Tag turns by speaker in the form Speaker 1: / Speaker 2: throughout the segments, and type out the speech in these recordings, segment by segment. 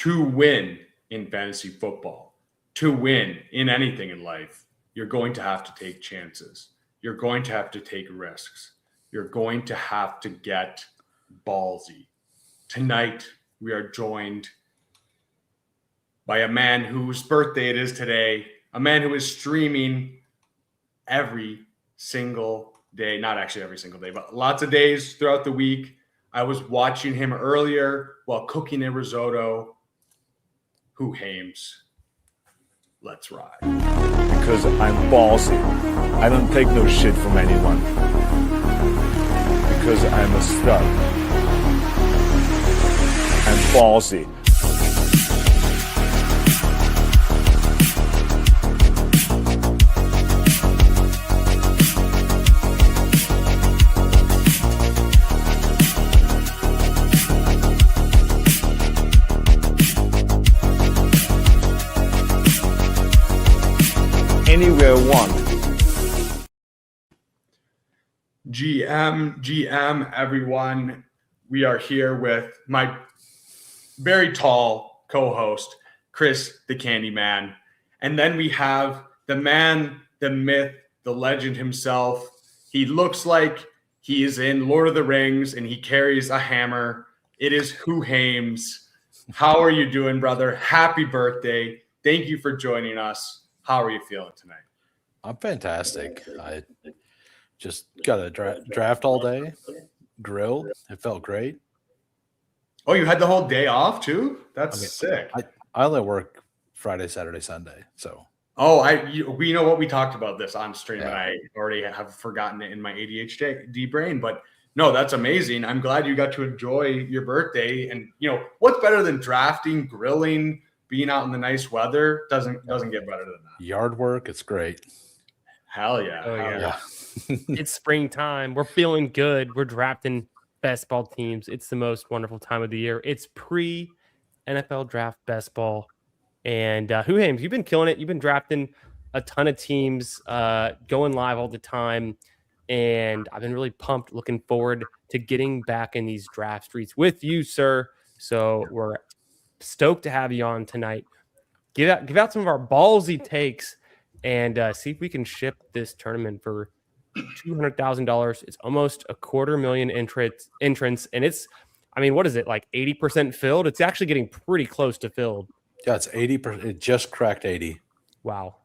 Speaker 1: to win in fantasy football, to win in anything in life, you're going to have to take chances. You're going to have to take risks. You're going to have to get ballsy. Tonight, we are joined by a man whose birthday it is today, a man who is streaming every single day, not actually every single day, but lots of days throughout the week. I was watching him earlier while cooking a risotto. Who Hames? Let's ride.
Speaker 2: Because I'm ballsy. I don't take no shit from anyone. Because I'm a stud. I'm ballsy. Anywhere want.
Speaker 1: GM, everyone. We are here with my very tall co-host, Chris the Candyman. And then we have the man, the myth, the legend himself. He looks like he is in Lord of the Rings and he carries a hammer. It is Who Hames. How are you doing, brother? Happy birthday. Thank you for joining us. How are you feeling tonight?
Speaker 2: I'm fantastic. I just got a draft all day, grilled. It felt great.
Speaker 1: Oh, you had the whole day off too? That's sick.
Speaker 2: I only work Friday, Saturday, Sunday. So.
Speaker 1: Oh, we know what we talked about this on stream, and I already have forgotten it in my ADHD brain. But no, that's amazing. I'm glad you got to enjoy your birthday. And what's better than drafting, grilling, being out in the nice weather? Doesn't get better than that.
Speaker 2: Yard work, it's great.
Speaker 1: Hell yeah.
Speaker 3: Oh, yeah. It's springtime. We're feeling good. We're drafting best ball teams. It's the most wonderful time of the year. It's pre-NFL draft best ball. And Who Hames, you've been killing it. You've been drafting a ton of teams, going live all the time. And I've been really pumped, looking forward to getting back in these draft streets with you, sir. So we're stoked to have you on tonight. Give out some of our ballsy takes and see if we can ship this tournament for $200,000. It's almost $250,000 entrants, and it's, what is it, like 80% filled? It's actually getting pretty close to filled.
Speaker 2: Yeah, it's 80%. It just cracked 80.
Speaker 3: Wow,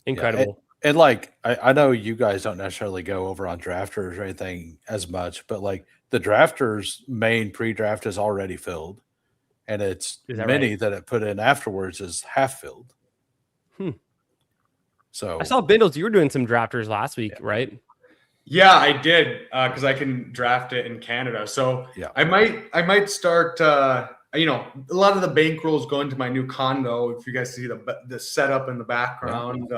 Speaker 3: incredible.
Speaker 2: Yeah, and I know you guys don't necessarily go over on drafters or anything as much, but the drafters' main pre-draft is already filled. And it's many that it put in afterwards is half filled. So
Speaker 3: I saw Bindles. You were doing some drafters last week, right?
Speaker 1: Yeah, I did because I can draft it in Canada. So I might start. A lot of the bankrolls go into my new condo. If you guys see the setup in the background,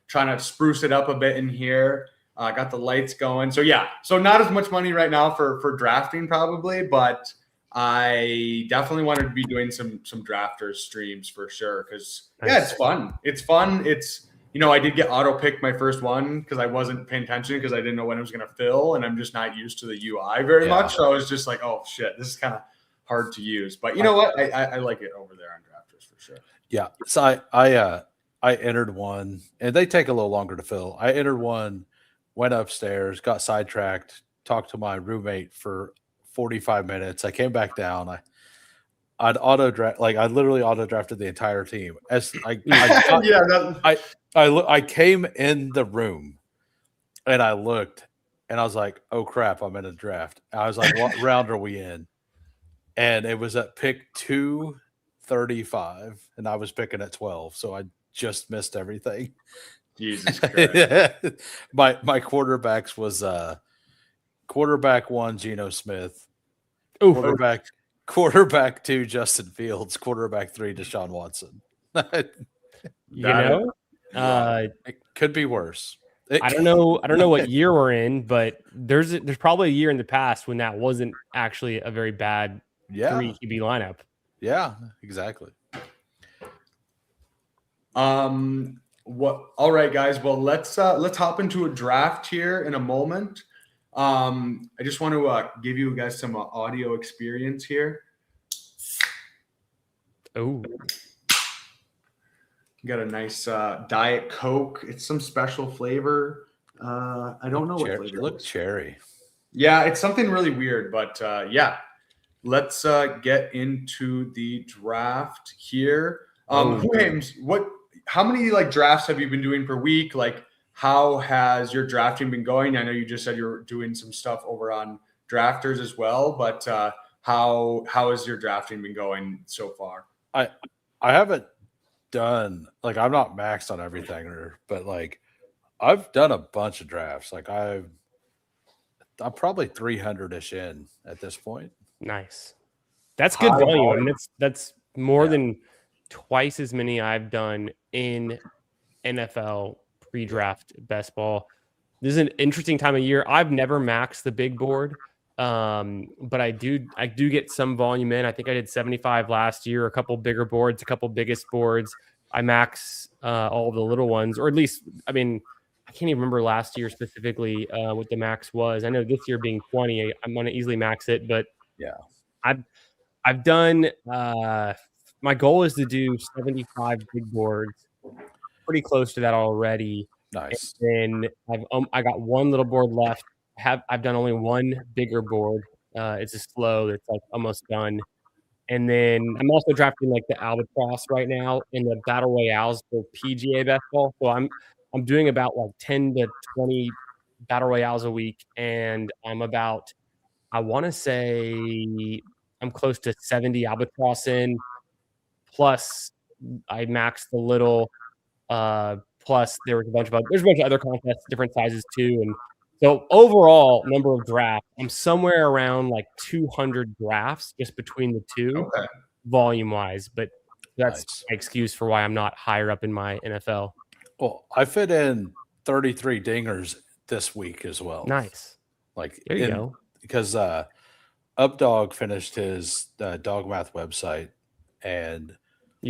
Speaker 1: trying to spruce it up a bit in here. Got the lights going. So so not as much money right now for drafting probably, but I definitely wanted to be doing some drafters streams for sure because it's fun. It's fun. It's I did get auto picked my first one because I wasn't paying attention because I didn't know when it was going to fill, and I'm just not used to the UI very much. So I was just like, oh shit, this is kind of hard to use. But you know what? I like it over there on drafters for sure.
Speaker 2: Yeah. So I entered one, and they take a little longer to fill. I entered one, went upstairs, got sidetracked, talked to my roommate for 45 minutes. I came back down. I'd auto draft, I literally auto drafted the entire team. As I came in the room and I looked and I was like, oh crap, I'm in a draft. I was like, what round are we in? And it was at pick 235 and I was picking at 12. So I just missed everything.
Speaker 1: Jesus Christ.
Speaker 2: My quarterbacks was quarterback 1, Geno Smith. Quarterback 2, Justin Fields. Quarterback 3, Deshaun Watson.
Speaker 3: It
Speaker 2: could be worse.
Speaker 3: I don't know what year we're in, but there's probably a year in the past when that wasn't actually a very bad 3 QB lineup.
Speaker 2: Yeah, exactly.
Speaker 1: All right, guys. Well, let's hop into a draft here in a moment. I just want to give you guys some audio experience here.
Speaker 3: Oh,
Speaker 1: Got a nice Diet Coke. It's some special flavor. I don't know what flavor it is.
Speaker 2: Cherry.
Speaker 1: Yeah, it's something really weird, but yeah. Let's get into the draft here. James, how many like drafts have you been doing per week? Like, how has your drafting been going? I know you just said you're doing some stuff over on Drafters as well, but how has your drafting been going so far?
Speaker 2: I haven't done, like, I'm not maxed on everything, but like I've done a bunch of drafts. Like I'm probably 300-ish in at this point.
Speaker 3: nice. That's good volume. I mean, that's more than twice as many I've done in NFL pre-draft best ball. This is an interesting time of year. I've never maxed the big board, but I do get some volume in. I think I did 75 last year, a couple bigger boards, a couple biggest boards. I max all the little ones, or at least, I mean, I can't even remember last year specifically what the max was. I know this year being 20, I'm going to easily max it, but
Speaker 2: yeah,
Speaker 3: I've done. My goal is to do 75 big boards, pretty close to that already.
Speaker 2: Nice.
Speaker 3: And then I got one little board left. I've done only one bigger board. It's a slow that's like almost done. And then I'm also drafting like the Albatross right now in the Battle Royales for PGA basketball. So I'm doing about like 10 to 20 Battle Royales a week, and I'm about, I want to say I'm close to 70 Albatross in. Plus, I maxed the little. Plus, there's a bunch of other contests, different sizes too, and so overall number of drafts, I'm somewhere around like 200 drafts just between the two, volume wise. But that's my excuse for why I'm not higher up in my NFL.
Speaker 2: Well, I fit in 33 dingers this week as well.
Speaker 3: Nice.
Speaker 2: Like
Speaker 3: there you go.
Speaker 2: Because Updog finished his dog math website, and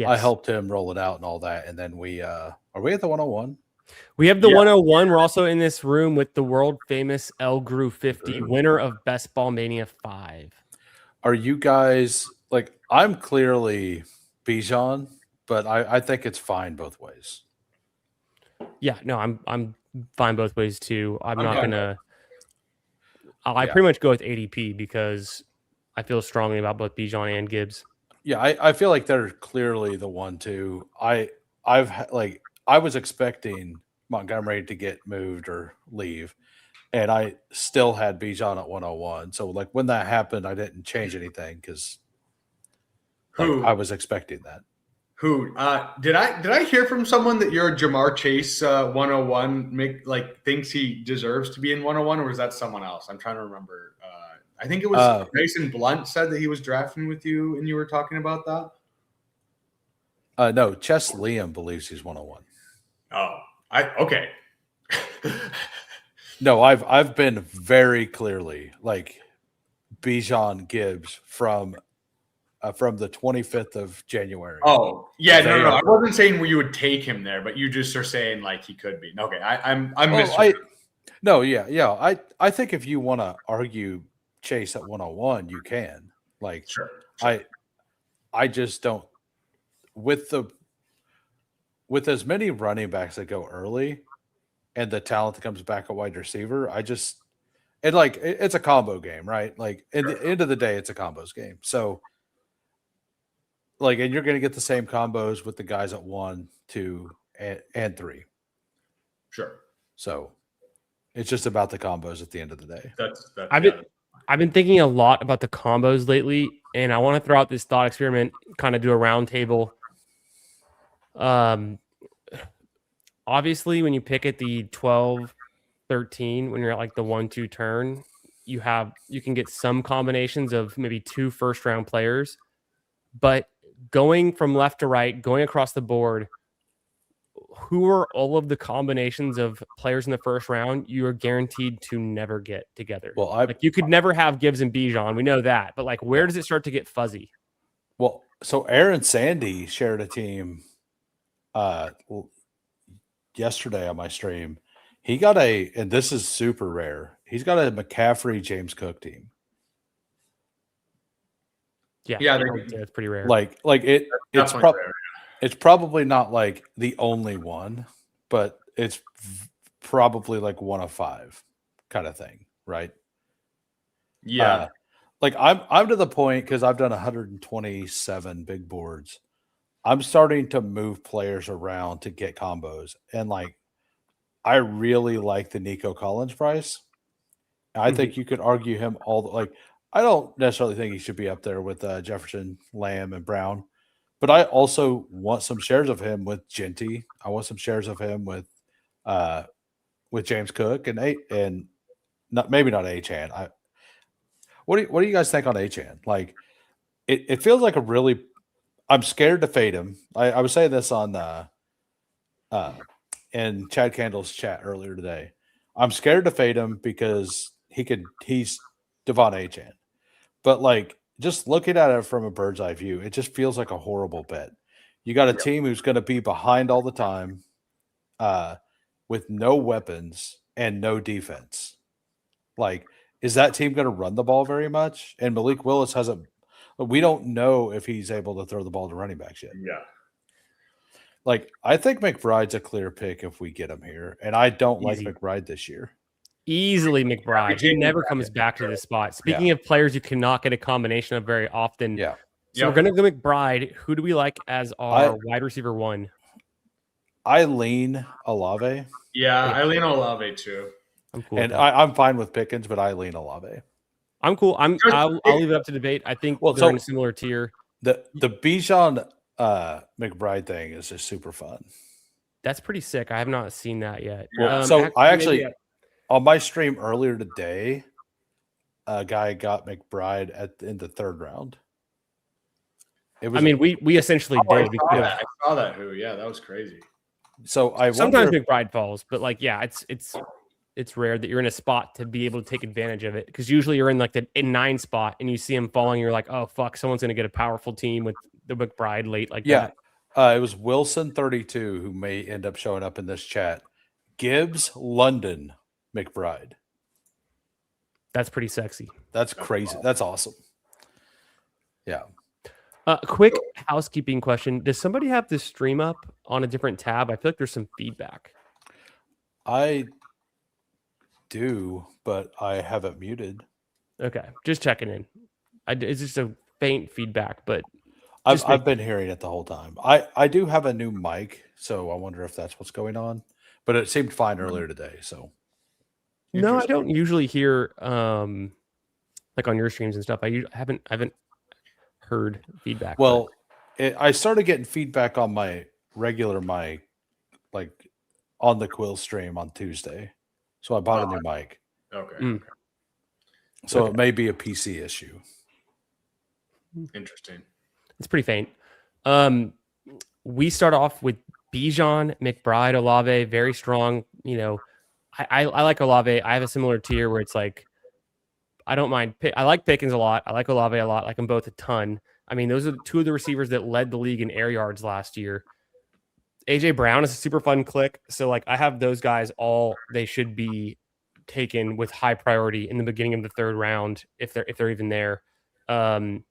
Speaker 2: I helped him roll it out and all that. And then we are we at the 101?
Speaker 3: We have the 101. We're also in this room with the world famous El Gru 50, winner of Best Ball Mania 5.
Speaker 2: Are you guys like, I'm clearly Bijan, but I think it's fine both ways.
Speaker 3: Yeah, no, I'm fine both ways too. I'm not gonna. I pretty much go with ADP because I feel strongly about both Bijan and Gibbs.
Speaker 2: Yeah, I feel like they're clearly the 1-2. I was expecting Montgomery to get moved or leave, and I still had Bijan at 101. So like when that happened, I didn't change anything because I was expecting that.
Speaker 1: Did I hear from someone that you're Jamar Chase 101 thinks he deserves to be in 101, or was that someone else? I'm trying to remember. I think it was Mason Blunt said that he was drafting with you, and you were talking about that.
Speaker 2: No, Chess Liam believes he's 101.
Speaker 1: Oh, okay.
Speaker 2: No, I've been very clearly like Bijan Gibbs from the 25th of January.
Speaker 1: Oh, yeah, no. I wasn't saying you would take him there, but you just are saying like he could be. Okay, I'm
Speaker 2: I think if you want to argue Chase at 101, you can. Like,
Speaker 1: sure.
Speaker 2: I just don't with as many running backs that go early and the talent that comes back at wide receiver. It's a combo game, right? Like at the end of the day, it's a combos game. So like, and you're going to get the same combos with the guys at 1, 2, and 3.
Speaker 1: Sure.
Speaker 2: So it's just about the combos at the end of the day.
Speaker 3: I've been thinking a lot about the combos lately, and I want to throw out this thought experiment, kind of do a round table. Obviously, when you pick at the 12, 13, when you're at like the 1-2 turn, you can get some combinations of maybe 2 first-round players, but going from left to right, going across the board, who are all of the combinations of players in the first round you are guaranteed to never get together?
Speaker 2: Well,
Speaker 3: you could never have Gibbs and Bijan. We know that. But like, where does it start to get fuzzy?
Speaker 2: Well, so Aaron Sandy shared a team yesterday on my stream. He got and this is super rare, he's got a McCaffrey James Cook team.
Speaker 1: Yeah,
Speaker 3: it's pretty rare.
Speaker 2: It's probably not like the only one, but it's probably like 1 of 5 kind of thing, right?
Speaker 1: Yeah.
Speaker 2: Like I'm to the point because I've done 127 big boards. I'm starting to move players around to get combos, and like I really like the Nico Collins price. I think you could argue him I don't necessarily think he should be up there with Jefferson, Lamb, and Brown, but I also want some shares of him with Genty. I want some shares of him with James Cook and maybe not Achan. What do you guys think on Achan? Like it feels like I'm scared to fade him. I was saying this on in Chad Candle's chat earlier today. I'm scared to fade him because he's Devon Achan. But like just looking at it from a bird's eye view, it just feels like a horrible bet. You got a team who's going to be behind all the time, with no weapons and no defense. Like, is that team going to run the ball very much? And Malik Willis we don't know if he's able to throw the ball to running backs yet.
Speaker 1: Yeah.
Speaker 2: Like, I think McBride's a clear pick if we get him here. And I don't like McBride this year.
Speaker 3: Easily McBride. He never comes back to this spot. Speaking of players you cannot get a combination of very often.
Speaker 2: Yeah.
Speaker 3: So we're going to go McBride. Who do we like as our wide receiver 1?
Speaker 2: I lean Olave.
Speaker 1: Yeah, I lean Olave too.
Speaker 3: I'm cool.
Speaker 2: And I'm fine with Pickens, but I lean Olave.
Speaker 3: I'm cool. I'll leave it up to debate. I think they're in a similar tier.
Speaker 2: The Bijan McBride thing is just super fun.
Speaker 3: That's pretty sick. I have not seen that yet.
Speaker 2: So I actually on my stream earlier today, a guy got McBride in the 3rd round.
Speaker 3: We essentially did.
Speaker 1: I saw that. Yeah, that was crazy.
Speaker 2: So
Speaker 3: sometimes McBride falls, but it's rare that you're in a spot to be able to take advantage of it, because usually you're in like the 9 spot and you see him falling. You're like, oh fuck, someone's gonna get a powerful team with the McBride late that.
Speaker 2: It was Wilson32 who may end up showing up in this chat. Gibbs, London, McBride.
Speaker 3: That's pretty sexy.
Speaker 2: That's crazy. That's awesome. Yeah.
Speaker 3: Quick housekeeping question. Does somebody have this stream up on a different tab? I feel like there's some feedback.
Speaker 2: I do, but I have it muted.
Speaker 3: Okay. Just checking in. It's just a faint feedback, but
Speaker 2: I've been hearing it the whole time. I do have a new mic, so I wonder if that's what's going on. But it seemed fine earlier today. So
Speaker 3: no, I don't usually hear like on your streams and stuff. I haven't heard feedback.
Speaker 2: Well, I started getting feedback on my regular mic, like on the Quill stream on Tuesday. So I bought a new mic.
Speaker 1: Okay.
Speaker 2: So it may be a PC issue.
Speaker 1: Interesting.
Speaker 3: It's pretty faint. We start off with Bijan, McBride, Olave, very strong. You know, I like Olave. I have a similar tier where it's like, I don't mind. I like Pickens a lot. I like Olave a lot. I like them both a ton. I mean, those are 2 of the receivers that led the league in air yards last year. AJ Brown is a super fun click. So like I have those guys they should be taken with high priority in the beginning of the 3rd round if they're even there. Going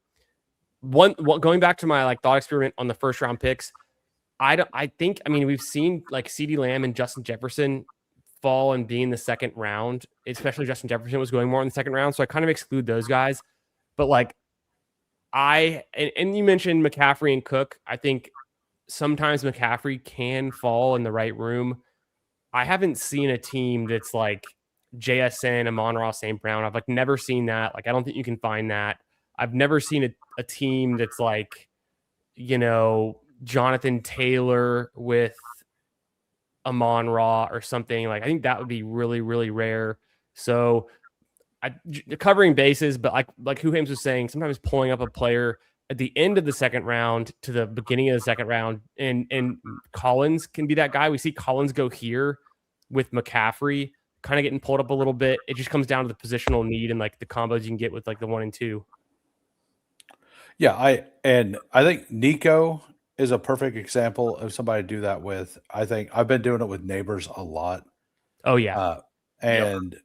Speaker 3: back to my thought experiment on the 1st round picks, I think we've seen like CeeDee Lamb and Justin Jefferson fall and be in the 2nd round, especially Justin Jefferson was going more in the 2nd round. So I kind of exclude those guys. But like and you mentioned McCaffrey and Cook. I think sometimes McCaffrey can fall in the right room. I haven't seen a team that's like JSN, Amon-Ra, St. Brown. I've never seen that. I don't think you can find that. I've never seen a team that's like, Jonathan Taylor with Amon-Ra or something. I think that would be really, really rare. So covering bases, but like who Hames was saying, sometimes pulling up a player at the end of the 2nd round to the beginning of the 2nd round, and Collins can be that guy. We see Collins go here with McCaffrey, kind of getting pulled up a little bit. It just comes down to the positional need and the combos you can get with the 1 and 2.
Speaker 2: Yeah, I think Nico is a perfect example of somebody to do that with. I think I've been doing it with neighbors a lot.
Speaker 3: Oh yeah.
Speaker 2: And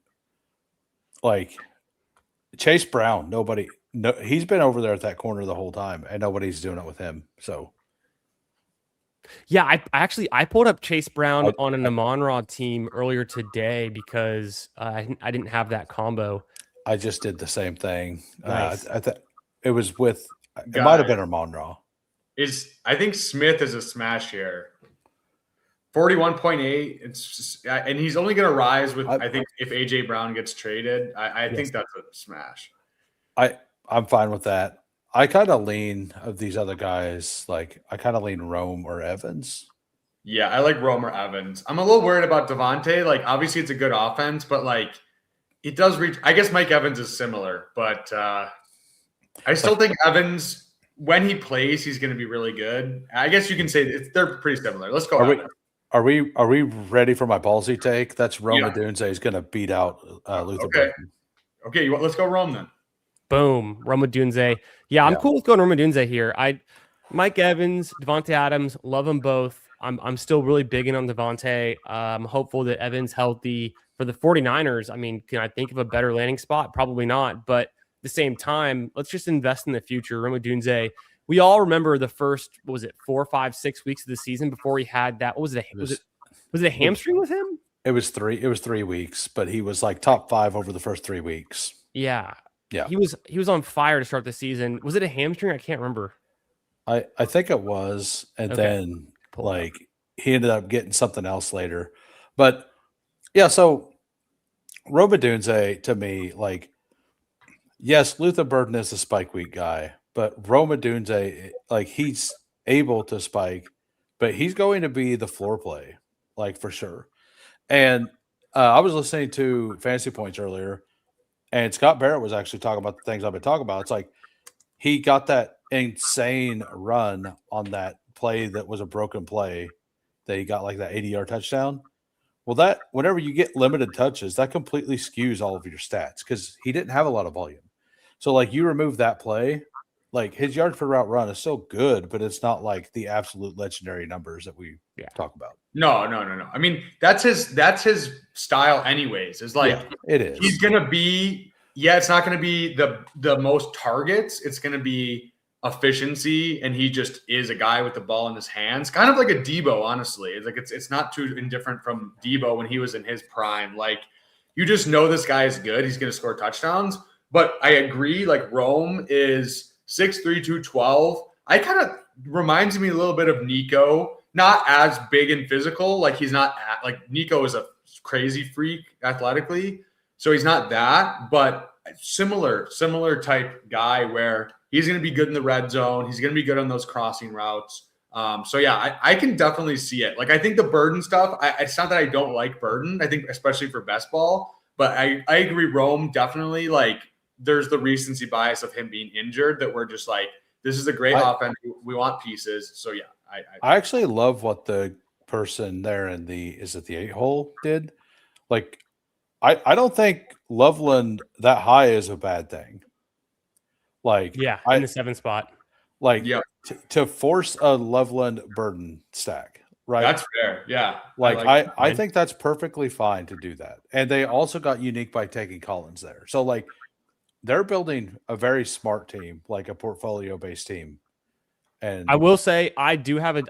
Speaker 2: like Chase Brown, nobody no, he's been over there at that corner the whole time, and nobody's doing it with him. So,
Speaker 3: Yeah, I pulled up Chase Brown on an Amon-Ra team earlier today because I didn't have that combo.
Speaker 2: I just did the same thing.
Speaker 3: Nice.
Speaker 2: It was with it might have been Amon-Ra.
Speaker 1: I think Smith is a smash here. 41.8. And he's only going to rise with I think if AJ Brown gets traded. I think that's a smash.
Speaker 2: I'm fine with that. I kind of lean of these other guys, like I kind of lean Rome or Evans.
Speaker 1: Yeah, I like Rome or Evans. I'm a little worried about Devontae. Like, obviously it's a good offense, but like it does reach. I guess Mike Evans is similar, but I still think Evans, when he plays, he's going to be really good. I guess you can say they're pretty similar. Let's go.
Speaker 2: Are we ready for my ballsy take? That's Rome Odunze is going to beat out Luther Burden.
Speaker 1: Okay, let's go Rome then. Boom,
Speaker 3: Rome Odunze. Yeah, I'm cool with going Rome Odunze here. Mike Evans, Devontae Adams, love them both. I'm still really big in on Devontae. I'm hopeful that Evans healthy for the 49ers. I mean, can I think of a better landing spot? Probably not. But at the same time, let's just invest in the future. Rome Odunze. We all remember the first, 4, 5, 6 weeks of the season before he had that. What was it? Was it a hamstring with him?
Speaker 2: It was 3 weeks, but he was like top 5 over the first 3 weeks.
Speaker 3: Yeah. He was on fire to start the season. Was it a hamstring? I can't remember.
Speaker 2: I think it was, and then like he ended up getting something else later. But yeah, so Rome Odunze to me, like, yes, Luther Burden is a spike week guy, but Rome Odunze, like, he's able to spike, but he's going to be the floor play, like, for sure. And I was listening to Fantasy Points earlier, and Scott Barrett was actually talking about the things I've been talking about. It's like he got that insane run on that play that was a broken play that he got like that 80-yard touchdown. Well, that whenever you get limited touches, that completely skews all of your stats because he didn't have a lot of volume. So, like, you remove that play, like his yard per route run is still good, but it's not like the absolute legendary numbers that we talk about.
Speaker 1: No. I mean, that's his style anyways. It's like
Speaker 2: it is.
Speaker 1: He's gonna be, it's not gonna be the most targets, it's gonna be efficiency, and he just is a guy with the ball in his hands. Kind of like a Debo, honestly. It's like it's not too indifferent from Debo when he was in his prime. Like, you just know this guy is good, he's gonna score touchdowns. But I agree, like Rome is 6'3", 212. I kind of reminds me a little bit of Nico. Not as big and physical. Like, he's not like Nico is a crazy freak athletically. So he's not that, but similar type guy where he's going to be good in the red zone. He's going to be good on those crossing routes. So yeah, I can definitely see it. Like, I think the Burden stuff, it's not that I don't like Burden. I think especially for best ball, but I agree. Rome definitely, like, there's the recency bias of him being injured that we're just like, this is a great offense. We want pieces. So yeah,
Speaker 2: I actually love what the person there in the 8-hole did. Like, I don't think Loveland that high is a bad thing. Like,
Speaker 3: in the 7th spot.
Speaker 2: Like, to force a Loveland Burden stack, right?
Speaker 1: That's fair. Yeah.
Speaker 2: Like, I think that's perfectly fine to do that. And they also got unique by taking Collins there. So, like, they're building a very smart team, like a portfolio-based team. And
Speaker 3: I will say I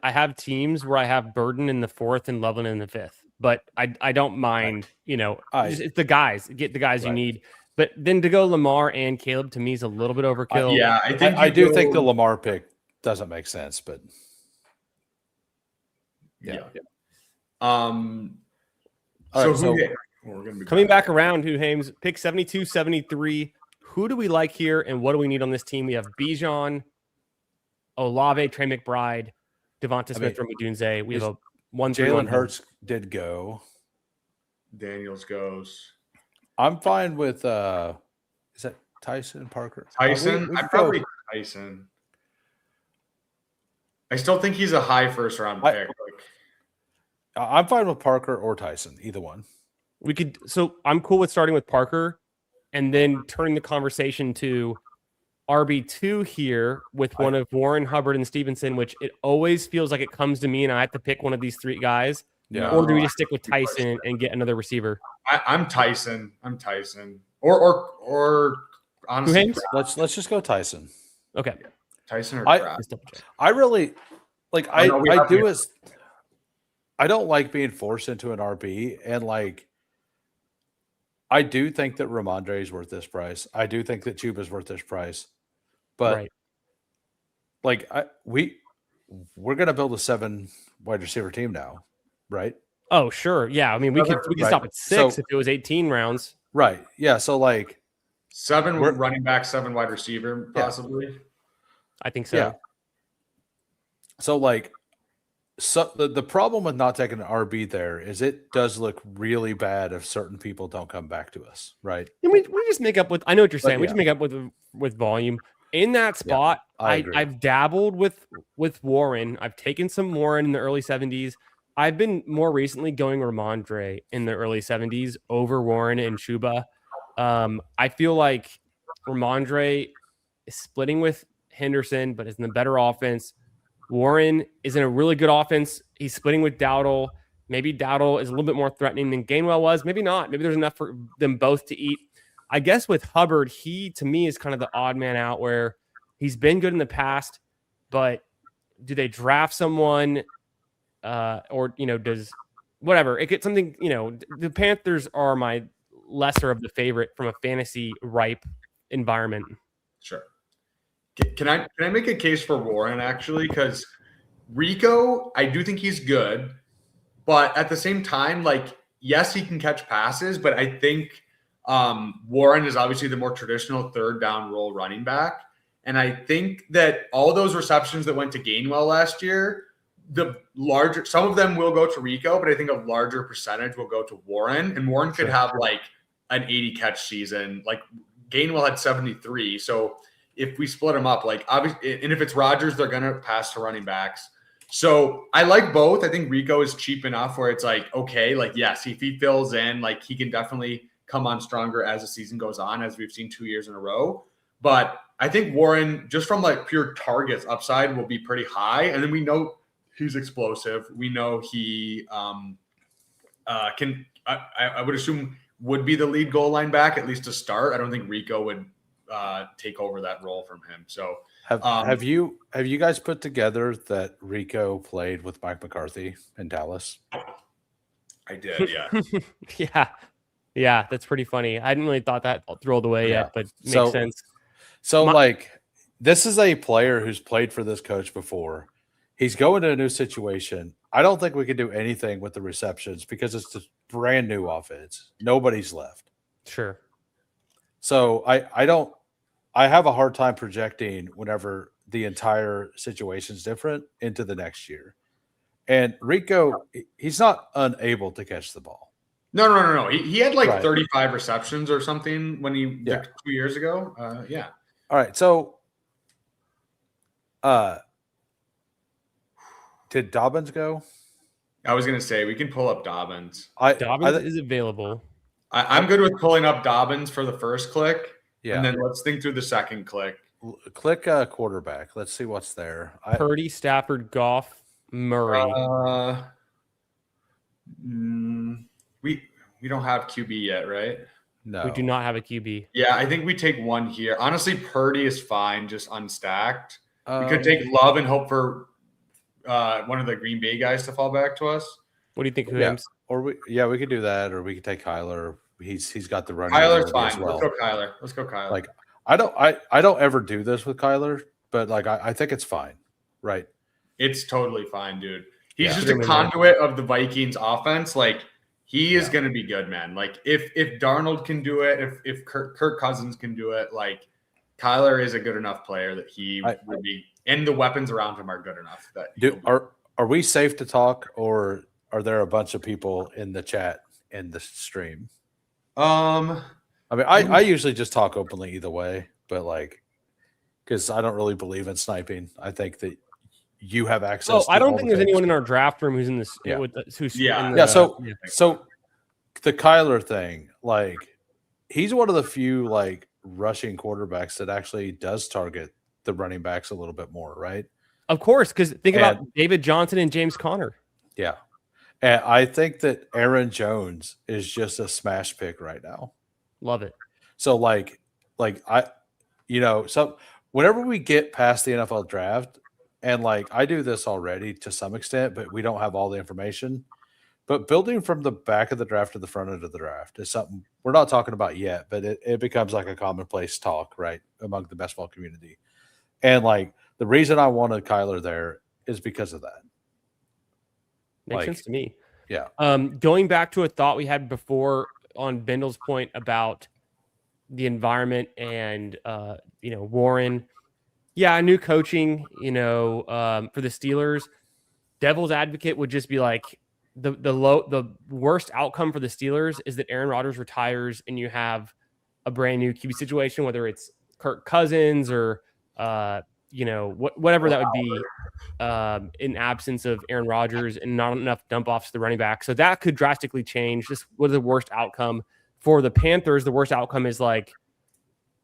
Speaker 3: have teams where I have Burden in the 4th and Loveland in the 5th, but I don't mind, it's the guys, get the guys you need. But then to go Lamar and Caleb to me is a little bit overkill.
Speaker 1: I
Speaker 2: do think the Lamar pick doesn't make sense, but
Speaker 1: So
Speaker 3: coming back around, Hames pick 72, 73. Who do we like here, and what do we need on this team? We have Bijan, Olave, Trey McBride, Devonta Smith, Rome Odunze. We have a 1-3.
Speaker 2: Jalen Hurts did go.
Speaker 1: Daniels goes.
Speaker 2: I'm fine with is that Tyson Parker?
Speaker 1: Tyson? I'm probably Tyson. I still think he's a high first round pick.
Speaker 2: I'm fine with Parker or Tyson, either one.
Speaker 3: So I'm cool with starting with Parker and then turning the conversation to RB2 here with one of Warren, Hubbard, and Stevenson, which it always feels like it comes to me and I have to pick one of these 3 guys.
Speaker 2: Yeah.
Speaker 3: Or do we just stick with Tyson and get another receiver?
Speaker 1: I'm Tyson. Or honestly,
Speaker 2: let's just go Tyson.
Speaker 3: Okay.
Speaker 1: Tyson or Kraft.
Speaker 2: I really like. I don't like being forced into an RB, and like I do think that Ramondre is worth this price. I do think that Chuba is worth this price, but like we're gonna build a 7 wide receiver team now, right?
Speaker 3: Oh, sure. Yeah. I mean, we could stop at 6 if it was 18 rounds.
Speaker 2: Right. Yeah. So like
Speaker 1: 7 running back, 7 wide receiver, possibly.
Speaker 3: Yeah. I think so.
Speaker 2: Yeah. So like the problem with not taking an RB there is it does look really bad if certain people don't come back to us, right?
Speaker 3: And we just make up with. I know what you're saying. We just make up with volume in that spot. I've dabbled with Warren. I've taken some Warren in the early 70s. I've been more recently going Ramondre in the early 70s over Warren and Chuba. I feel like Ramondre is splitting with Henderson, but is in the better offense. Warren is in a really good offense. He's splitting with Dowdle. Maybe Dowdle is a little bit more threatening than Gainwell was. Maybe not. Maybe there's enough for them both to eat. I guess with Hubbard, he, to me, is kind of the odd man out where he's been good in the past, but do they draft someone or, does whatever? It gets something, the Panthers are my lesser of the favorite from a fantasy ripe environment.
Speaker 1: Sure. Can I make a case for Warren, actually? Because Rico, I do think he's good. But at the same time, like, yes, he can catch passes, but I think Warren is obviously the more traditional third down role running back. And I think that all those receptions that went to Gainwell last year, some of them will go to Rico, but I think a larger percentage will go to Warren. And Warren could have like an 80 catch season. Like Gainwell had 73. So if we split them up, like obviously, and if it's Rodgers, they're going to pass to running backs. So I like both. I think Rico is cheap enough where it's like, okay, like, yes, if he fills in, like he can definitely come on stronger as the season goes on, as we've seen 2 years in a row. But I think Warren, just from like pure targets upside, will be pretty high. And then we know he's explosive. We know he can, I would assume, would be the lead goal line back, at least to start. I don't think Rico would take over that role from him. So
Speaker 2: have you guys put together that Rico played with Mike McCarthy in Dallas?
Speaker 1: I did, yeah.
Speaker 3: Yeah, that's pretty funny. I hadn't really thought that through all the way yet, but makes sense.
Speaker 2: So this is a player who's played for this coach before. He's going to a new situation. I don't think we can do anything with the receptions because it's a brand new offense. Nobody's left.
Speaker 3: Sure.
Speaker 2: So I have a hard time projecting whenever the entire situation's different into the next year. And Rico, he's not unable to catch the ball.
Speaker 1: No. He had like 35 receptions or something when he 2 years ago. Yeah.
Speaker 2: All right. So, did Dobbins go?
Speaker 1: I was going to say, we can pull up Dobbins.
Speaker 3: Dobbins is available.
Speaker 1: I'm good with pulling up Dobbins for the first click.
Speaker 2: Yeah.
Speaker 1: And then let's think through the second click.
Speaker 2: Click quarterback. Let's see what's there.
Speaker 3: Purdy, Stafford, Goff, Murray.
Speaker 1: We don't have QB yet, right?
Speaker 2: No.
Speaker 3: We do not have a QB.
Speaker 1: Yeah, I think we take one here. Honestly, Purdy is fine, just unstacked. We could take Love and hope for one of the Green Bay guys to fall back to us.
Speaker 3: What do you think, Williams?
Speaker 2: Or we could do that, or we could take Kyler. He's got the run.
Speaker 1: Kyler's fine. Well. Let's go Kyler.
Speaker 2: Like I don't ever do this with Kyler, but like I think it's fine, right?
Speaker 1: It's totally fine, dude. He's just a conduit of the Vikings offense. Like he is going to be good, man. Like if Darnold can do it, if Kirk Cousins can do it, like Kyler is a good enough player that he would be, and the weapons around him are good enough that.
Speaker 2: Are we safe to talk, or are there a bunch of people in the chat in the stream? I mean, I usually just talk openly either way, but like, because I don't really believe in sniping. I think that you have access.
Speaker 3: I don't think there's anyone in our draft room who's in this.
Speaker 2: So the Kyler thing, like, he's one of the few like rushing quarterbacks that actually does target the running backs a little bit more, right?
Speaker 3: Of course, because think about David Johnson and James Conner.
Speaker 2: Yeah. And I think that Aaron Jones is just a smash pick right now.
Speaker 3: Love it.
Speaker 2: So, like, like so whenever we get past the NFL draft, and like I do this already to some extent, but we don't have all the information. But building from the back of the draft to the front end of the draft is something we're not talking about yet, but it becomes like a commonplace talk, right, among the best ball community. And like the reason I wanted Kyler there is because of that.
Speaker 3: Makes sense to me.
Speaker 2: Yeah.
Speaker 3: Going back to a thought we had before on Bindles' point about the environment and Warren. Yeah, new coaching, for the Steelers. Devil's advocate would just be like the worst outcome for the Steelers is that Aaron Rodgers retires and you have a brand new QB situation, whether it's Kirk Cousins or whatever that would be, in absence of Aaron Rodgers and not enough dump offs to the running back. So that could drastically change. This was the worst outcome for the Panthers. The worst outcome is like,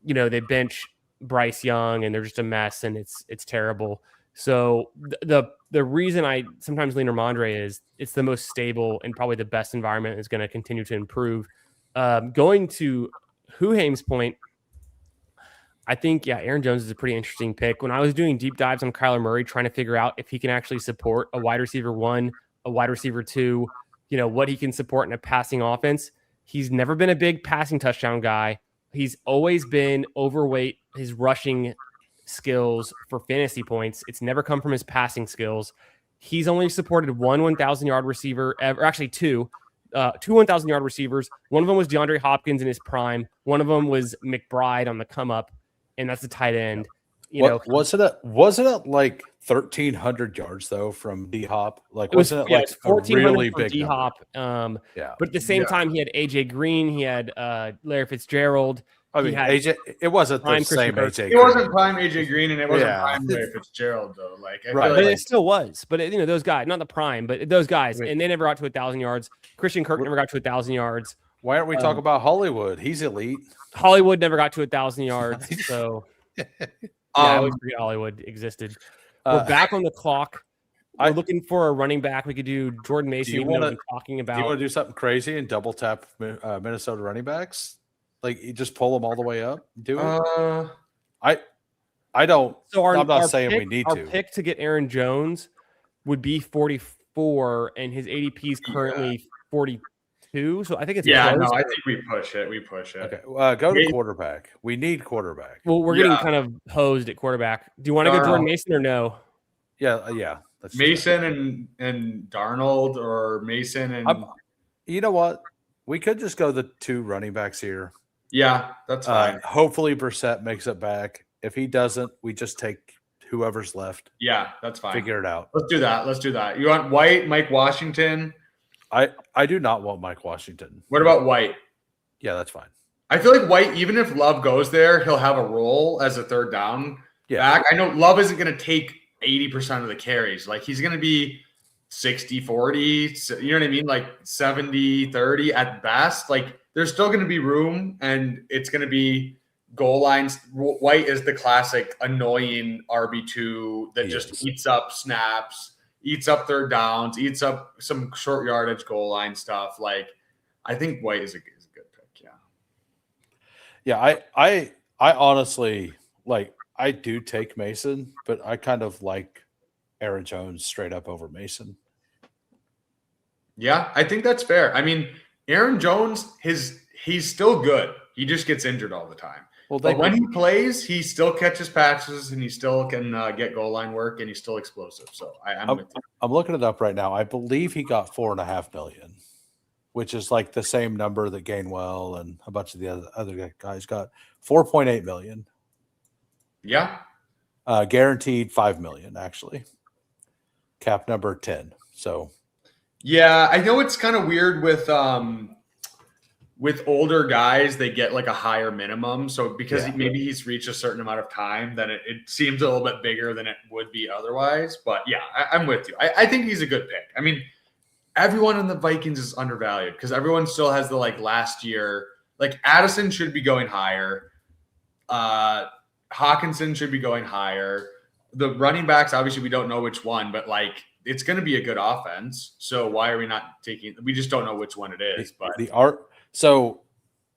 Speaker 3: they bench Bryce Young and they're just a mess and it's terrible. So the reason I sometimes lean Ramondre is it's the most stable and probably the best environment is going to continue to improve. Going to Huhaim's point, I think, Aaron Jones is a pretty interesting pick. When I was doing deep dives on Kyler Murray, trying to figure out if he can actually support a wide receiver 1, a wide receiver 2, what he can support in a passing offense, he's never been a big passing touchdown guy. He's always been overweight his rushing skills for fantasy points. It's never come from his passing skills. He's only supported one 1,000-yard receiver, or actually two 1,000-yard receivers. One of them was DeAndre Hopkins in his prime. One of them was McBride on the come up, and that's the tight end.
Speaker 2: Wasn't it like 1,300 yards though from D Hop? Like wasn't it like a really big
Speaker 3: D Hop? But at the same time, he had AJ Green, he had Larry Fitzgerald.
Speaker 2: I mean, AJ. It wasn't the same AJ.
Speaker 1: It wasn't prime AJ Green, and it wasn't prime Larry Fitzgerald though. Like,
Speaker 3: but it still was. But those guys, not the prime, but those guys, and they never got to 1,000 yards. Christian Kirk never got to 1,000 yards.
Speaker 2: Why aren't we talking about Hollywood? He's elite.
Speaker 3: Hollywood never got to 1,000 yards, so. I always forget Hollywood existed. We're back on the clock. We're looking for a running back. We could do Jordan Mason.
Speaker 2: Do you want to do something crazy and double tap Minnesota running backs? Like you just pull them all the way up? Do it? I don't. So I'm not saying we need to.
Speaker 3: Our pick to get Aaron Jones would be 44, and his ADP is currently 42. So I think it's
Speaker 1: I think we push it.
Speaker 2: Okay, go to quarterback. We need quarterback.
Speaker 3: Well, we're getting kind of hosed at quarterback. Do you want to go Jordan Mason or no?
Speaker 2: Yeah.
Speaker 1: Mason and Darnold, or Mason and.
Speaker 2: You know what? We could just go the 2 running backs here.
Speaker 1: Yeah, that's fine.
Speaker 2: Hopefully Brissett makes it back. If he doesn't, we just take whoever's left.
Speaker 1: Yeah, that's fine.
Speaker 2: Figure it out.
Speaker 1: Let's do that. You want White, Mike Washington?
Speaker 2: I do not want Mike Washington.
Speaker 1: What about White?
Speaker 2: Yeah, that's fine.
Speaker 1: I feel like White, even if Love goes there, he'll have a role as a third down back. I know Love isn't going to take 80% of the carries. Like he's going to be 60-40, you know what I mean? Like 70-30 at best. Like there's still going to be room, and it's going to be goal lines. White is the classic annoying RB2 that just eats up snaps, eats up third downs, eats up some short yardage goal line stuff. Like I think White is a good pick.
Speaker 2: Yeah. I honestly I do take Mason, but I kind of like Aaron Jones straight up over Mason.
Speaker 1: Yeah, I think that's fair. I mean, Aaron Jones, he's still good. He just gets injured all the time. Well, but when he plays, he still catches passes and he still can get goal line work, and he's still explosive. So
Speaker 2: I'm looking it up right now. I believe he got $4.5 million, which is like the same number that Gainwell and a bunch of the other guys got. $4.8 million.
Speaker 1: Yeah.
Speaker 2: Guaranteed $5 million actually. Cap number 10. So.
Speaker 1: Yeah, I know it's kind of weird with older guys, they get like a higher minimum. So because maybe he's reached a certain amount of time, then it seems a little bit bigger than it would be otherwise. But yeah, I'm with you. I think he's a good pick. I mean, everyone in the Vikings is undervalued because everyone still has the last year. Like Addison should be going higher. Hawkinson should be going higher. The running backs, obviously, we don't know which one, but it's going to be a good offense. So why are we not taking? We just don't know which one it is. But
Speaker 2: So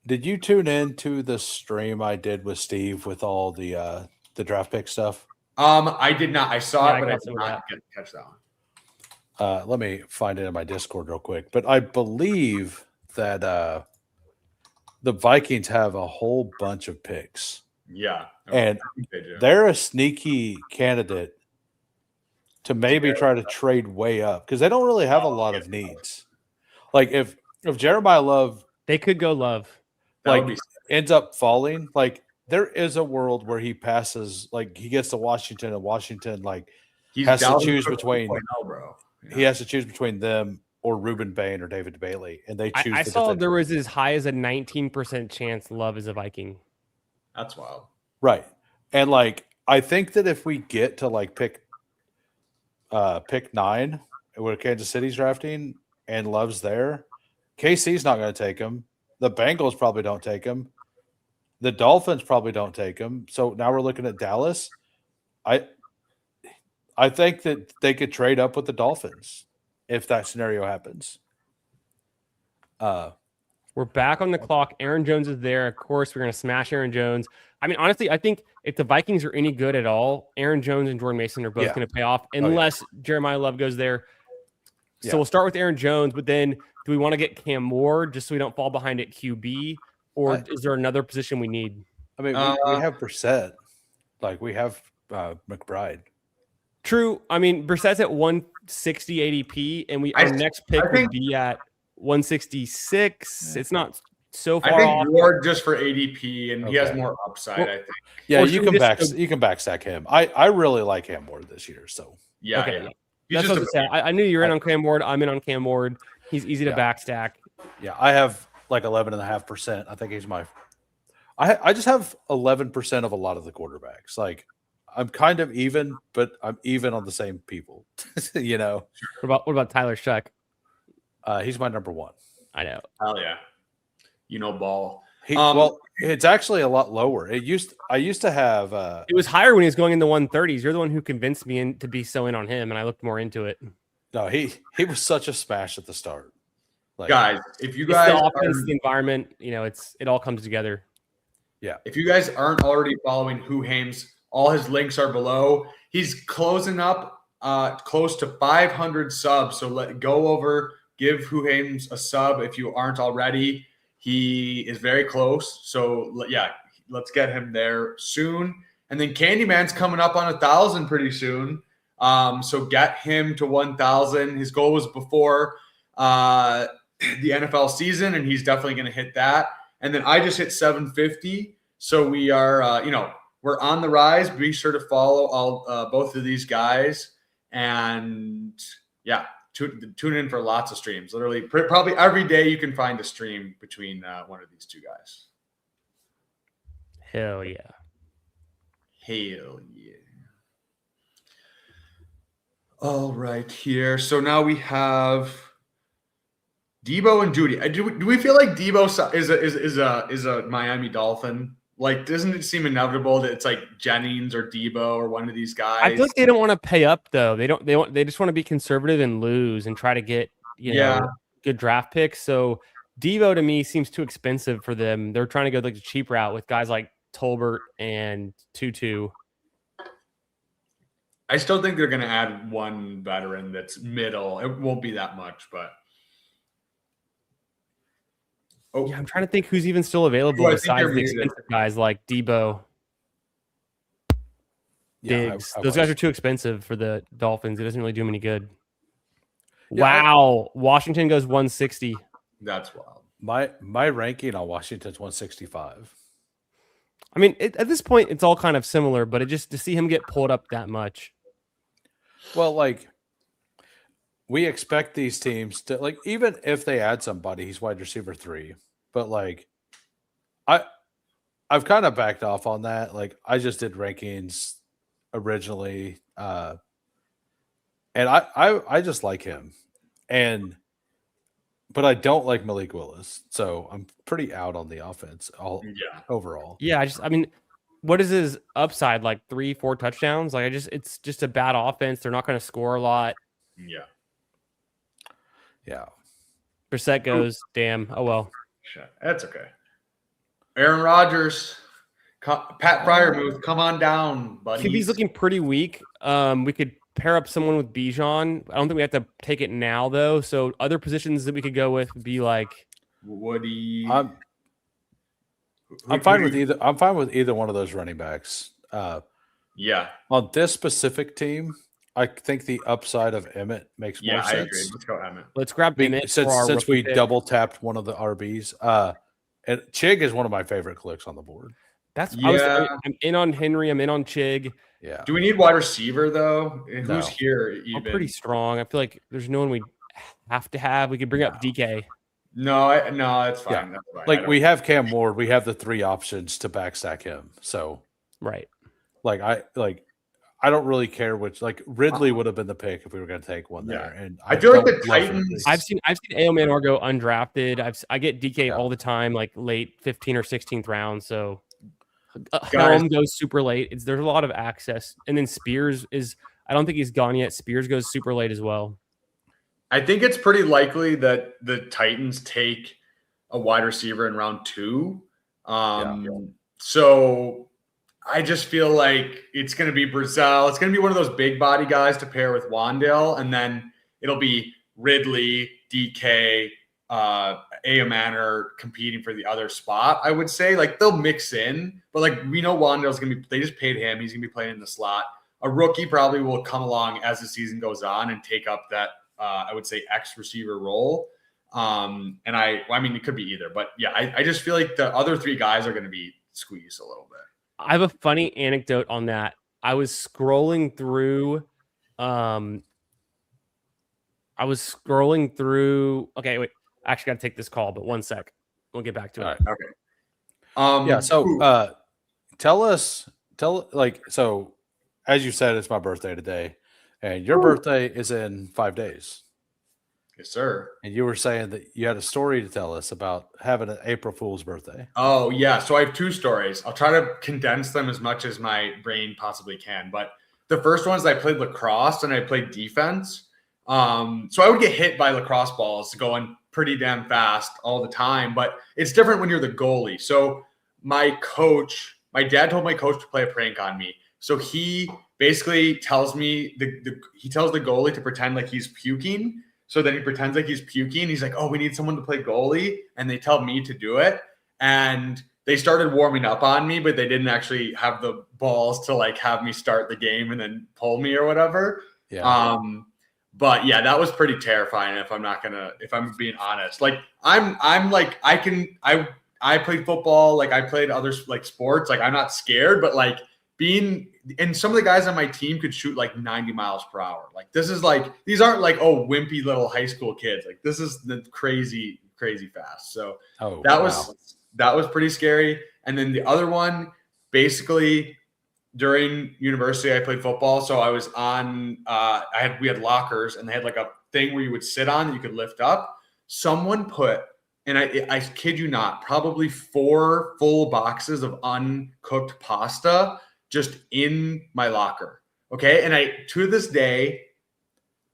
Speaker 2: Did you tune in to the stream I did with Steve with all the draft pick stuff?
Speaker 1: I did not. I saw
Speaker 3: Yeah,
Speaker 1: it, but I
Speaker 3: got
Speaker 1: did
Speaker 3: some of
Speaker 1: not
Speaker 3: that.
Speaker 1: catch that one.
Speaker 2: Let me find it in my Discord real quick. But I believe that the Vikings have a whole bunch of picks.
Speaker 1: Yeah.
Speaker 2: And
Speaker 1: I think they do.
Speaker 2: they're a sneaky candidate to maybe try to trade way up because they don't really have a lot of needs. Like if Jeremiah Love,
Speaker 3: They could go Love.
Speaker 2: like ends up falling, like there is a world where he passes, like he gets to Washington and Washington like has to choose between
Speaker 1: bro.
Speaker 2: He has to choose between them or Reuben Bain or David Bailey, and they choose.
Speaker 3: I saw there was as high as a 19% chance Love is a Viking.
Speaker 1: That's wild,
Speaker 2: right? And like I think that if we get to like pick 9 where Kansas City's drafting and Love's there, KC's not going to take him. The Bengals probably don't take him. The Dolphins probably don't take him. So now we're looking at Dallas. I think that they could trade up with the Dolphins if that scenario happens.
Speaker 3: We're back on the clock. Aaron Jones is there. Of course, we're going to smash Aaron Jones. I mean, honestly, I think if the Vikings are any good at all, Aaron Jones and Jordan Mason are both going to pay off unless Jeremiah Love goes there. So we'll start with Aaron Jones, but then do we want to get Cam Ward just so we don't fall behind at QB, or is there another position we need?
Speaker 2: I mean, we have Brissett. Like, we have McBride.
Speaker 3: True. I mean, Brissett's at 160 ADP, and our next pick would be at 166. It's not so far off.
Speaker 1: I think Ward just for ADP, and he has more upside, I think.
Speaker 2: Yeah, you can backstack him. I really like Cam Ward this year, so.
Speaker 3: Yeah, okay. That's what I was saying. I knew you were in on Cam Ward. I'm in on Cam Ward. He's easy to backstack.
Speaker 2: Yeah, I have like 11.5%. I think he's I just have 11% of a lot of the quarterbacks. Like, I'm kind of even, but I'm even on the same people. You know.
Speaker 3: What about Tyler Shuck?
Speaker 2: He's my number 1.
Speaker 3: I know.
Speaker 1: Hell yeah. Ball.
Speaker 2: Well, it's actually a lot lower. I used to have.
Speaker 3: It was higher when he was going in the 130s. You're the one who convinced me to be so in on him, and I looked more into it.
Speaker 2: No, he was such a smash at the start.
Speaker 1: Like, guys, if you guys
Speaker 3: the offense, the environment, it all comes together.
Speaker 2: Yeah.
Speaker 1: If you guys aren't already following Who Hames, all his links are below. He's closing up close to 500 subs. So go over, give Who Hames a sub if you aren't already. He is very close. So yeah, let's get him there soon. And then Candyman's coming up on 1,000 pretty soon. So get him to 1,000. His goal was before the NFL season, and he's definitely going to hit that. And then I just hit 750. So we are, we're on the rise. Be sure to follow both of these guys. And yeah, tune in for lots of streams. Literally, probably every day you can find a stream between one of these two guys.
Speaker 3: Hell yeah.
Speaker 1: Hell yeah. All right, here. So now we have Debo and Judy. Do we feel like Debo is a Miami Dolphin? Like, doesn't it seem inevitable that it's like Jennings or Debo or one of these guys?
Speaker 3: I feel like they don't want to pay up though. They just want to be conservative and lose and try to get good draft picks. So Debo to me seems too expensive for them. They're trying to go like the cheap route with guys like Tolbert and Tutu.
Speaker 1: I still think they're going to add one veteran that's middle. It won't be that much, but.
Speaker 3: Oh, yeah, I'm trying to think who's even still available besides the expensive guys like Debo. Diggs. Those guys are too expensive for the Dolphins. It doesn't really do them any good. Yeah, wow. Washington goes 160.
Speaker 1: That's wild.
Speaker 2: My ranking on Washington's 165.
Speaker 3: I mean, at this point, it's all kind of similar, but just to see him get pulled up that much.
Speaker 2: Well, like, we expect these teams to, like, even if they add somebody, he's wide receiver 3. But, like, I've kind of backed off on that. Like, I just did rankings originally. And I just like him. But I don't like Malik Willis. So I'm pretty out on the offense overall.
Speaker 3: Yeah, I mean, what is his upside? Like 3-4 touchdowns? Like, it's just a bad offense. They're not going to score a lot.
Speaker 1: Yeah.
Speaker 2: Yeah.
Speaker 3: Brissett goes, damn. Oh, well.
Speaker 1: That's okay. Aaron Rodgers, Pat Fryermuth, come on down, buddy.
Speaker 3: QB's looking pretty weak. We could pair up someone with Bijan. I don't think we have to take it now, though. So other positions that we could go with would be like
Speaker 1: Woody.
Speaker 2: I'm fine with either. I'm fine with either one of those running backs.
Speaker 1: Yeah.
Speaker 2: On this specific team, I think the upside of Emmett makes more sense.
Speaker 1: Yeah, I agree. Let's go Emmett.
Speaker 3: Let's grab Emmett
Speaker 2: since we double tapped one of the RBs. And Chig is one of my favorite clicks on the board.
Speaker 3: I'm in on Henry. I'm in on Chig.
Speaker 2: Yeah.
Speaker 1: Do we need wide receiver though? Who's
Speaker 2: No.
Speaker 1: here? Even?
Speaker 3: I'm pretty strong. I feel like there's no one we have to have. We could bring up DK.
Speaker 1: No, it's fine.
Speaker 2: Yeah.
Speaker 1: That's fine.
Speaker 2: Like we have Cam Ward, we have the 3 options to backstack him. So
Speaker 3: right.
Speaker 2: I don't really care which. Like Ridley would have been the pick if we were going to take one there. And
Speaker 1: I feel like the Titans.
Speaker 3: I've seen Aoman go undrafted. I get DK all the time, like late 15th or 16th round. So Helm goes super late. There's a lot of access, and then Spears is. I don't think he's gone yet. Spears goes super late as well.
Speaker 1: I think it's pretty likely that the Titans take a wide receiver in round 2. So I just feel like it's going to be Brazel. It's going to be one of those big body guys to pair with Wandale, and then it'll be Ridley, DK, Manor competing for the other spot. I would say like they'll mix in, but like we know Wandale's going to be. They just paid him. He's going to be playing in the slot. A rookie probably will come along as the season goes on and take up that. I would say X receiver role. And I mean, it could be either, but yeah, I just feel like the other 3 guys are going to be squeezed a little bit.
Speaker 3: I have a funny anecdote on that. I was scrolling through. Okay, wait. I actually got to take this call, but one sec. We'll get back to it.
Speaker 1: Right, okay.
Speaker 2: Yeah. So, so as you said, it's my birthday today, and your birthday is in 5 days.
Speaker 1: Yes, sir.
Speaker 2: And you were saying that you had a story to tell us about having an April Fool's birthday.
Speaker 1: Oh, yeah. So I have 2 stories. I'll try to condense them as much as my brain possibly can. But the first one is I played lacrosse and I played defense. So I would get hit by lacrosse balls going pretty damn fast all the time. But it's different when you're the goalie. So my dad told my coach to play a prank on me. So he basically tells me he tells the goalie to pretend like he's puking. So then he pretends like he's puking. He's like, oh, we need someone to play goalie. And they tell me to do it. And they started warming up on me, but they didn't actually have the balls to like have me start the game and then pull me or whatever.
Speaker 2: Yeah.
Speaker 1: But yeah, that was pretty terrifying if I'm being honest. Like I'm like, I played football. Like I played other like sports. Like I'm not scared, but like and some of the guys on my team could shoot like 90 miles per hour. Like this is like, these aren't like, wimpy little high school kids. Like this is the crazy, crazy fast. So that was pretty scary. And then the other one, basically during university, I played football. So I was on, we had lockers and they had like a thing where you would sit on that you could lift up. Someone put, and I kid you not, probably 4 full boxes of uncooked pasta just in my locker. Okay. And to this day,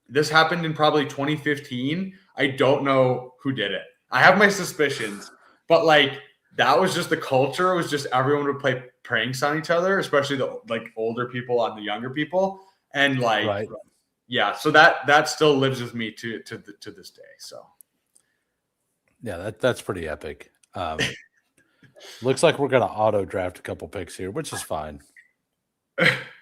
Speaker 1: this happened in probably 2015. I don't know who did it. I have my suspicions, but like, that was just the culture. It was just everyone would play pranks on each other, especially the like older people on the younger people. And like, right. Yeah. So that still lives with me to this day. So.
Speaker 2: Yeah, that's pretty epic. Looks like we're gonna auto draft a couple picks here, which is fine.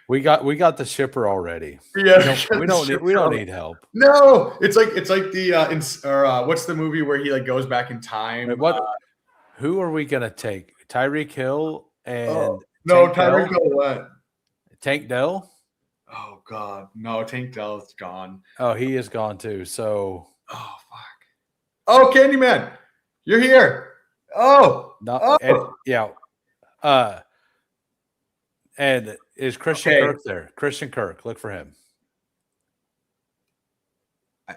Speaker 2: We got the shipper already.
Speaker 1: Yeah,
Speaker 2: we don't need help.
Speaker 1: No, it's like the what's the movie where he like goes back in time?
Speaker 2: Wait, who are we gonna take? Tyreek Hill and
Speaker 1: Tyreek Hill what?
Speaker 2: Tank Dell?
Speaker 1: Oh God, no, Tank Dell is gone.
Speaker 2: Oh, he is gone too. So
Speaker 1: fuck. Oh, Candyman, you're here. Oh,
Speaker 2: no, yeah. And is Christian Kirk there? Christian Kirk, look for him.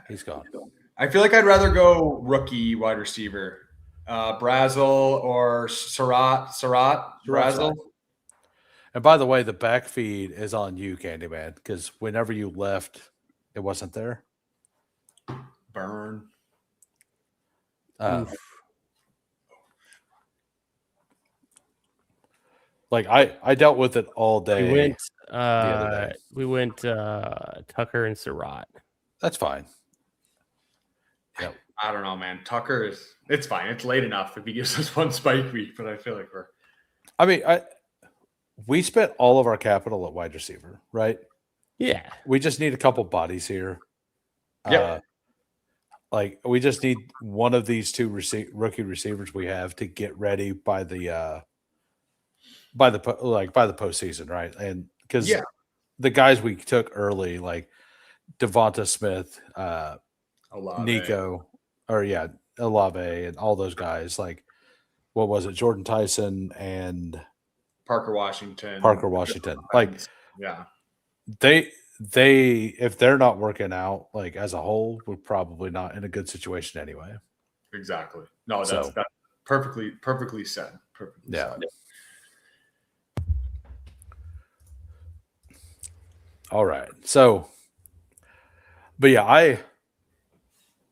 Speaker 2: He's gone.
Speaker 1: I feel like I'd rather go rookie wide receiver, Brazel or Surratt. Brazel.
Speaker 2: And by the way, the back feed is on you, Candyman, because whenever you left, it wasn't there.
Speaker 1: Burn.
Speaker 2: Like I dealt with it all day.
Speaker 3: The other day. We went Tucker and Surratt.
Speaker 2: That's fine. Yep.
Speaker 1: I don't know, man. Tucker it's fine. It's late enough if he gives us one spike week, but I feel like
Speaker 2: we spent all of our capital at wide receiver, right?
Speaker 3: Yeah.
Speaker 2: We just need a couple bodies here.
Speaker 1: Yeah.
Speaker 2: Like we just need one of these two rookie receivers we have to get ready by the postseason, right? And because the guys we took early, like Devonta Smith, Nico, Olave, and all those guys, like what was it, Jordan Tyson and
Speaker 1: Parker Washington.
Speaker 2: Like,
Speaker 1: yeah,
Speaker 2: they if they're not working out, like as a whole, we're probably not in a good situation anyway.
Speaker 1: Exactly. No, that's perfectly said. Perfectly said.
Speaker 2: All right. So, but yeah,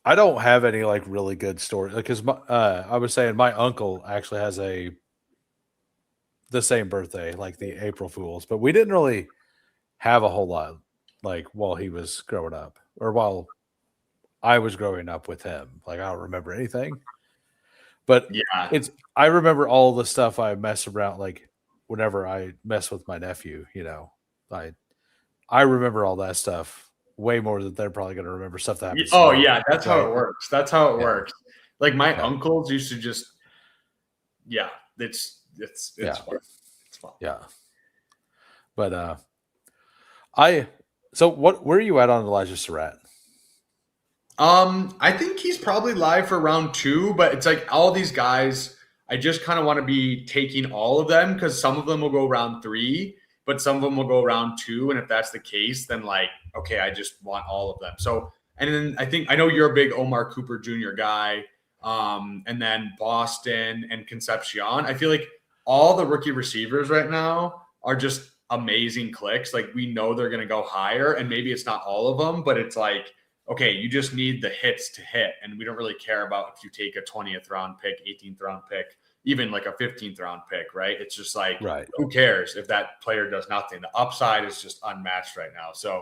Speaker 2: I don't have any like really good story because I was saying my uncle actually has the same birthday, like the April Fools, but we didn't really have a whole lot like while he was growing up or while I was growing up with him. Like I don't remember anything, but
Speaker 1: yeah,
Speaker 2: I remember all the stuff I mess around like whenever I mess with my nephew. You know, I remember all that stuff way more than they're probably going to remember stuff that happens.
Speaker 1: Oh yeah, that's how it works. That's how it works. Like my uncles used to just, it's fun. It's fun.
Speaker 2: Yeah. But where are you at on Elijah Surratt?
Speaker 1: I think he's probably live for round 2, but it's like all these guys, I just kind of want to be taking all of them because some of them will go round 3, but some of them will go round 2. And if that's the case, then like, okay, I just want all of them. So, and then I know you're a big Omar Cooper Jr. guy. And then Boston and Concepcion. I feel like all the rookie receivers right now are just amazing clicks. Like we know they're going to go higher, and maybe it's not all of them, but it's like, okay, you just need the hits to hit. And we don't really care about if you take a 20th round pick, 18th round pick, even like a 15th round pick, right? It's just like, who cares if that player does nothing? The upside is just unmatched right now. So,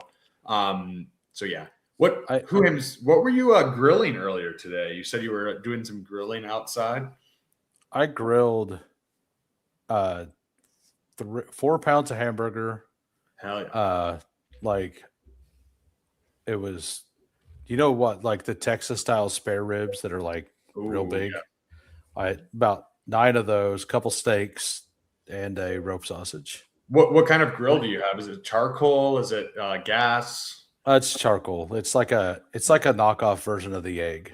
Speaker 1: yeah. What were you grilling earlier today? You said you were doing some grilling outside.
Speaker 2: I grilled 4 pounds of hamburger.
Speaker 1: Hell yeah.
Speaker 2: Like it was, you know what, like the Texas style spare ribs that are like real big. Yeah. About 9 of those, couple steaks, and a rope sausage.
Speaker 1: What kind of grill do you have? Is it charcoal? Is it gas?
Speaker 2: It's charcoal. It's like a knockoff version of the egg.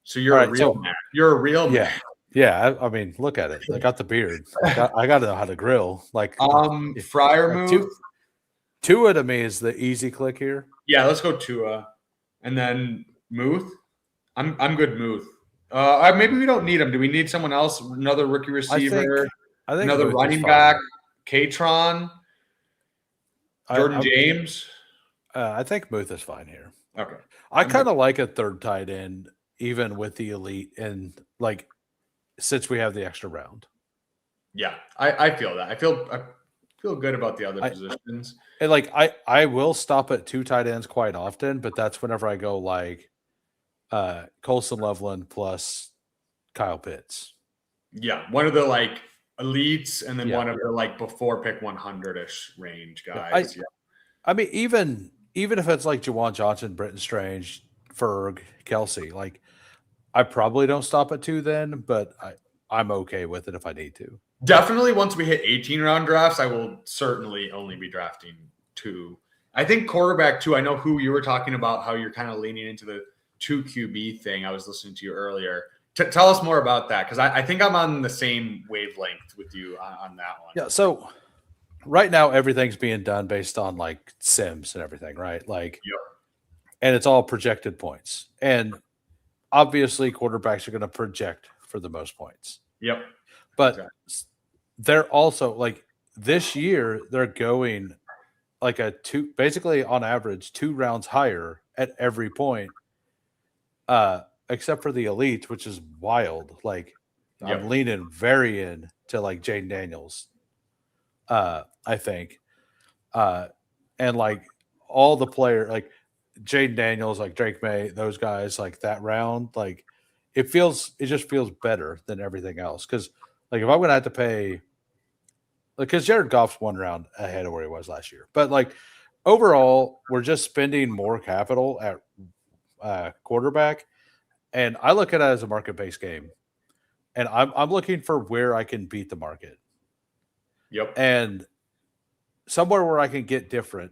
Speaker 1: So you're a real man. You're a real man.
Speaker 2: Yeah. I mean, look at it. I got the beard. I got to know how to grill. Like
Speaker 1: fryer move.
Speaker 2: Tua to me is the easy click here.
Speaker 1: Yeah, let's go Tua, and then Muth. I'm good Muth. Maybe we don't need him. Do we need someone else? Another rookie receiver?
Speaker 2: I think
Speaker 1: another
Speaker 2: Muth
Speaker 1: running back? Katron? Jordan James?
Speaker 2: I think Muth is fine here.
Speaker 1: Okay.
Speaker 2: I kind of like a third tight end, even with the elite, and like since we have the extra round.
Speaker 1: Yeah, I feel that. I feel good about the other positions.
Speaker 2: And like I will stop at 2 tight ends quite often, but that's whenever I go like Colson Loveland plus Kyle Pitts.
Speaker 1: Yeah, one of the like elites, and then one of the like before pick 100-ish range guys.
Speaker 2: I mean, even if it's like Juwan Johnson, Britton Strange, Ferg, Kelsey, like I probably don't stop at 2 then, but I'm okay with it if I need to.
Speaker 1: Definitely once we hit 18-round drafts, I will certainly only be drafting 2. I think quarterback 2, I know who you were talking about, how you're kind of leaning into the 2 QB thing. I was listening to you earlier. Tell us more about that, because I think I'm on the same wavelength with you on that one.
Speaker 2: Yeah, so right now everything's being done based on like Sims and everything, right? Like, and it's all projected points. And obviously quarterbacks are going to project for the most points.
Speaker 1: Yep.
Speaker 2: But they're also like this year they're going like basically on average 2 rounds higher at every point, except for the elite, which is wild. Like I'm leaning very in to like Jaden Daniels. I think. And like all the player, like Jaden Daniels, like Drake May, those guys, like that round, like it just feels better than everything else. Because like if I'm gonna have to pay, because Jared Goff's one round ahead of where he was last year, but like overall, we're just spending more capital at quarterback, and I look at it as a market based game, and I'm looking for where I can beat the market.
Speaker 1: Yep.
Speaker 2: And somewhere where I can get different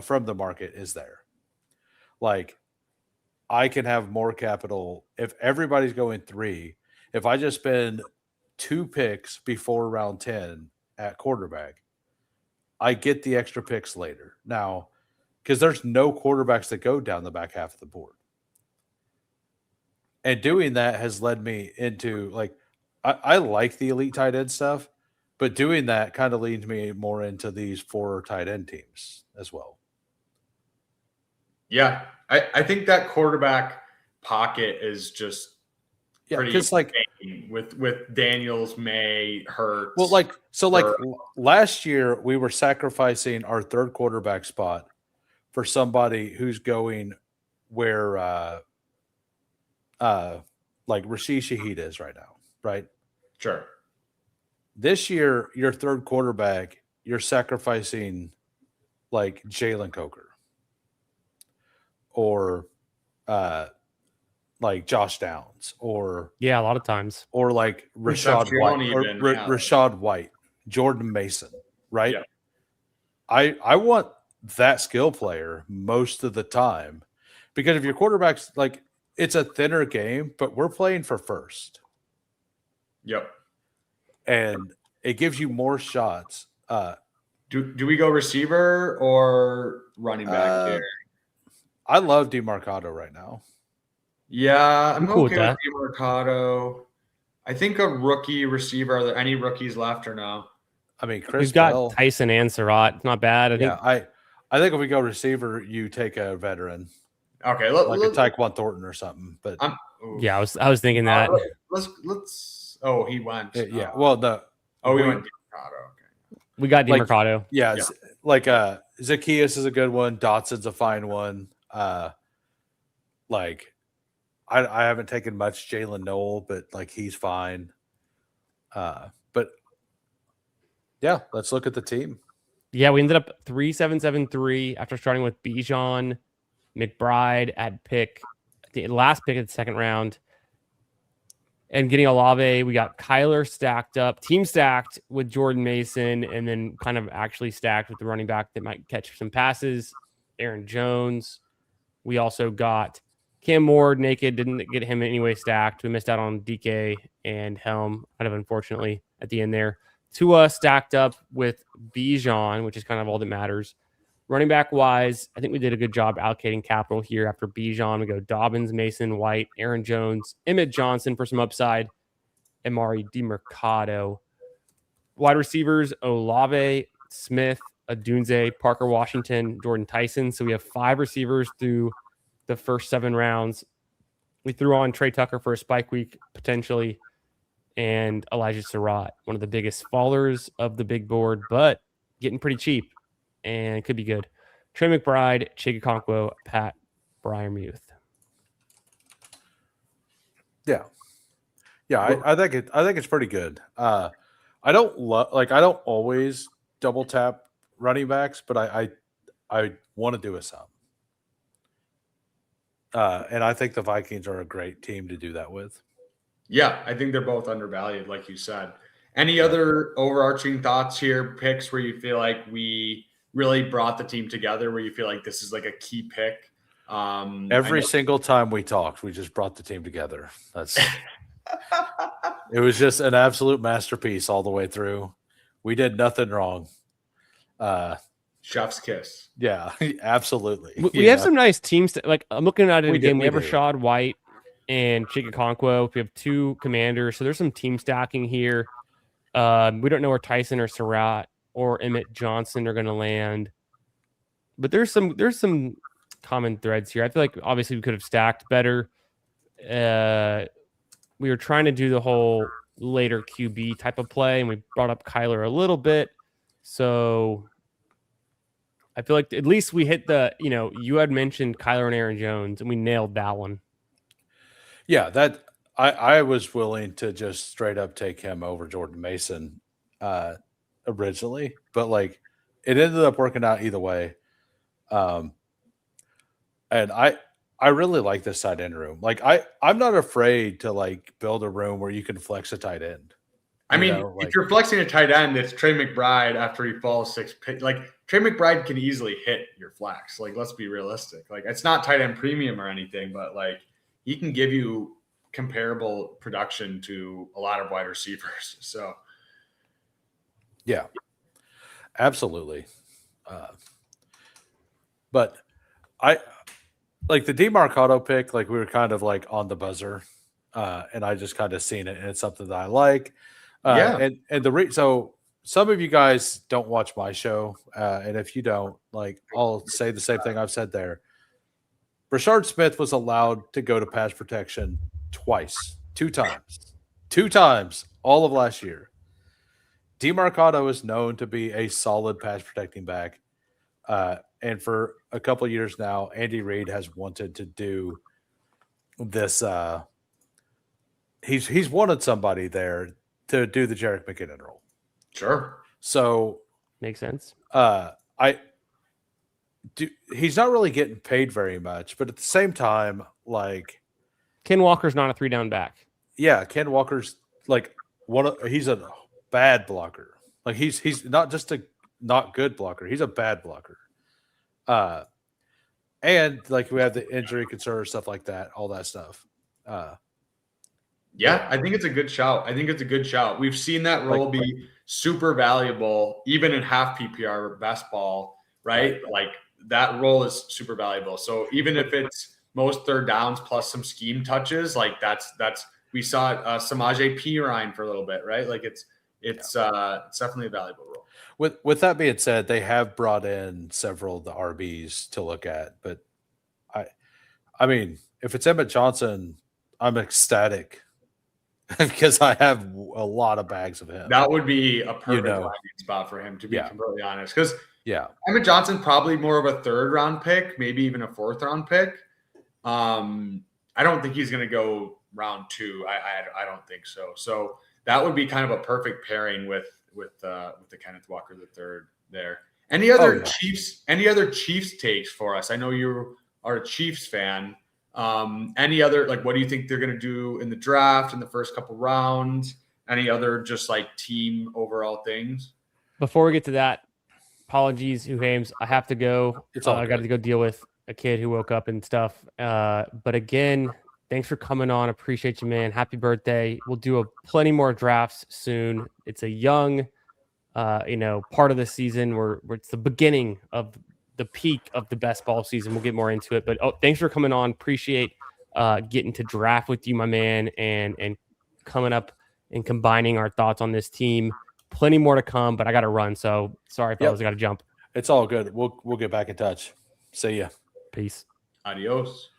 Speaker 2: from the market is there. Like I can have more capital if everybody's going 3. If I just spend 2 picks before round 10 at quarterback, I get the extra picks later. Now, because there's no quarterbacks that go down the back half of the board. And doing that has led me into like I like the elite tight end stuff, but doing that kind of leads me more into these 4 tight end teams as well.
Speaker 1: Yeah, I think that quarterback pocket is just
Speaker 2: because like
Speaker 1: with Daniels, May, Hurts.
Speaker 2: Well, like last year we were sacrificing our 3rd quarterback spot for somebody who's going where like Rashid Shaheed is right now, right?
Speaker 1: Sure.
Speaker 2: This year, your 3rd quarterback, you're sacrificing like Jalen Coker or like Josh Downs or
Speaker 3: a lot of times,
Speaker 2: or like Rashad White, Jordan Mason, right?
Speaker 1: Yeah.
Speaker 2: I want that skill player most of the time because if your quarterback's like it's a thinner game, but we're playing for first.
Speaker 1: Yep.
Speaker 2: And it gives you more shots.
Speaker 1: Do we go receiver or running back here?
Speaker 2: I love DeMarcado right now.
Speaker 1: Yeah, I'm
Speaker 3: cool
Speaker 1: okay with DeMarcado. I think a rookie receiver. Are there any rookies left or no?
Speaker 2: I mean,
Speaker 3: we've got Tyson and Surratt. It's not bad.
Speaker 2: I think if we go receiver, you take a veteran.
Speaker 1: Okay,
Speaker 2: like a Tyquan Thornton or something. But
Speaker 3: I was thinking that.
Speaker 1: Let's. Oh, he went.
Speaker 2: Well,
Speaker 1: we went DeMarcado.
Speaker 3: Okay. We got DeMarcado.
Speaker 2: Like Zacchaeus is a good one. Dotson's a fine one. Like I haven't taken much Jalen Noel, but like he's fine. But yeah, let's look at the team.
Speaker 3: Yeah, we ended up 3-7-7-3 after starting with Bijan, McBride at the last pick of the 2nd round, and getting Olave. We got Kyler stacked up, team stacked with Jordan Mason, and then kind of actually stacked with the running back that might catch some passes, Aaron Jones. We also got Cam Moore naked, didn't get him anyway stacked. We missed out on DK and Helm, kind of unfortunately at the end there. Tua stacked up with Bijan, which is kind of all that matters. Running back wise, I think we did a good job allocating capital here. After Bijan, we go Dobbins, Mason, White, Aaron Jones, Emmett Johnson for some upside, and Mari DeMarcado. Wide receivers, Olave, Smith, Adunze, Parker Washington, Jordan Tyson. So we have 5 receivers through the first 7 rounds. We threw on Trey Tucker for a spike week, potentially, and Elijah Surratt, one of the biggest fallers of the big board, but getting pretty cheap and could be good. Trey McBride, Chig Okonkwo, Pat Freiermuth.
Speaker 2: Yeah. I think it's pretty good. I don't always double tap running backs, but I want to do a sub. And I think the Vikings are a great team to do that with.
Speaker 1: Yeah, I think they're both undervalued, like you said. Any other overarching thoughts here, picks where you feel like we really brought the team together, where you feel like this is like a key pick?
Speaker 2: Every single time we talked, we just brought the team together. It was just an absolute masterpiece all the way through. We did nothing wrong.
Speaker 1: Chef's kiss.
Speaker 2: Yeah, absolutely.
Speaker 3: We have some nice teams. Like I'm looking at it again. We have Rashad White and Chig Okonkwo. We have 2 commanders. So there's some team stacking here. We don't know where Tyson or Surratt or Emmett Johnson are going to land. But there's some common threads here. I feel like obviously we could have stacked better. We were trying to do the whole later QB type of play, and we brought up Kyler a little bit. So I feel like at least we hit you had mentioned Kyler and Aaron Jones, and we nailed that one.
Speaker 2: Yeah, that I was willing to just straight up take him over Jordan Mason originally, but like it ended up working out either way. And I really like this tight end room. Like I'm not afraid to like build a room where you can flex a tight end.
Speaker 1: If you're flexing a tight end, it's Trey McBride after he falls 6 picks. Like Trey McBride can easily hit your flex. Like, let's be realistic. Like, it's not tight end premium or anything, but like he can give you comparable production to a lot of wide receivers. So,
Speaker 2: yeah, absolutely. But I like the DeMarcado pick. Like we were kind of like on the buzzer, and I just kind of seen it, and it's something that I like. And so some of you guys don't watch my show, and if you don't, like, I'll say the same thing I've said there. Rashard Smith was allowed to go to pass protection two times all of last year. DeMarcado is known to be a solid pass protecting back, and for a couple of years now, Andy Reid has wanted to do this. He's wanted somebody there to do the Jerick McKinnon role.
Speaker 1: Sure.
Speaker 3: So makes sense.
Speaker 2: He's not really getting paid very much, but at the same time, like
Speaker 3: Ken Walker's not a 3-down back.
Speaker 2: Yeah, Ken Walker's like he's a bad blocker. Like he's not just a not good blocker, he's a bad blocker. And like we have the injury concern, stuff like that, all that stuff.
Speaker 1: Yeah, I think it's a good shout. We've seen that role be super valuable, even in half PPR best ball, right? Like that role is super valuable. So even if it's most third downs plus some scheme touches, like that's we saw Samaje Perine for a little bit, right? Like it's definitely a valuable role.
Speaker 2: With that being said, they have brought in several of the RBs to look at, but I mean, if it's Emmett Johnson, I'm ecstatic. Because I have a lot of bags of him.
Speaker 1: That would be a perfect landing spot for him, to be completely honest. Because Emmett Johnson probably more of a 3rd round pick, maybe even a 4th round pick. I don't think he's going to go round 2. I don't think so. So that would be kind of a perfect pairing with the Kenneth Walker III there. Any other Chiefs takes for us? I know you are a Chiefs fan. Any other, like, what do you think they're going to do in the draft in the first couple rounds? Any other just like team overall things?
Speaker 3: Before we get to that, apologies, Uhames. I have to go. I got to go deal with a kid who woke up and stuff. But again, thanks for coming on. Appreciate you, man. Happy birthday. We'll do plenty more drafts soon. It's a young, part of the season where it's the beginning of the peak of the best ball season. We'll get more into it, but thanks for coming on. Appreciate getting to draft with you, my man, and coming up and combining our thoughts on this team. Plenty more to come, but I got to run. So sorry, fellas, I got to jump.
Speaker 2: It's all good. We'll get back in touch. See ya.
Speaker 3: Peace.
Speaker 1: Adios.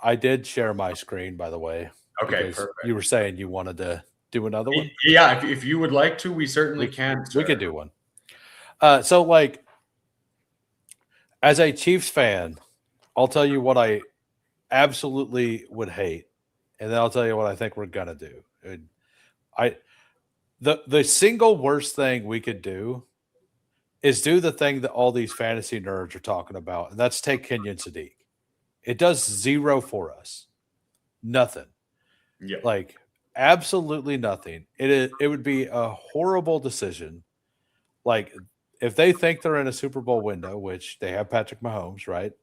Speaker 2: I did share my screen, by the way.
Speaker 1: Okay, perfect.
Speaker 2: You were saying you wanted to do another one?
Speaker 1: Yeah, if you would like to, we certainly can.
Speaker 2: We could do one. So like, as a Chiefs fan, I'll tell you what I absolutely would hate, and then I'll tell you what I think we're gonna do. The single worst thing we could do is do the thing that all these fantasy nerds are talking about, and that's take Kenyon Sadiq. It does 0 for us. Nothing.
Speaker 1: Yeah.
Speaker 2: Like absolutely nothing. It would be a horrible decision. Like if they think they're in a Super Bowl window, which they have Patrick Mahomes, right?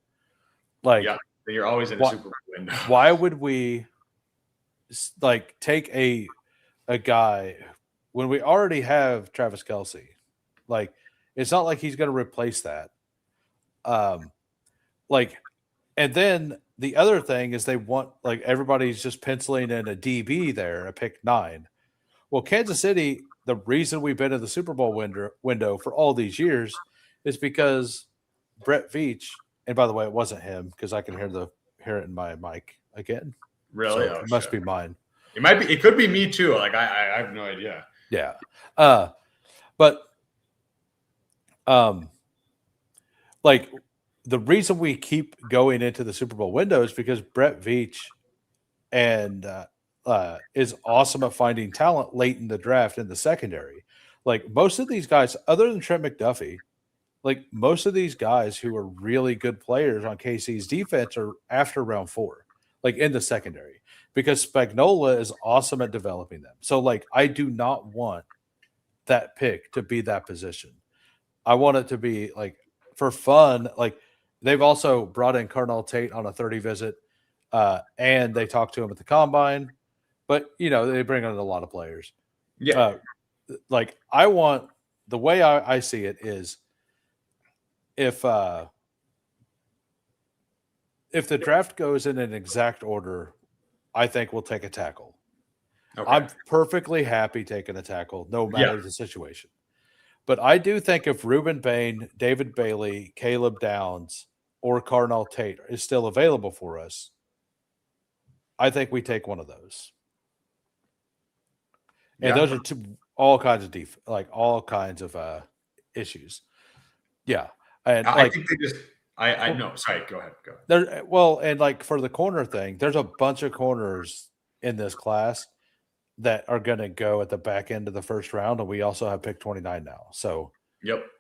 Speaker 2: Like,
Speaker 1: you're always in a Super Bowl window.
Speaker 2: Why would we like take a guy when we already have Travis Kelce? Like, it's not like he's going to replace that. And then the other thing is they want, like, everybody's just penciling in a DB there, a pick 9. Well, Kansas City, the reason we've been in the Super Bowl window for all these years is because Brett Veach, and by the way, it wasn't him because I can hear it in my mic again.
Speaker 1: Really?
Speaker 2: So it must be mine.
Speaker 1: It might be. It could be me too. Like I have no idea.
Speaker 2: Yeah. But Like the reason we keep going into the Super Bowl window is because Brett Veach and is awesome at finding talent late in the draft in the secondary. Like most of these guys, other than Trent McDuffie, like most of these guys who are really good players on KC's defense are after round 4, like in the secondary, because Spagnuolo is awesome at developing them. So like I do not want that pick to be that position. I want it to be like for fun. Like they've also brought in Carnell Tate on a 30 visit, and they talked to him at the combine. But they bring in a lot of players.
Speaker 1: Yeah.
Speaker 2: Like I want the way I see it is if the draft goes in an exact order, I think we'll take a tackle. Okay. I'm perfectly happy taking a tackle, no matter the situation. But I do think if Ruben Bain, David Bailey, Caleb Downs, or Carnell Tate is still available for us, I think we take one of those. And those are all kinds of all kinds of issues. Yeah. And
Speaker 1: I think they just I know. Sorry, go ahead.
Speaker 2: And like for the corner thing, there's a bunch of corners in this class that are going to go at the back end of the first round, and we also have pick 29 now. So,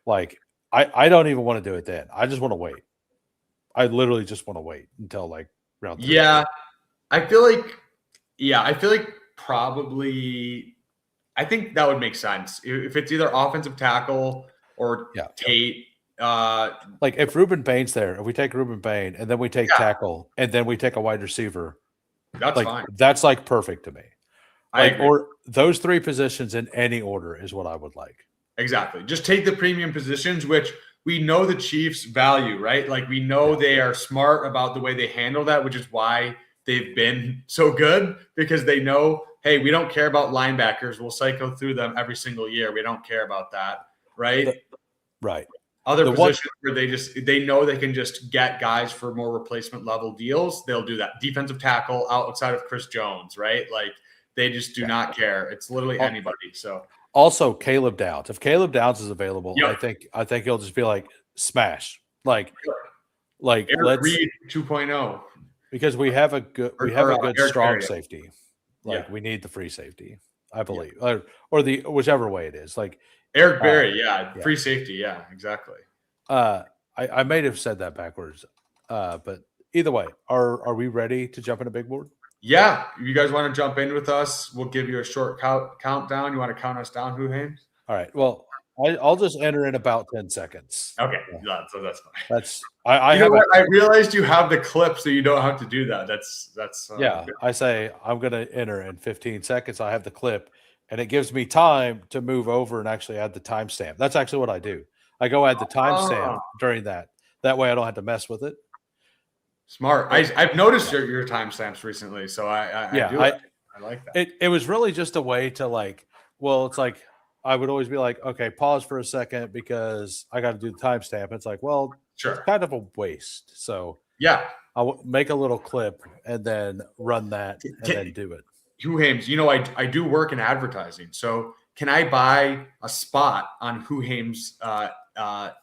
Speaker 2: like I don't even want to do it then. I just want to wait. I literally just want to wait until like round 3.
Speaker 1: Yeah, I feel like probably. I think that would make sense if it's either offensive tackle or Tate.
Speaker 2: Like if Ruben Bain's there, if we take Ruben Bain and then we take tackle and then we take a wide receiver,
Speaker 1: that's fine.
Speaker 2: That's like perfect to me.
Speaker 1: I agree.
Speaker 2: Or those 3 positions in any order is what I would like.
Speaker 1: Exactly. Just take the premium positions, which we know the Chiefs value, right? Like we know they are smart about the way they handle that, which is why they've been so good, because they know, hey, we don't care about linebackers. We'll cycle through them every single year. We don't care about that, right?
Speaker 2: Right.
Speaker 1: Other positions where they know they can just get guys for more replacement level deals, they'll do that. Defensive tackle outside of Chris Jones, right? Like they just do not care. It's literally anybody. So
Speaker 2: also Caleb Downs. If Caleb Downs is available, I think he'll just be like smash. Like
Speaker 1: Eric Reed 2.0.
Speaker 2: Because we have a good strong safety. We need the free safety, I believe, or the whichever way it is. Like
Speaker 1: Eric Berry, free safety, exactly.
Speaker 2: I may have said that backwards, but either way, are we ready to jump in a big board?
Speaker 1: Yeah, you guys want to jump in with us? We'll give you a short countdown. You want to count us down, Huhaim?
Speaker 2: All right. Well, I'll just enter in about 10 seconds.
Speaker 1: Okay, so that's fine.
Speaker 2: That's
Speaker 1: I realized you have the clip, so you don't have to do that. That's
Speaker 2: good. I say I'm going to enter in 15 seconds. I have the clip, and it gives me time to move over and actually add the timestamp. That's actually what I do. I go add the timestamp during that. That way, I don't have to mess with it.
Speaker 1: Smart. I've noticed your timestamps recently, so I like that.
Speaker 2: It was really just a way to it's like I would always be like, okay, pause for a second because I got to do the timestamp. It's like, well,
Speaker 1: sure,
Speaker 2: it's kind of a waste. So I'll make a little clip and then run that and then do it.
Speaker 1: Huhaim's, I do work in advertising, so can I buy a spot on Huhaim's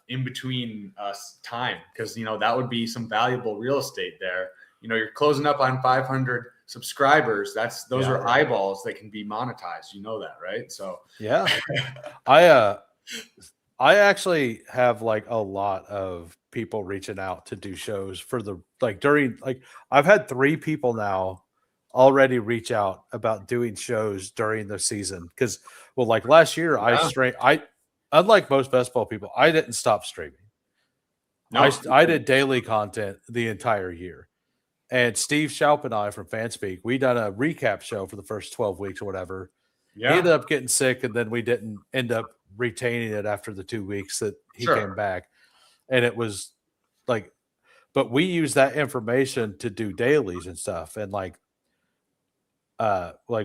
Speaker 1: in between time? Because that would be some valuable real estate there. You're closing up on 500 subscribers. Those are eyeballs that can be monetized. You know that, right? So
Speaker 2: I actually have a lot of people reaching out to do shows for the during I've had 3 people now already reach out about doing shows during the season because last year I unlike most baseball people, I didn't stop streaming. No. I did daily content the entire year. And Steve Schaup and I from Fanspeak, we done a recap show for the first 12 weeks or whatever. Yeah. He ended up getting sick, and then we didn't end up retaining it after the 2 weeks that he came back. And it was but we use that information to do dailies and stuff. And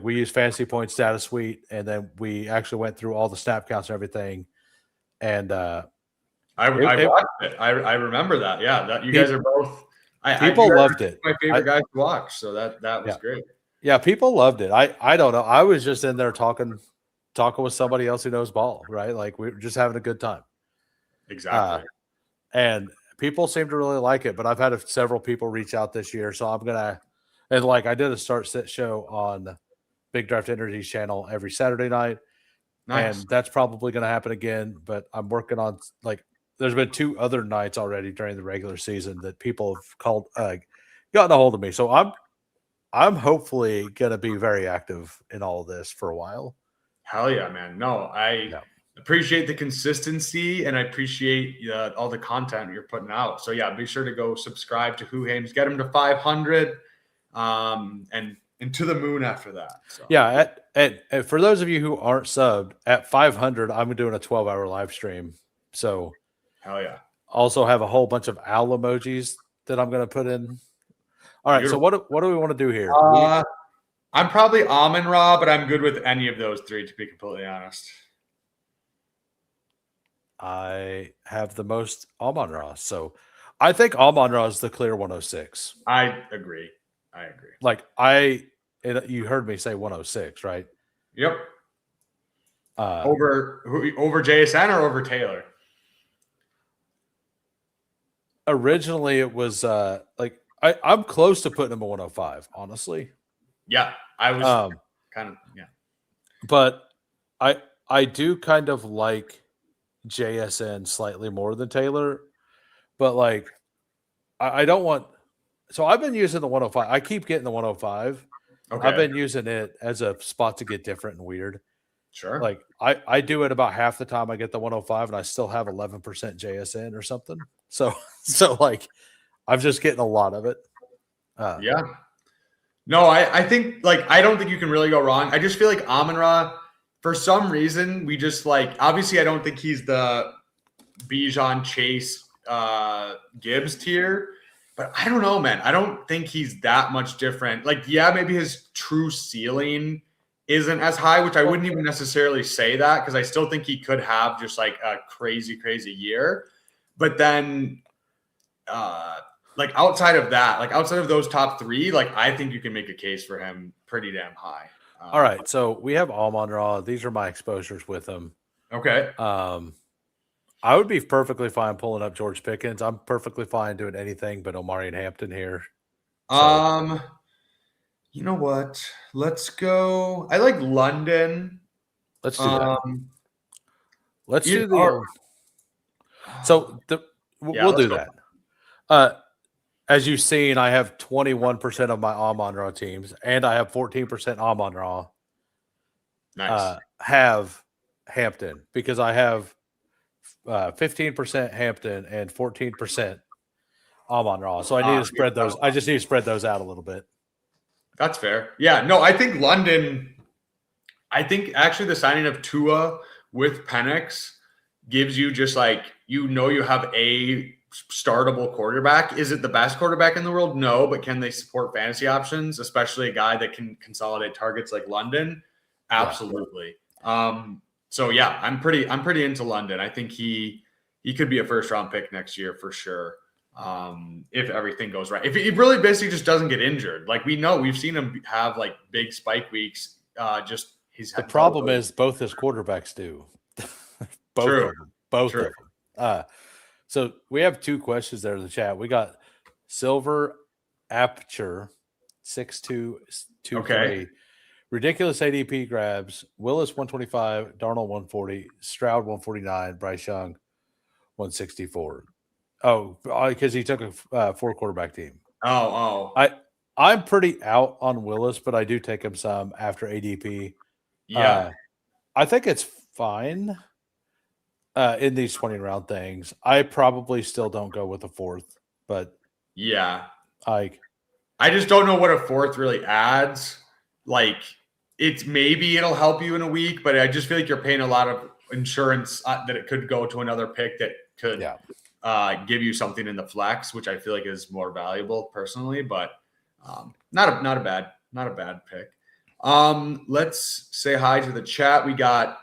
Speaker 2: we use Fantasy Point Status Suite, and then we actually went through all the snap counts and everything. And
Speaker 1: I watched it. I remember that. Yeah, that you guys are both.
Speaker 2: People loved it.
Speaker 1: My favorite guys to watch. So that was great.
Speaker 2: Yeah, people loved it. I don't know. I was just in there talking with somebody else who knows ball, right? We were just having a good time.
Speaker 1: Exactly.
Speaker 2: And people seem to really like it, but I've had several people reach out this year. So I'm going to, and like I did a start sit show on Big Draft Energy's channel every Saturday night.
Speaker 1: Nice.
Speaker 2: And that's probably going to happen again. But I'm working on like, there's been 2 other nights already during the regular season that people have called, gotten a hold of me. So I'm hopefully going to be very active in all of this for a while.
Speaker 1: Hell yeah, man. No, I appreciate the consistency and I appreciate all the content you're putting out. So yeah, be sure to go subscribe to Who Hames, get him to 500 and to the moon after that. So.
Speaker 2: Yeah. And for those of you who aren't subbed at 500, I'm doing a 12-hour live stream. So
Speaker 1: hell yeah.
Speaker 2: Also have a whole bunch of owl emojis that I'm going to put in. All right. Beautiful. So what do we want to do here?
Speaker 1: I'm probably Amon Ra, but I'm good with any of those 3, to be completely honest.
Speaker 2: I have the most Amon Ra. So I think Amon Ra is the clear 106.
Speaker 1: I agree.
Speaker 2: Like you heard me say 106, right?
Speaker 1: Yep. Over JSN or over Taylor?
Speaker 2: Originally it was like I'm close to putting him at 105, honestly.
Speaker 1: Yeah, I was kind of
Speaker 2: But I do kind of like JSN slightly more than Taylor, but like I don't want. So I've been using the 105. I keep getting the 105. Okay. I've been using it as a spot to get different and weird.
Speaker 1: Sure.
Speaker 2: Like I do it about half the time I get the 105, and I still have 11% JSN or something. So like I'm just getting a lot of it.
Speaker 1: Yeah. No, I think like I don't think you can really go wrong. I just feel like Amon Ra, for some reason, we just like obviously I don't think he's the Bijan Chase Gibbs tier, but I don't know, man. I don't think he's that much different. Like, yeah, maybe his true ceiling isn't as high, which I wouldn't even necessarily say that because I still think he could have just like a crazy year. But then like outside of that, like outside of those top 3, like I think you can make a case for him pretty damn high.
Speaker 2: All right. So we have Amon Ra. These are my exposures with him.
Speaker 1: Okay.
Speaker 2: I would be perfectly fine pulling up George Pickens. I'm perfectly fine doing anything but Omari and Hampton here.
Speaker 1: So. You know what? Let's go. I like London.
Speaker 2: Let's do that. Let's do the. So we'll do that. As you've seen, I have 21% of my Amon Ra teams, and I have 14% Amon Ra.
Speaker 1: Nice.
Speaker 2: Have Hampton because I have 15% Hampton and 14% Amon Ra. So I need to spread those. I just need to spread those out a little bit.
Speaker 1: That's fair. Yeah. No, I think London. I think actually the signing of Tua with Penix gives you just like you have a startable quarterback. Is it the best quarterback in the world? No, but can they support fantasy options, especially a guy that can consolidate targets like London? Absolutely. Yeah. So yeah, I'm pretty into London. I think he could be a first round pick next year for sure. If everything goes right. If he really basically just doesn't get injured. Like we've seen him have like big spike weeks. The
Speaker 2: problem is both his quarterbacks do. Both
Speaker 1: True.
Speaker 2: of them. Both
Speaker 1: True.
Speaker 2: of them. So we have 2 questions there in the chat. We got Silver Aperture 6223.
Speaker 1: Okay.
Speaker 2: Ridiculous ADP grabs. Willis 125, Darnold 140, Stroud 149, Bryce Young 164. Oh, because he took a 4-quarterback team.
Speaker 1: Oh.
Speaker 2: I'm pretty out on Willis, but I do take him some after ADP.
Speaker 1: Yeah.
Speaker 2: I think it's fine. In these 20-round things, I probably still don't go with a 4th, but
Speaker 1: yeah,
Speaker 2: I
Speaker 1: just don't know what a 4th really adds. Like maybe it'll help you in a week, but I just feel like you're paying a lot of insurance that it could go to another pick that could give you something in the flex, which I feel like is more valuable personally, but not a bad pick. Let's say hi to the chat. We got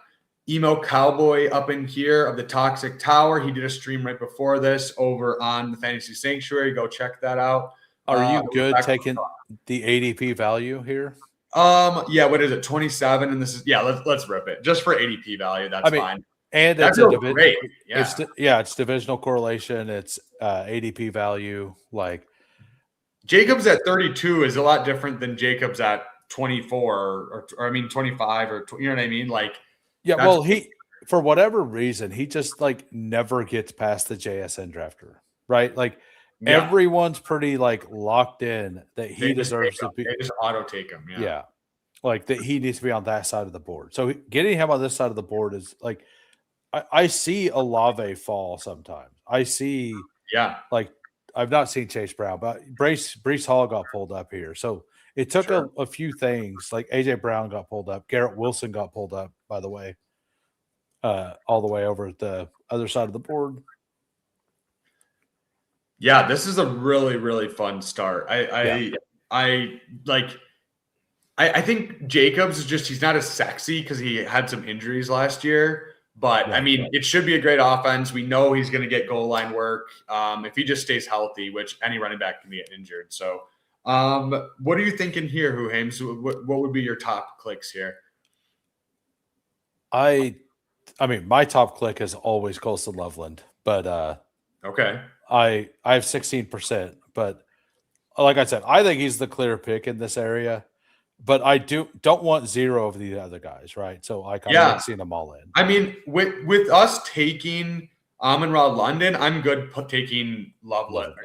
Speaker 1: Emo Cowboy up in here of the Toxic Tower. He did a stream right before this over on the Fantasy Sanctuary. Go check that out.
Speaker 2: Are you good taking the ADP value here?
Speaker 1: Yeah, what is it? 27, and this is let's rip it. Just for ADP value, that's fine.
Speaker 2: And
Speaker 1: That's great. Yeah.
Speaker 2: It's divisional correlation. It's ADP value. Like
Speaker 1: Jacob's at 32 is a lot different than Jacob's at 24 or I mean 25 or you know what I mean? Like,
Speaker 2: yeah, well, he for whatever reason he just like never gets past the JSN drafter, right? Like everyone's pretty like locked in that he deserves to be.
Speaker 1: They just auto take him.
Speaker 2: Yeah, like that he needs to be on that side of the board. So getting him on this side of the board is like I see Olave fall sometimes. I see like. I've not seen Chase Brown, but Breece Hall got pulled up here. So it took a few things. Like AJ Brown got pulled up. Garrett Wilson got pulled up, by the way, all the way over at the other side of the board.
Speaker 1: Yeah, this is a really, really fun start. I think Jacobs is just he's not as sexy because he had some injuries last year. But, I mean, it should be a great offense. We know he's going to get goal line work if he just stays healthy, which any running back can get injured. So what are you thinking here, Huhames? What would be your top clicks here?
Speaker 2: I mean, my top click is always Colston Loveland. But
Speaker 1: okay,
Speaker 2: I have 16%. But like I said, I think he's the clear pick in this area. But I don't want zero of the other guys, right? So I kind of seen them all in.
Speaker 1: I mean, with us taking Amon-Ra London, I'm good taking Loveland.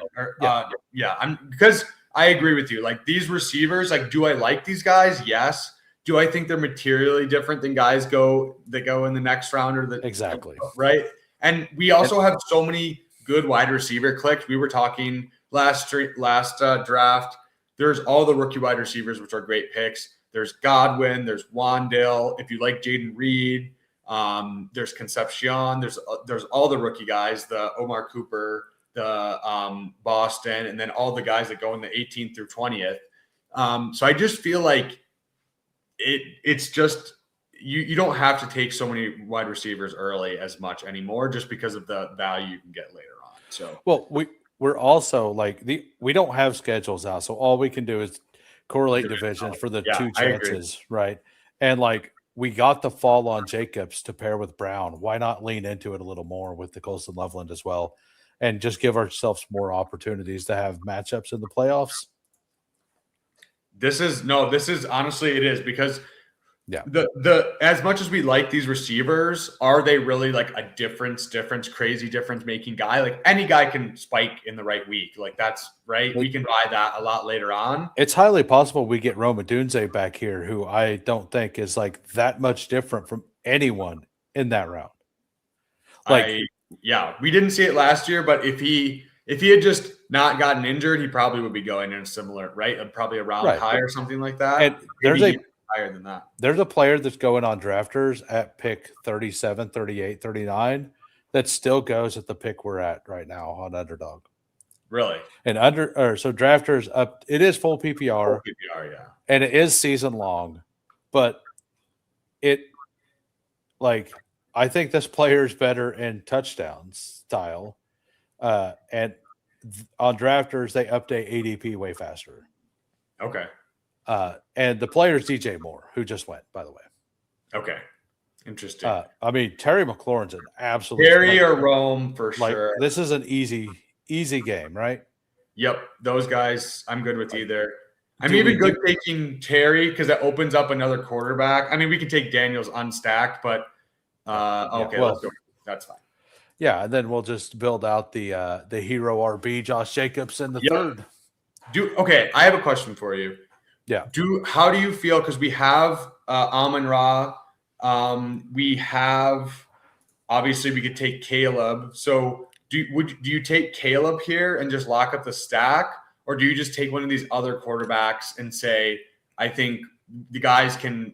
Speaker 1: Because I agree with you. Like these receivers, like, do I like these guys? Yes. Do I think they're materially different than guys that go in the next round or
Speaker 2: exactly
Speaker 1: right? And we also have so many good wide receiver clicks. We were talking last draft. There's all the rookie wide receivers, which are great picks. There's Godwin. There's Wandale. If you like Jaden Reed, there's Concepcion. There's all the rookie guys, the Omar Cooper, the Boston, and then all the guys that go in the 18th through 20th. So I just feel like it's just you don't have to take so many wide receivers early as much anymore just because of the value you can get later on. So
Speaker 2: we're also like we don't have schedules out, so all we can do is correlate divisions for the two chances, right? And like we got the fall on Jacobs to pair with Brown. Why not lean into it a little more with the Colston Loveland as well, and just give ourselves more opportunities to have matchups in the playoffs?
Speaker 1: This is honestly it is because the as much as we like these receivers, are they really like a crazy difference making guy? Like any guy can spike in the right week. Like that's right. We can buy that a lot later on.
Speaker 2: It's highly possible we get Roma Dunze back here, who I don't think is like that much different from anyone in that round.
Speaker 1: Like, we didn't see it last year, but if he had just not gotten injured, he probably would be going in a similar, right? Probably a round high or something like that.
Speaker 2: And there's
Speaker 1: higher than that.
Speaker 2: There's a player that's going on drafters at pick 37, 38, 39 that still goes at the pick we're at right now on Underdog.
Speaker 1: Really?
Speaker 2: And so drafters up, it is full PPR.
Speaker 1: Full PPR, yeah.
Speaker 2: And it is season long, but I think this player is better in touchdown style. And on drafters, they update ADP way faster.
Speaker 1: Okay.
Speaker 2: And the player is DJ Moore, who just went, by the way.
Speaker 1: Okay. Interesting.
Speaker 2: I mean, Terry McLaurin's an absolute
Speaker 1: Terry or Rome for sure.
Speaker 2: This is an easy game, right?
Speaker 1: Yep. Those guys, I'm good with either. I'm even good taking Terry because that opens up another quarterback. I mean, we can take Daniels unstacked, but let's go. That's fine.
Speaker 2: Yeah, and then we'll just build out the hero RB, Josh Jacobs, in the third.
Speaker 1: I have a question for you.
Speaker 2: Yeah.
Speaker 1: How do you feel? Because we have Amon-Ra. We have obviously we could take Caleb. So do you take Caleb here and just lock up the stack, or do you just take one of these other quarterbacks and say, I think the guys can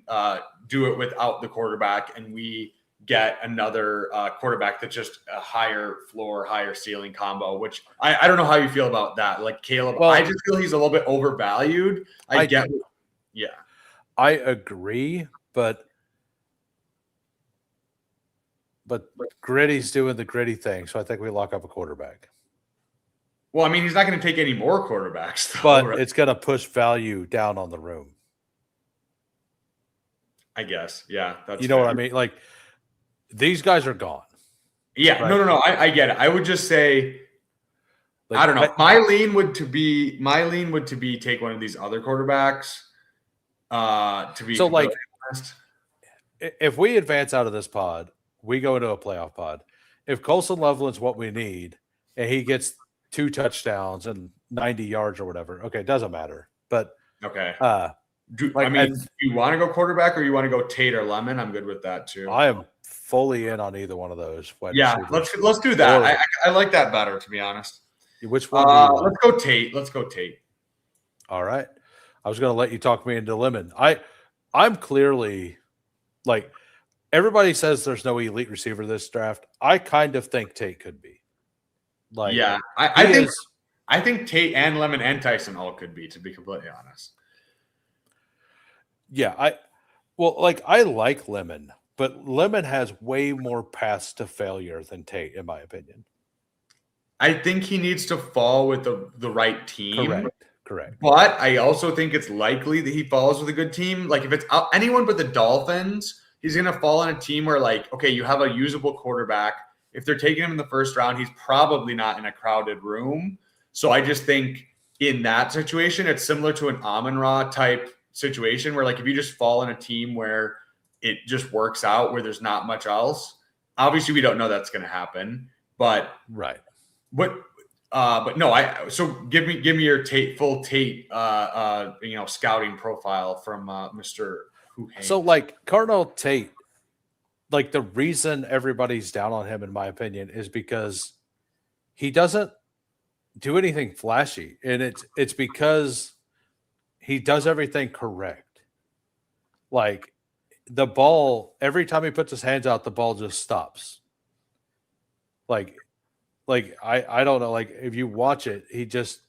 Speaker 1: do it without the quarterback, and we get another quarterback that's just a higher floor, higher ceiling combo, which I don't know how you feel about that. Like Caleb, I just feel he's a little bit overvalued. I
Speaker 2: agree, but Gritty's doing the gritty thing, so I think we lock up a quarterback.
Speaker 1: Well, I mean, he's not going to take any more quarterbacks, though,
Speaker 2: but it's going to push value down on the room.
Speaker 1: I guess, yeah.
Speaker 2: That's what I mean? Like, these guys are gone.
Speaker 1: Yeah,
Speaker 2: right?
Speaker 1: no. I get it. I would just say, I don't know. My lean would to be take one of these other quarterbacks. To be
Speaker 2: so like,
Speaker 1: honest.
Speaker 2: If we advance out of this pod, we go into a playoff pod. If Colson Loveland's what we need, and he gets 2 touchdowns and 90 yards or whatever, okay, it doesn't matter. But
Speaker 1: okay,
Speaker 2: do you
Speaker 1: want to go quarterback or you want to go Tate or Lemon? I'm good with that too.
Speaker 2: I am fully in on either one of those.
Speaker 1: Yeah, let's do that. I like that better, to be honest.
Speaker 2: Which one?
Speaker 1: Let's go Tate.
Speaker 2: All right. I was going to let you talk me into Lemon. I'm clearly like everybody says there's no elite receiver this draft. I kind of think Tate could be. Like,
Speaker 1: yeah, I think Tate and Lemon and Tyson all could be, to be completely honest.
Speaker 2: Yeah, I like Lemon, but Lemon has way more paths to failure than Tate, in my opinion.
Speaker 1: I think he needs to fall with the right team.
Speaker 2: Correct.
Speaker 1: But I also think it's likely that he falls with a good team. Like if it's anyone but the Dolphins, he's going to fall on a team where like, okay, you have a usable quarterback. If they're taking him in the first round, he's probably not in a crowded room. So I just think in that situation, it's similar to an Amon-Ra type situation where like if you just fall in a team where it just works out, where there's not much else. Obviously, we don't know that's going to happen, but
Speaker 2: right.
Speaker 1: But no, so give me your full Tate scouting profile from Mr. Who Hangs.
Speaker 2: So like Cardinal Tate, like the reason everybody's down on him, in my opinion, is because he doesn't do anything flashy, and it's because he does everything correct. Like the ball, every time he puts his hands out, the ball just stops. Like I don't know, like if you watch it, he just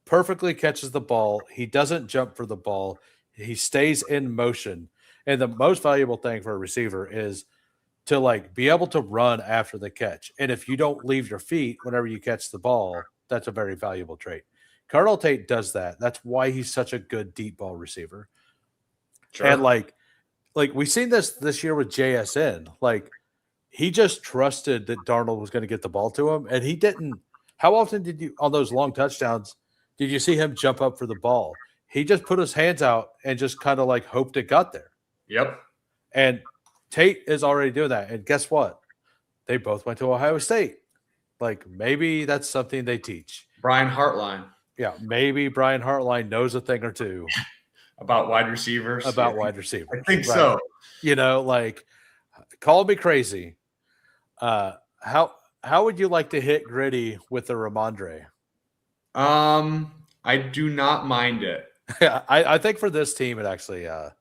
Speaker 2: perfectly catches the ball. He doesn't jump for the ball. He stays in motion. And the most valuable thing for a receiver is to like be able to run after the catch. And if you don't leave your feet whenever you catch the ball, that's a very valuable trait. Cardinal Tate does that. That's why he's such a good deep ball receiver. Sure. And like we've seen this year with JSN. Like he just trusted that Darnold was going to get the ball to him, and he didn't. How often did you, on those long touchdowns, did you see him jump up for the ball? He just put his hands out and just kind of like hoped it got there.
Speaker 1: Yep.
Speaker 2: And Tate is already doing that. And guess what? They both went to Ohio State. Like maybe that's something they teach.
Speaker 1: Brian Hartline.
Speaker 2: Yeah, maybe Brian Hartline knows a thing or two
Speaker 1: about wide receivers.
Speaker 2: Wide receivers.
Speaker 1: I think so.
Speaker 2: You know, like call me crazy. How would you like to hit Gritty with the Ramondre?
Speaker 1: I do not mind it.
Speaker 2: I think for this team, it actually.
Speaker 1: Let's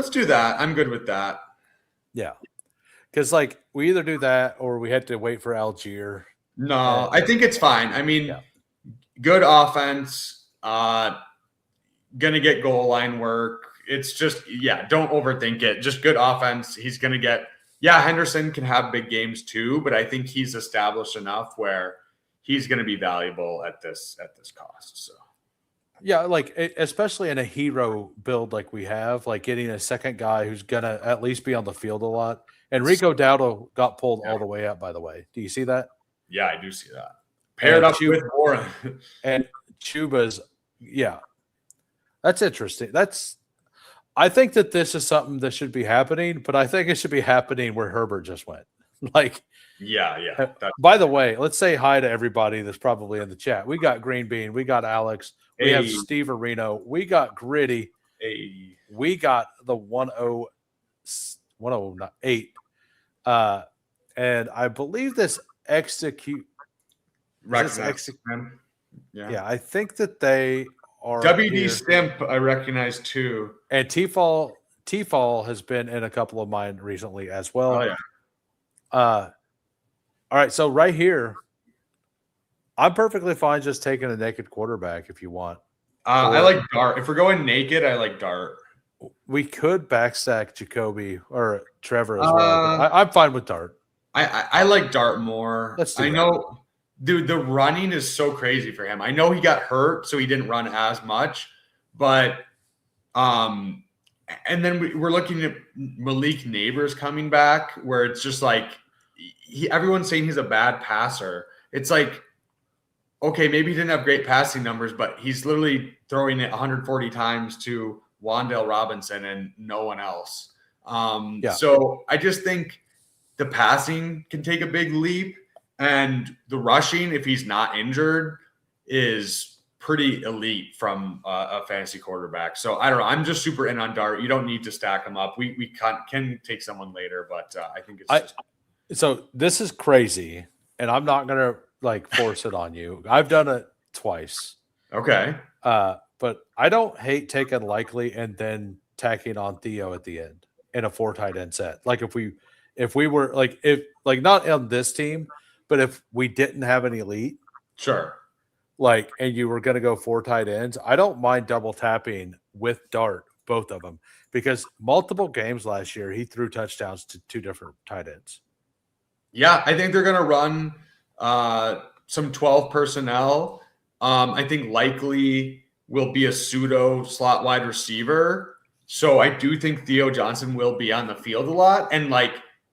Speaker 1: do that. I'm good with that.
Speaker 2: Yeah, because like we either do that or we had to wait for Algier.
Speaker 1: No, I think it's fine. I mean, good offense. Gonna get goal line work. It's just don't overthink it. Just good offense. He's gonna get. Yeah, Henderson can have big games too, but I think he's established enough where he's going to be valuable at this cost. So,
Speaker 2: yeah, like especially in a hero build like we have, like getting a second guy who's going to at least be on the field a lot. And Rico Dowdle got pulled all the way up, by the way. Do you see that?
Speaker 1: Yeah, I do see that. Paired up with Warren.
Speaker 2: And Chuba's, that's interesting. I think that this is something that should be happening, but I think it should be happening where Herbert just went. Like, by the way, let's say hi to everybody that's probably in the chat. We got Green Bean, we got Alex, we have Steve Areno, we got Gritty, we got the 108, and I believe this execute. Yeah, I think that they.
Speaker 1: WD Stimp, I recognize too.
Speaker 2: And T-Fall has been in a couple of mine recently as well.
Speaker 1: Oh, yeah.
Speaker 2: All right, so right here, I'm perfectly fine just taking a naked quarterback if you want.
Speaker 1: I like Dart. If we're going naked, I like Dart.
Speaker 2: We could backstack Jakobi or Trevor as well. I'm fine with Dart.
Speaker 1: I like Dart more. I know. Dude, the running is so crazy for him. I know he got hurt, so he didn't run as much, but And then we're looking at Malik Neighbors coming back, where it's just like everyone's saying he's a bad passer. It's like, okay, maybe he didn't have great passing numbers, but he's literally throwing it 140 times to Wan'Dale Robinson and no one else. So I just think the passing can take a big leap, and the rushing, if he's not injured, is pretty elite from a fantasy quarterback. So I don't know. I'm just super in on Dart. You don't need to stack them up. We can take someone later, but I think it's
Speaker 2: so this is crazy, and I'm not gonna force it on you. I've done it twice.
Speaker 1: Okay.
Speaker 2: But I don't hate taking Likely and then tacking on Theo at the end in a 4 tight end set. Like if we were not on this team, but if we didn't have an elite,
Speaker 1: sure.
Speaker 2: And you were going to go 4 tight ends, I don't mind double tapping with Dart, both of them, because multiple games last year, he threw touchdowns to 2 different tight ends.
Speaker 1: Yeah, I think they're going to run some 12 personnel. I think Likely will be a pseudo slot wide receiver. So I do think Theo Johnson will be on the field a lot. And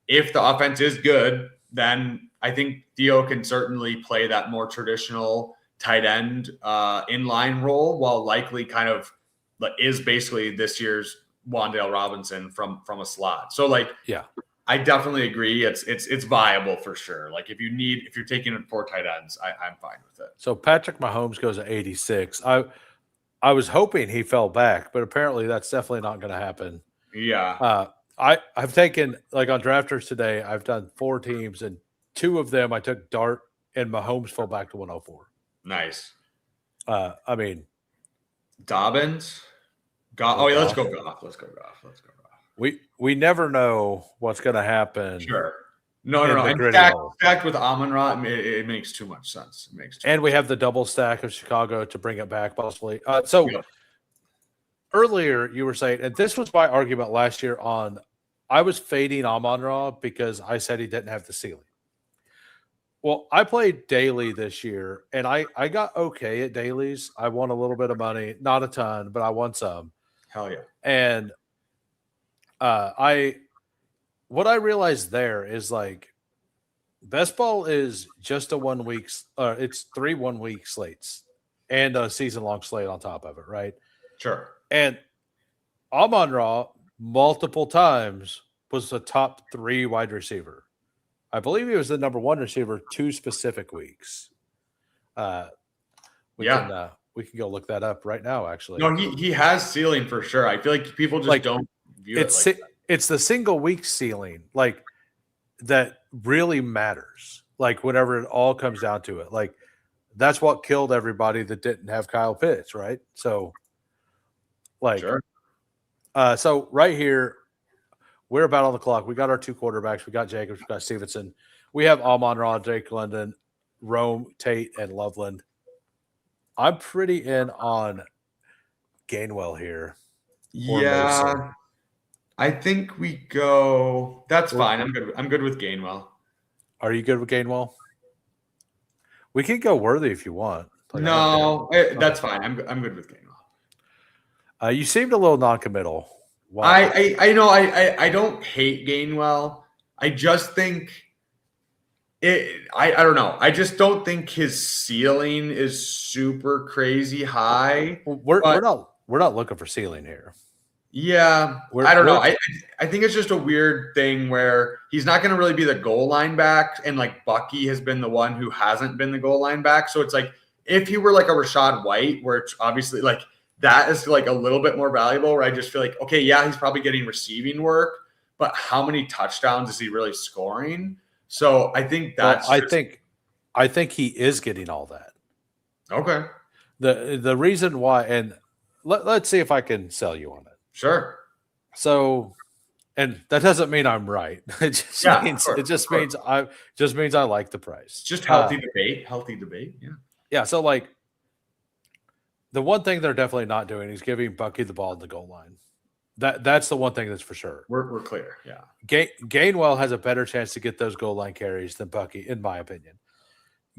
Speaker 1: if the offense is good, then I think Theo can certainly play that more traditional tight end inline role, while Likely kind of is basically this year's Wan'Dale Robinson from a slot. So I definitely agree. It's viable for sure. If you're taking it 4 tight ends, I'm fine with it.
Speaker 2: So Patrick Mahomes goes at 86. I was hoping he fell back, but apparently that's definitely not going to happen.
Speaker 1: Yeah.
Speaker 2: I've taken on drafters today. I've done 4 teams, and 2 of them I took Dart, and Mahomes fell back to 104.
Speaker 1: Nice.
Speaker 2: I mean,
Speaker 1: Dobbins. Let's go Goff. Let's go Goff.
Speaker 2: We never know what's going to happen.
Speaker 1: Sure. No. And stacked with Amon-Ra, it makes too much sense.
Speaker 2: And we have the double stack of Chicago to bring it back, possibly. Earlier you were saying, and this was my argument last year I was fading Amon-Ra because I said he didn't have the ceiling. Well, I played daily this year, and I got okay at dailies. I won a little bit of money, not a ton, but I won some.
Speaker 1: Hell yeah.
Speaker 2: And what I realized there is best ball is just a 1 week. It's 3 1 week slates and a season long slate on top of it, right?
Speaker 1: Sure.
Speaker 2: And Amon-Ra multiple times was the top 3 wide receiver. I believe he was the number 1 receiver 2 specific weeks. We can go look that up right now. Actually,
Speaker 1: no, he has ceiling for sure. I feel like people just don't view it.
Speaker 2: It's the single week ceiling that really matters. Whenever it all comes down to it, that's what killed everybody that didn't have Kyle Pitts, right? So,
Speaker 1: sure.
Speaker 2: So right here, we're about on the clock. We got our 2 quarterbacks. We got Jakob. We got Stevenson. We have Amon-Ra, Jake London, Rome, Tate, and Loveland. I'm pretty in on Gainwell here.
Speaker 1: Yeah, Mason. I think we go. That's fine. I'm good with Gainwell.
Speaker 2: Are you good with Gainwell? We can go Worthy if you want.
Speaker 1: That's fine. I'm good with Gainwell.
Speaker 2: You seemed a little non-committal.
Speaker 1: Wow. I know. I don't hate Gainwell. I just think I don't know. I just don't think his ceiling is super crazy high.
Speaker 2: We're not looking for ceiling here.
Speaker 1: Yeah, I don't know. I think it's just a weird thing where he's not going to really be the goal line back, and Bucky has been the one who hasn't been the goal line back. So it's if he were a Rashad White, where it's obviously that is a little bit more valuable. Where I just feel okay, yeah, he's probably getting receiving work, but how many touchdowns is he really scoring? So I think that's.
Speaker 2: I think he is getting all that.
Speaker 1: Okay.
Speaker 2: The reason why, and let's see if I can sell you on it.
Speaker 1: Sure.
Speaker 2: So, and that doesn't mean I'm right. It just means I like the price.
Speaker 1: Just healthy debate. Healthy debate. Yeah.
Speaker 2: Yeah. So the one thing they're definitely not doing is giving Bucky the ball at the goal line. That's the one thing that's for sure.
Speaker 1: We're clear. Yeah.
Speaker 2: Gainwell has a better chance to get those goal line carries than Bucky, in my opinion.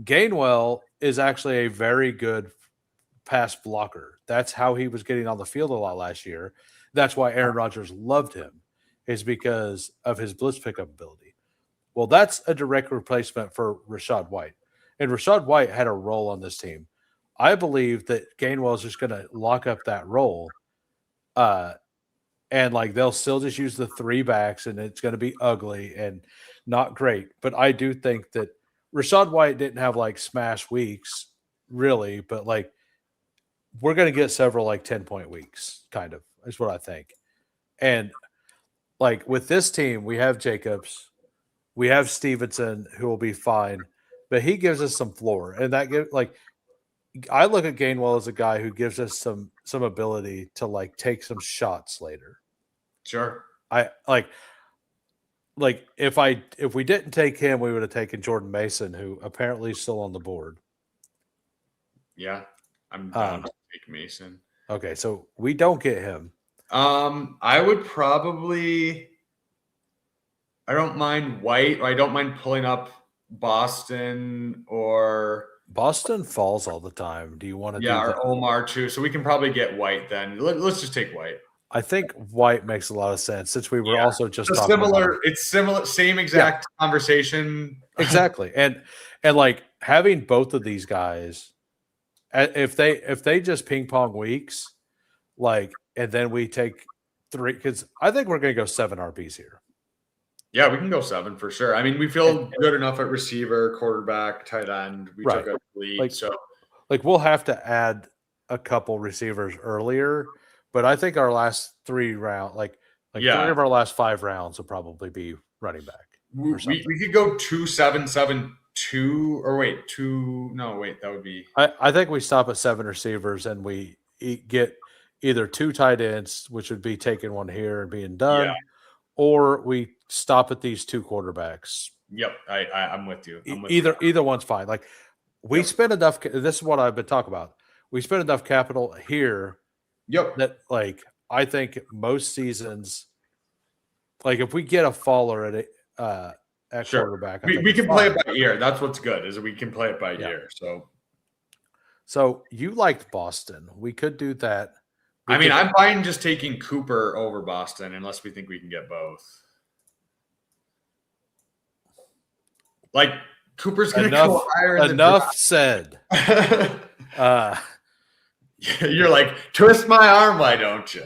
Speaker 2: Gainwell is actually a very good pass blocker. That's how he was getting on the field a lot last year. that's why Aaron Rodgers loved him, is because of his blitz pickup ability. Well, that's a direct replacement for Rachaad White. And Rachaad White had a role on this team. I believe that Gainwell is just going to lock up that role. And like they'll still just use the 3 backs, and it's going to be ugly and not great. But I do think that Rachaad White didn't have like smash weeks, really, but like we're going to get several like 10-point weeks, kind of, is what I think. And like with this team, we have Jacobs, we have Stevenson, who will be fine, but he gives us some floor, and that gives like I look at Gainwell as a guy who gives us some ability to like take some shots later.
Speaker 1: Sure.
Speaker 2: I like if we didn't take him, we would have taken Jordan Mason, who apparently is still on the board.
Speaker 1: Yeah, I'm down to take Mason.
Speaker 2: Okay, so we don't get him.
Speaker 1: I would probably. I don't mind White, or I don't mind pulling up Boston or.
Speaker 2: Boston falls all the time. Do you want to do
Speaker 1: or Omar too? So we can probably get White then. Let's just take White.
Speaker 2: I think White makes a lot of sense since we were also just talking
Speaker 1: similar.
Speaker 2: About
Speaker 1: it's similar, same exact conversation.
Speaker 2: Exactly, and like having both of these guys, if they just ping pong weeks, like, and then we take 3, because I think we're going to go 7 RBs here.
Speaker 1: Yeah, we can go 7 for sure. I mean, we feel good enough at receiver, quarterback, tight end. We took a lead, so
Speaker 2: like we'll have to add a couple receivers earlier, but I think our last 3 rounds, like 3 of our last 5 rounds will probably be running back.
Speaker 1: We could go 2-7-7-2, or wait, 2. No, wait, that would be.
Speaker 2: I think we stop at 7 receivers and we get either 2 tight ends, which would be taking one here and being done. Or we stop at these 2 quarterbacks.
Speaker 1: Yep, I'm with you.
Speaker 2: Either one's fine. Like we spend enough. This is what I've been talking about. We spend enough capital here.
Speaker 1: Yep.
Speaker 2: That like I think most seasons, like if we get a faller at quarterback,
Speaker 1: we can play it by ear. That's what's good is we can play it by ear.
Speaker 2: So you liked Boston. We could do that.
Speaker 1: I mean, I'm fine just taking Cooper over Boston unless we think we can get both. Like Cooper's going to go higher.
Speaker 2: Enough said.
Speaker 1: You're like, twist my arm, why don't you?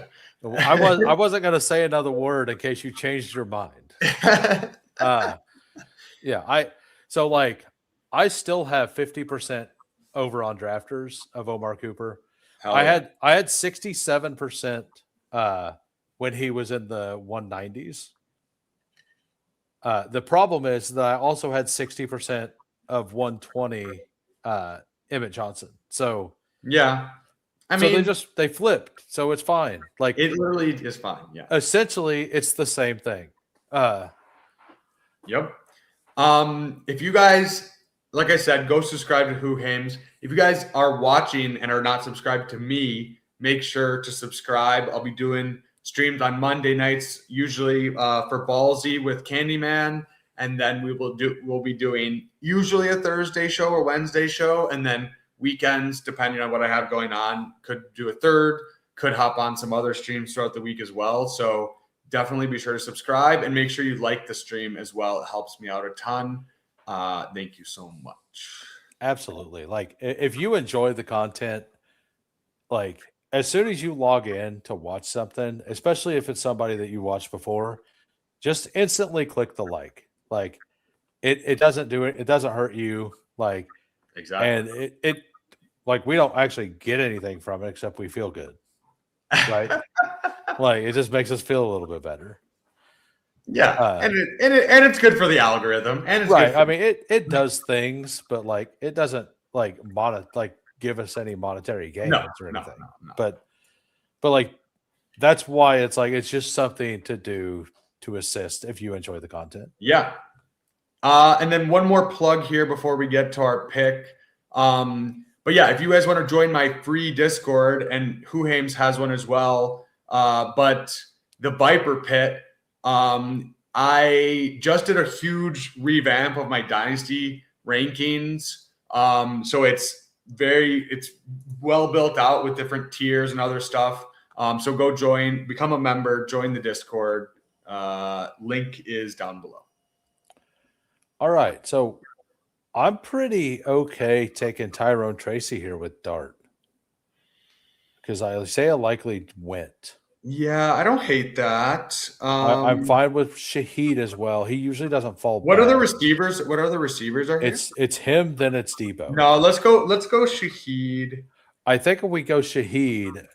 Speaker 2: I wasn't going to say another word in case you changed your mind. I still have 50% over on drafters of Omar Cooper. I had 67% when he was in the 190s. The problem is that I also had 60% of 120 Emmett Johnson. So I mean, they flipped, so it's fine. Like
Speaker 1: it literally is fine. Yeah,
Speaker 2: essentially, it's the same thing.
Speaker 1: Yep. If you guys, like I said, go subscribe to Who Hims. If you guys are watching and are not subscribed to me, make sure to subscribe. I'll be doing streams on Monday nights, usually for Ballsy with Candyman, and then we'll be doing usually a Thursday show or Wednesday show, and then weekends, depending on what I have going on, could do a third, could hop on some other streams throughout the week as well. So definitely be sure to subscribe and make sure you like the stream as well. It helps me out a ton. Thank you so much.
Speaker 2: Absolutely. Like if you enjoy the content, like as soon as you log in to watch something, especially if it's somebody that you watched before, just instantly click the like. Like it doesn't do it. It doesn't hurt you. Like
Speaker 1: exactly.
Speaker 2: And it like we don't actually get anything from it except we feel good. Right? Like it just makes us feel a little bit better.
Speaker 1: Yeah, and it's good for the algorithm, and it's
Speaker 2: right. I mean, it does things, but like it doesn't like give us any monetary gains or anything. No. But like that's why it's like it's just something to do to assist if you enjoy the content.
Speaker 1: Yeah. And then one more plug here before we get to our pick. But yeah, if you guys want to join my free Discord, and Who Hames has one as well. But the Viper Pit. I just did a huge revamp of my Dynasty rankings. So it's well built out with different tiers and other stuff. So go join, become a member, join the Discord. Link is down below.
Speaker 2: All right. So I'm pretty okay taking Tyrone Tracy here with Dart because Isaiah likely went.
Speaker 1: Yeah, I don't hate that.
Speaker 2: I'm fine with Shaheed as well. He usually doesn't fall.
Speaker 1: What are the receivers? What are the receivers? Are here?
Speaker 2: It's him, then it's Debo.
Speaker 1: No, let's go Shaheed.
Speaker 2: I think if we go Shaheed,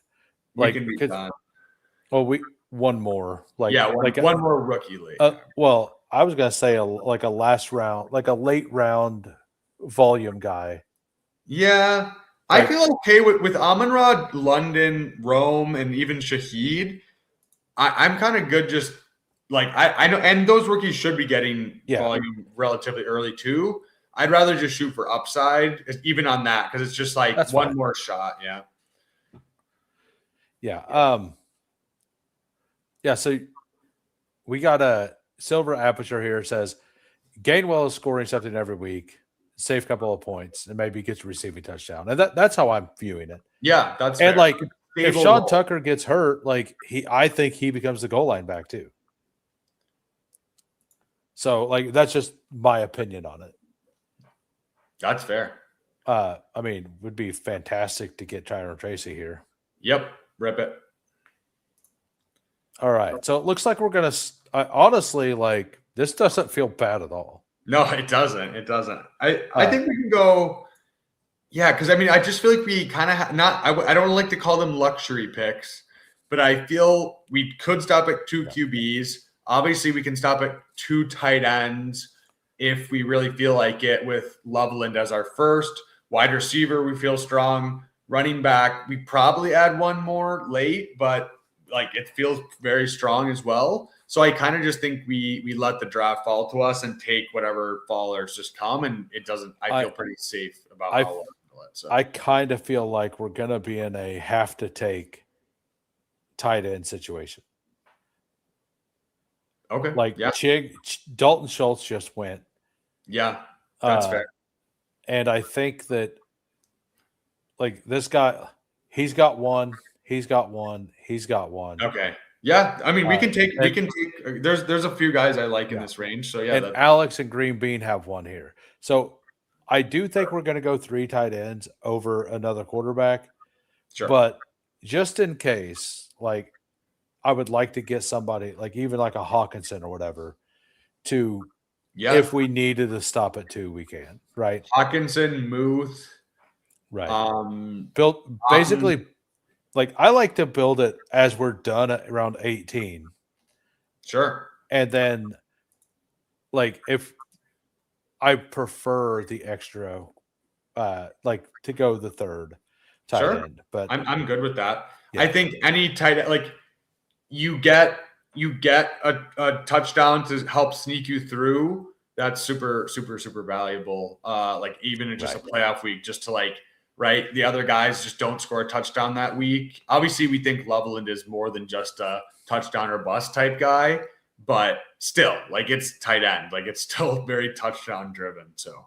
Speaker 1: We can be done.
Speaker 2: One more,
Speaker 1: one more rookie league.
Speaker 2: Well, I was gonna say a last round, like a late round volume guy.
Speaker 1: Yeah, I feel okay with Amon-Ra, London, Rome, and even Shaheed. I'm kind of good. Just like I know, and those rookies should be getting volume relatively early too. I'd rather just shoot for upside, even on that, because it's just like one more shot. Yeah.
Speaker 2: Yeah. So we got a Silver Aperture here. Says Gainwell is scoring something every week, save a couple of points, and maybe gets a receiving touchdown. And that's how I'm viewing it.
Speaker 1: Yeah, that's
Speaker 2: and
Speaker 1: fair.
Speaker 2: Like if Sean Tucker gets hurt, I think he becomes the goal line back too. So that's just my opinion on it.
Speaker 1: That's fair.
Speaker 2: Would be fantastic to get Tyrone Tracy here.
Speaker 1: Yep, rip it.
Speaker 2: All right, so it looks like we're gonna. Honestly, this doesn't feel bad at all.
Speaker 1: No, it doesn't. It doesn't. I think we can go. Yeah, because I just feel like we kind of I don't like to call them luxury picks, but I feel we could stop at 2 QBs. Obviously, we can stop at 2 tight ends if we really feel like it, with Loveland as our first wide receiver. We feel strong. Running back, we probably add one more late, but it feels very strong as well. So I kind of just think we let the draft fall to us and take whatever fallers just come, and it doesn't. I feel pretty safe about how we'll handle it. So
Speaker 2: I kind of feel like we're gonna be in a have to take tight end situation.
Speaker 1: Okay.
Speaker 2: Dalton Schultz just went.
Speaker 1: Yeah, that's fair.
Speaker 2: And I think that this guy, he's got one.
Speaker 1: Okay. Yeah, we can take. There's a few guys I like in this range. So yeah,
Speaker 2: and Alex and Green Bean have one here. So I do think we're going to go 3 tight ends over another quarterback.
Speaker 1: Sure.
Speaker 2: But just in case, I would like to get somebody even a Hawkinson or whatever to. Yeah. If we needed to stop at 2, we can. Right.
Speaker 1: Hawkinson, Muth.
Speaker 2: Right. Built basically. I like to build it as we're done at around 18.
Speaker 1: Sure.
Speaker 2: And then, if I prefer the extra, to go the 3rd tight end. But
Speaker 1: I'm good with that. Yeah. I think any tight end, you get a touchdown to help sneak you through. That's super, super, super valuable. Even in just a playoff week, just to right? The other guys just don't score a touchdown that week. Obviously, we think Loveland is more than just a touchdown or bust type guy, but still, it's tight end. It's still very touchdown driven. So,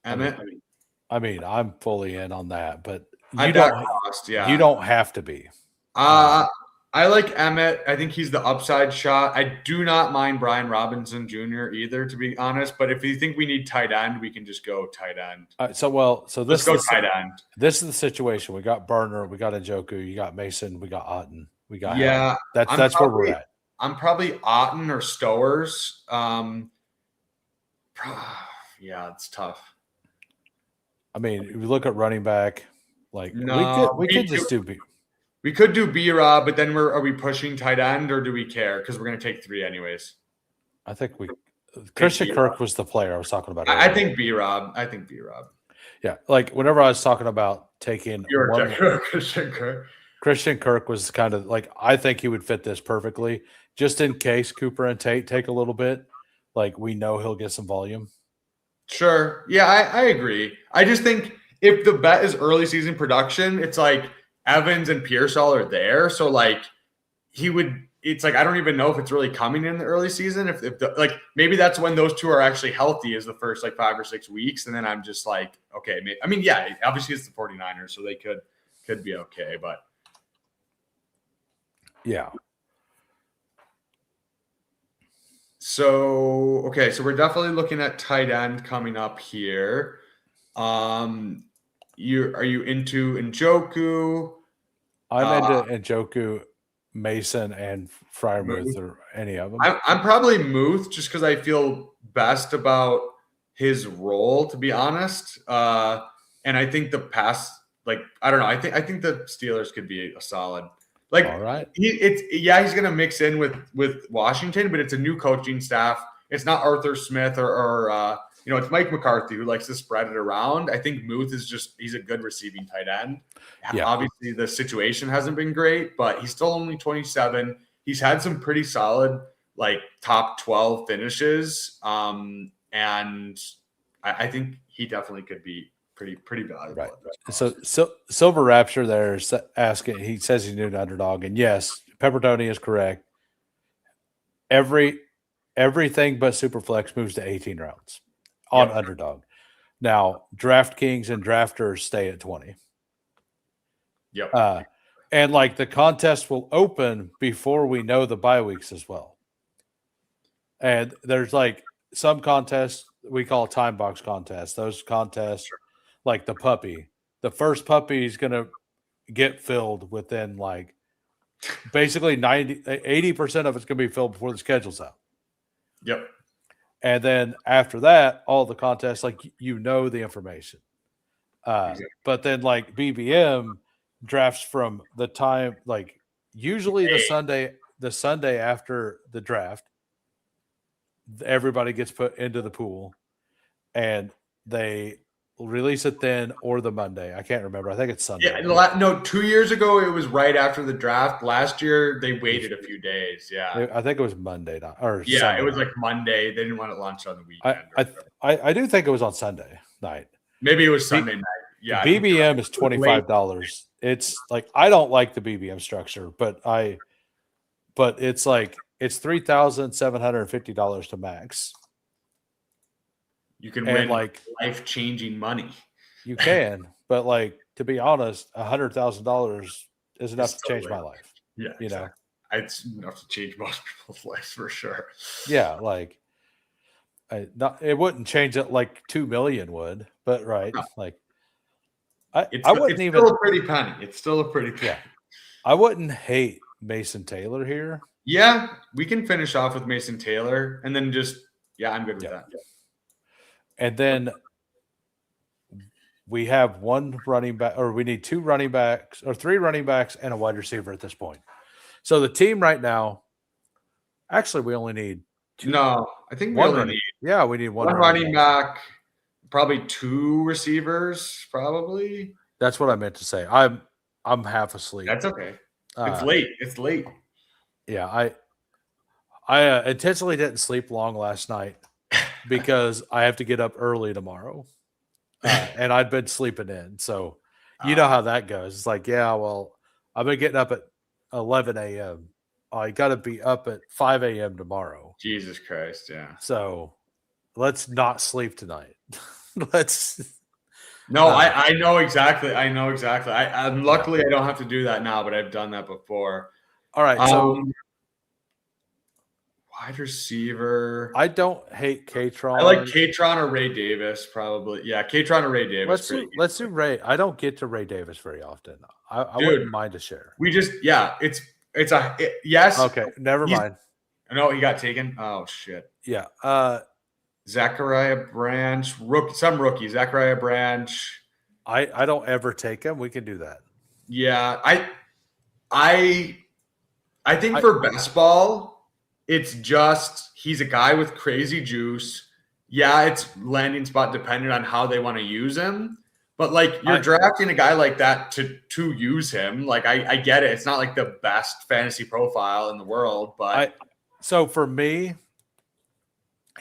Speaker 1: Emmett?
Speaker 2: I'm fully in on that, but
Speaker 1: you
Speaker 2: don't have to be.
Speaker 1: I like Emmett. I think he's the upside shot. I do not mind Brian Robinson Jr. either, to be honest. But if you think we need tight end, we can just go tight end.
Speaker 2: Let's
Speaker 1: go tight end.
Speaker 2: This is the situation. We got Burner, we got Njoku, you got Mason, we got Otten, we got
Speaker 1: Howard.
Speaker 2: That's where we're at.
Speaker 1: I'm probably Otten or Stowers. Yeah, it's tough.
Speaker 2: If we look at running back, we could just do.
Speaker 1: We could do B-Rob, but then are we pushing tight end, or do we care? Because we're going to take 3 anyways.
Speaker 2: I think Christian Kirk was the player I was talking about.
Speaker 1: I think B-Rob.
Speaker 2: Yeah, whenever I was talking about taking
Speaker 1: Christian Kirk.
Speaker 2: Christian Kirk was kind of I think he would fit this perfectly, just in case Cooper and Tate take a little bit. We know he'll get some volume.
Speaker 1: Sure. Yeah, I agree. I just think if the bet is early season production, it's Evans and Pearsall are there. So he would, it's I don't even know if it's really coming in the early season. If maybe that's when those 2 are actually healthy, is the first 5 or 6 weeks. And then I'm just okay, obviously it's the 49ers, so they could could be okay. But
Speaker 2: yeah.
Speaker 1: So we're definitely looking at tight end coming up here. Are you into Njoku?
Speaker 2: I'm into Njoku, Mason, and Freiermuth, or any of them.
Speaker 1: I'm probably Muth just because I feel best about his role, to be honest. And I think the pass, like, I don't know. I think the Steelers could be a solid. Like,
Speaker 2: all right.
Speaker 1: He's gonna mix in with Washington, but it's a new coaching staff. It's not Arthur Smith or it's Mike McCarthy who likes to spread it around. I think Muth he's a good receiving tight end. Yeah. Obviously, the situation hasn't been great, but he's still only 27. He's had some pretty solid, like, top 12 finishes. And I think he definitely could be pretty valuable.
Speaker 2: Right. So Silver Rapture there is asking, he says he's new to Underdog, and yes, Pepperoni is correct. Everything but Superflex moves to 18 rounds on Underdog. Now, DraftKings and Drafters stay at 20.
Speaker 1: Yep.
Speaker 2: And like the contest will open before we know the bye weeks as well. And there's like some contests we call time box contests. Those contests, like the first puppy is going to get filled within like basically 80% of it's going to be filled before the schedule's out.
Speaker 1: Yep.
Speaker 2: And then after that, all the contests, like, the information.
Speaker 1: Exactly.
Speaker 2: But then like BBM drafts from the time, like usually the Sunday after the draft, everybody gets put into the pool and they release it then or the Monday. I can't remember. I think it's Sunday.
Speaker 1: Yeah, no, 2 years ago it was right after the draft. Last year they waited a few days. Yeah,
Speaker 2: I think it was Monday night or
Speaker 1: Sunday. It was like Monday. They didn't want it launched on the weekend.
Speaker 2: I do think it was on Sunday night.
Speaker 1: Maybe it was Sunday night. Yeah,
Speaker 2: BBM is $25. It's like, I don't like the BBM structure, but it's like it's $3,750 to max.
Speaker 1: You can win like life-changing money.
Speaker 2: You can, but like, to be honest, $100,000 is enough to change my life.
Speaker 1: Yeah, exactly. It's enough to change most people's lives for sure.
Speaker 2: Yeah, like it wouldn't change it like 2 million would, but right, no. Like I wouldn't even.
Speaker 1: Still a pretty penny. It's still a pretty penny.
Speaker 2: Yeah, I wouldn't hate Mason Taylor here.
Speaker 1: Yeah, we can finish off with Mason Taylor, and then I'm good with that. Yeah.
Speaker 2: And then we have one running back, or we need 2 running backs, or 3 running backs and a wide receiver at this point. So the team right now, actually, we only need 2.
Speaker 1: No, I think we only need.
Speaker 2: Yeah, we need one
Speaker 1: running back, probably 2 receivers, probably.
Speaker 2: That's what I meant to say. I'm half asleep.
Speaker 1: That's okay. It's late. It's late.
Speaker 2: Yeah, I intentionally didn't sleep long last night because I have to get up early tomorrow, and I'd been sleeping in. So you know how that goes. It's like, yeah, well, I've been getting up at 11 a.m. I got to be up at 5 a.m. tomorrow.
Speaker 1: Jesus Christ, yeah.
Speaker 2: So let's not sleep tonight. Let's.
Speaker 1: No, I know exactly. I'm luckily I don't have to do that now, but I've done that before.
Speaker 2: All right, so
Speaker 1: wide receiver.
Speaker 2: I don't hate Katron.
Speaker 1: I like Katron or Ray Davis, probably. Yeah, Katron or Ray Davis.
Speaker 2: Let's do Ray. I don't get to Ray Davis very often. I wouldn't mind a share.
Speaker 1: Yes.
Speaker 2: Okay, never mind.
Speaker 1: No, he got taken. Oh shit.
Speaker 2: Yeah.
Speaker 1: Zachariah Branch, some rookie. Zachariah Branch.
Speaker 2: I don't ever take him. We can do that.
Speaker 1: Yeah, I think for best ball, it's just he's a guy with crazy juice. Yeah, it's landing spot dependent on how they want to use him. But like you're drafting a guy like that to use him. Like I get it. It's not like the best fantasy profile in the world, but
Speaker 2: so for me,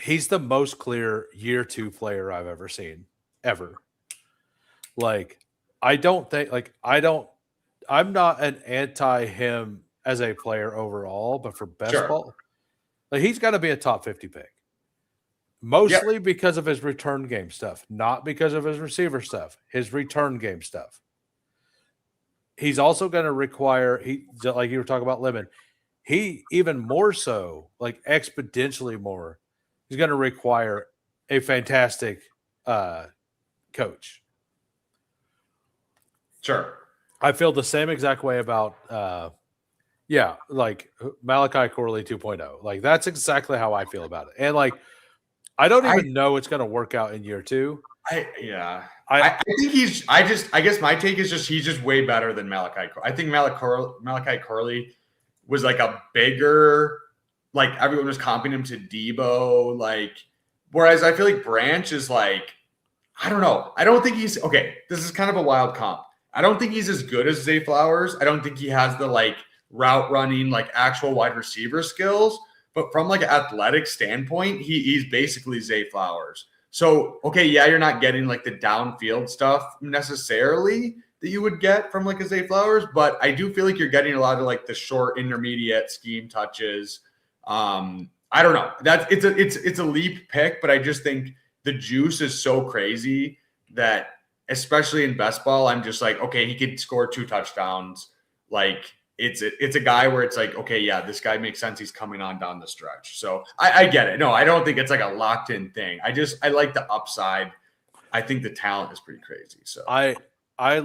Speaker 2: he's the most clear year 2 player I've ever seen, ever. Like, I'm not an anti him as a player overall, but for best ball, like he's got to be a top 50 pick. Mostly because of his return game stuff, not because of his receiver stuff, his return game stuff. he's also going to require like you were talking about Lemon. He even more so, like exponentially more, he's going to require a fantastic coach.
Speaker 1: Sure.
Speaker 2: I feel the same exact way about like Malachi Corley 2.0. Like that's exactly how I feel about it. And like I don't even know it's going to work out in year 2.
Speaker 1: I think I guess my take is just he's just way better than Malachi. I think Malachi Corley was like a bigger, like everyone was comping him to Debo, like whereas I feel like Branch is like, I don't know. I don't think he's okay. This is kind of a wild comp. I don't think he's as good as Zay Flowers. I don't think he has the like route running, like actual wide receiver skills. But from like an athletic standpoint, he's basically Zay Flowers. So, okay, yeah, you're not getting like the downfield stuff necessarily that you would get from like a Zay Flowers, but I do feel like you're getting a lot of like the short intermediate scheme touches. I don't know. It's a leap pick, but I just think the juice is so crazy that especially in best ball, I'm just like, okay, he could score 2 touchdowns. Like it's a guy where it's like, okay, yeah, this guy makes sense. He's coming on down the stretch. So I get it. No, I don't think it's like a locked in thing. I like the upside. I think the talent is pretty crazy. So
Speaker 2: I don't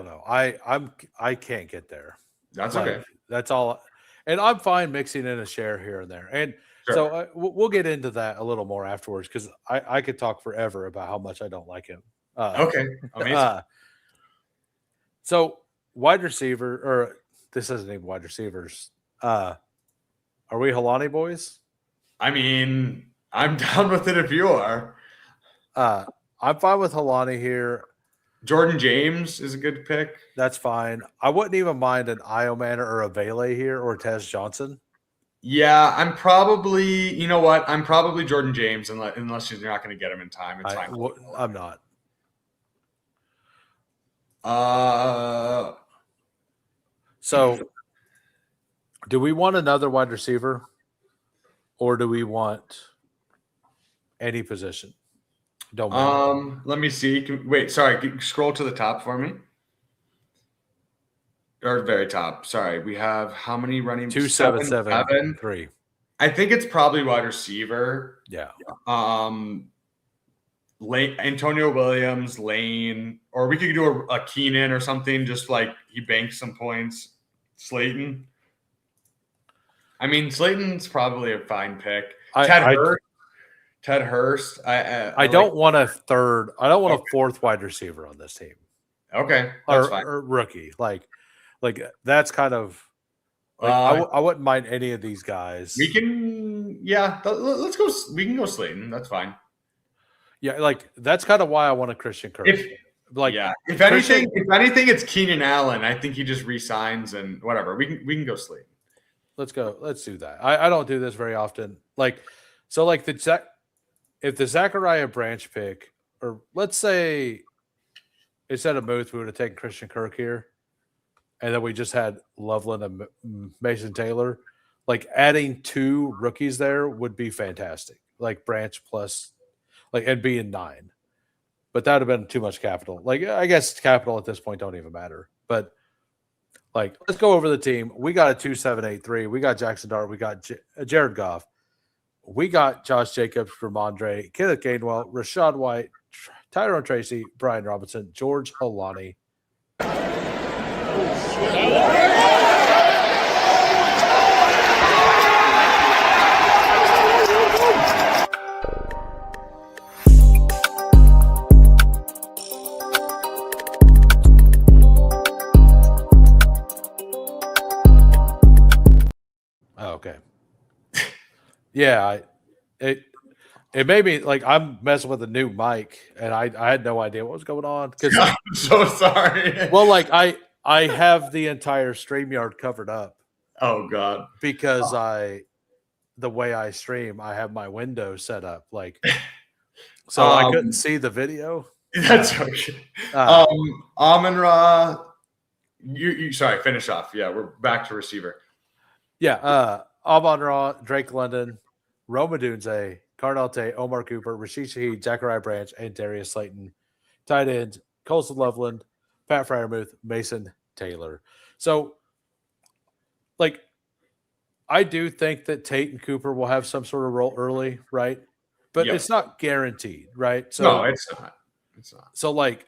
Speaker 2: know. I can't get there.
Speaker 1: That's
Speaker 2: like,
Speaker 1: okay.
Speaker 2: That's all. And I'm fine mixing in a share here and there. And sure. So we'll get into that a little more afterwards because I could talk forever about how much I don't like him.
Speaker 1: Okay. Amazing.
Speaker 2: So wide receiver, or this isn't even wide receivers. Are we Helani boys?
Speaker 1: I mean, I'm down with it if you are.
Speaker 2: I'm fine with Helani here.
Speaker 1: Jordan James is a good pick.
Speaker 2: That's fine. I wouldn't even mind an Iomanner or a Vele here or Tez Johnson.
Speaker 1: Yeah, I'm probably, you know what? I'm probably Jordan James unless you're not going to get him in time.
Speaker 2: I'm not. So do we want another wide receiver or do we want any position? Don't matter.
Speaker 1: Let me see. Wait, sorry. Scroll to the top for me. Or very top. Sorry. We have how many running?
Speaker 2: 2-7-7-3.
Speaker 1: I think it's probably wide receiver.
Speaker 2: Yeah.
Speaker 1: Antonio Williams, Lane, or we could do a Keenan or something, just like he banks some points. Slayton. I mean, Slayton's probably a fine pick. Ted Hurst.
Speaker 2: I don't want a third. I don't want a fourth wide receiver on this team.
Speaker 1: Okay, that's fine.
Speaker 2: Or rookie. Like that's kind of. Like, I wouldn't mind any of these guys.
Speaker 1: We can, let's go. We can go Slayton. That's fine.
Speaker 2: Yeah, like that's kind of why I want a Christian Kirk.
Speaker 1: If anything, it's Keenan Allen. I think he just resigns and whatever. We can go Slayton.
Speaker 2: Let's go. Let's do that. I don't do this very often. If the Zachariah Branch pick, or let's say instead of Muth, we would have taken Christian Kirk here, and then we just had Loveland and Mason Taylor. Like adding 2 rookies there would be fantastic. Like Branch plus, and being 9, but that would have been too much capital. Like I guess capital at this point don't even matter. But let's go over the team. We got a 2-7-8-3. We got Jackson Dart. We got Jared Goff. We got Josh Jacobs, Ramondre, Kenneth Gainwell, Rashad White, Tyrone Tracy, Brian Robinson, George Holani. Oh, okay. Yeah, it made me I'm messing with a new mic, and I had no idea what was going on. Because
Speaker 1: I'm so sorry.
Speaker 2: Well, I have the entire StreamYard covered up.
Speaker 1: Oh God!
Speaker 2: Because the way I stream, I have my window set up so I couldn't see the video.
Speaker 1: That's okay. Amon-Ra, you sorry, finish off. Yeah, we're back to receiver.
Speaker 2: Yeah, Amon-Ra, Drake London, Roma Dunze, Carnell Tate, Omar Cooper, Rashid Shaheed, Zachariah Branch, and Darius Slayton. Tight ends, Colson Loveland, Pat Fryermuth, Mason Taylor. So, like, I do think that Tate and Cooper will have some sort of role early, right? But it's not guaranteed, right? So
Speaker 1: no, it's not. It's not.
Speaker 2: So, like,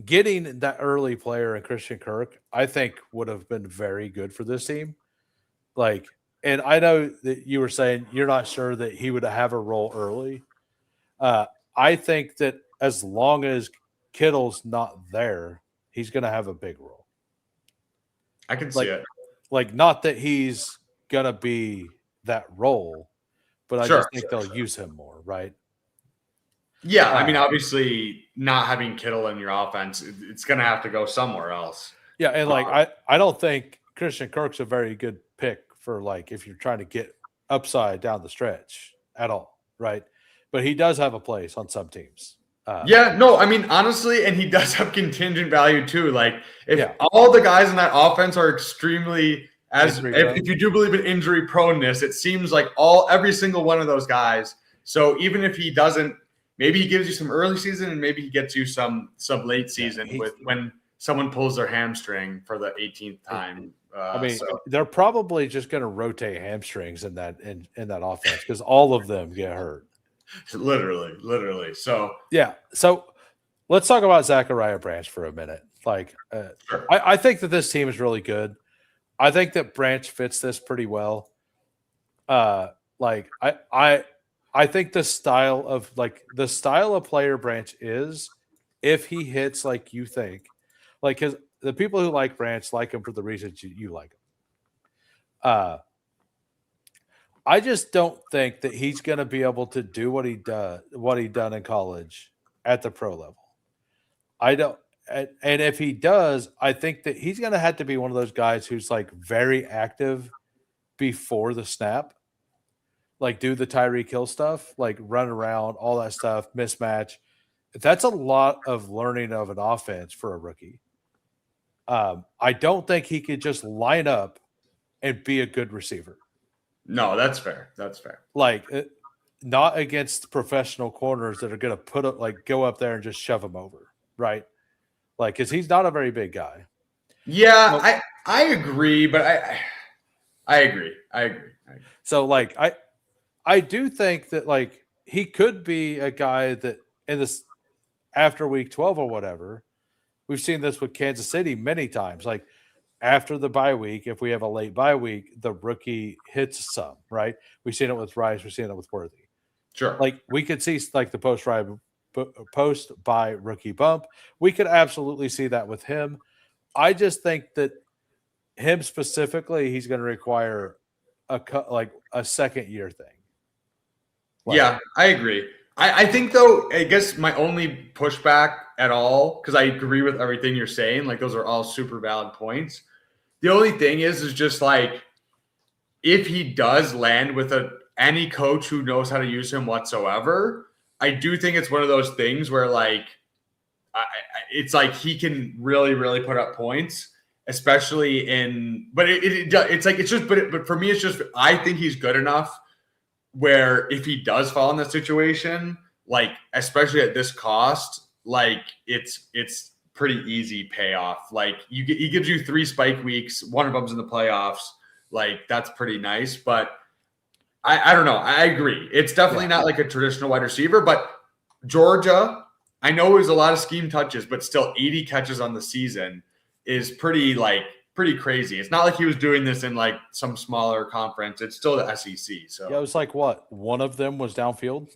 Speaker 2: getting that early player in Christian Kirk, I think would have been very good for this team. Like, and I know that you were saying you're not sure that he would have a role early. I think that as long as Kittle's not there, he's going to have a big role.
Speaker 1: I can see it.
Speaker 2: Like, not that he's going to be that role, but I just think they'll use him more, right?
Speaker 1: Yeah, I mean, obviously, not having Kittle in your offense, it's going to have to go somewhere else.
Speaker 2: Yeah, and like I don't think Christian Kirk's a very good pick for like if you're trying to get upside down the stretch at all, right? But he does have a place on some teams.
Speaker 1: I mean, honestly, and he does have contingent value too. Like if all the guys in that offense are extremely if you do believe in injury proneness, it seems like every single one of those guys. So even if he doesn't, maybe he gives you some early season and maybe he gets you some late season when someone pulls their hamstring for the 18th time.
Speaker 2: They're probably just going to rotate hamstrings in that offense because all of them get hurt.
Speaker 1: Literally. So
Speaker 2: So let's talk about Zachariah Branch for a minute. Like,
Speaker 1: sure.
Speaker 2: I think that this team is really good. I think that Branch fits this pretty well. I think the style of player Branch is, if he hits like you think, like because the people who like Branch like him for the reasons you like him. I just don't think that he's going to be able to do what he done in college at the pro level. I don't, and if he does, I think that he's going to have to be one of those guys who's like very active before the snap, like do the Tyreek Hill stuff, like run around, all that stuff, mismatch. That's a lot of learning of an offense for a rookie. I don't think he could just line up and be a good receiver.
Speaker 1: No, that's fair.
Speaker 2: Like, not against professional corners that are going to go up there and just shove him over, right? Like, because he's not a very big guy.
Speaker 1: Yeah, I agree, but I agree.
Speaker 2: So, like, I do think that, like, he could be a guy that in this after week 12 or whatever, we've seen this with Kansas City many times. Like, after the bye week, if we have a late bye week, the rookie hits some, right? We've seen it with Rice. We've seen it with Worthy.
Speaker 1: Sure.
Speaker 2: Like, we could see, like, the post-bye rookie bump. We could absolutely see that with him. I just think that him specifically, he's going to require a second-year thing.
Speaker 1: Yeah, I agree. I think, though, I guess my only pushback at all, because I agree with everything you're saying, like those are all super valid points. The only thing is just like if he does land with any coach who knows how to use him whatsoever, I do think it's one of those things where like it's like he can really, really put up points, especially in. But it's like it's just. But for me, it's just I think he's good enough where if he does fall in that situation, like especially at this cost, like it's pretty easy payoff. Like he gives you 3 spike weeks, one of them's in the playoffs. Like that's pretty nice. But I don't know. I agree. It's definitely not like a traditional wide receiver, but Georgia, I know it was a lot of scheme touches, but still 80 catches on the season is pretty crazy. It's not like he was doing this in like some smaller conference. It's still the SEC. So
Speaker 2: yeah, it was like what? One of them was downfield.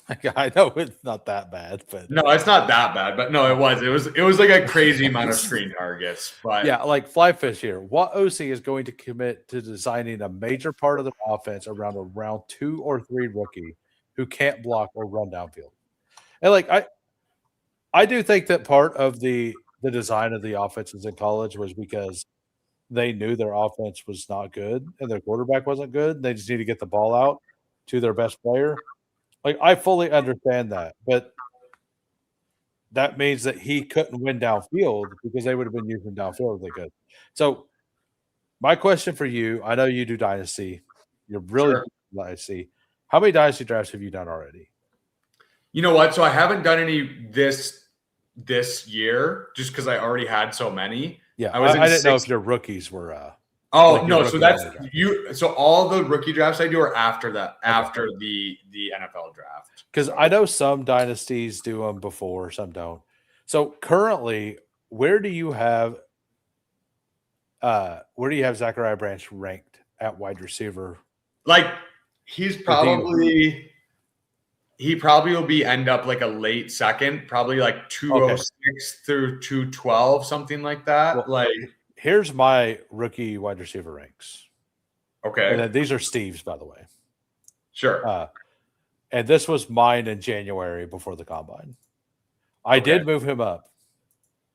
Speaker 2: I know it's not that bad, but
Speaker 1: no, it's not that bad. But no, it was like a crazy amount of screen targets. But
Speaker 2: yeah, like Flyfish here. What OC is going to commit to designing a major part of the offense around a round 2 or 3 rookie who can't block or run downfield? And like I do think that part of the design of the offenses in college was because they knew their offense was not good and their quarterback wasn't good. They just need to get the ball out to their best player. Like, I fully understand that, but that means that he couldn't win downfield because they would have been using downfield if they could. So my question for you, I know you do Dynasty. You're really good at Dynasty. How many Dynasty drafts have you done already?
Speaker 1: You know what? So I haven't done any this this year just because I already had so many.
Speaker 2: Yeah,
Speaker 1: I
Speaker 2: didn't know if your rookies were.
Speaker 1: No, so that's you. So all the rookie drafts I do are after that, after the NFL draft.
Speaker 2: Because I know some dynasties do them before, some don't. So currently, where do you have Zachariah Branch ranked at wide receiver?
Speaker 1: Like he probably will be end up like a late second, probably like 206 through 212, something like that.
Speaker 2: Well, here's my rookie wide receiver ranks.
Speaker 1: Okay.
Speaker 2: And then these are Steve's, by the way.
Speaker 1: Sure.
Speaker 2: And this was mine in January before the combine. I did move him up,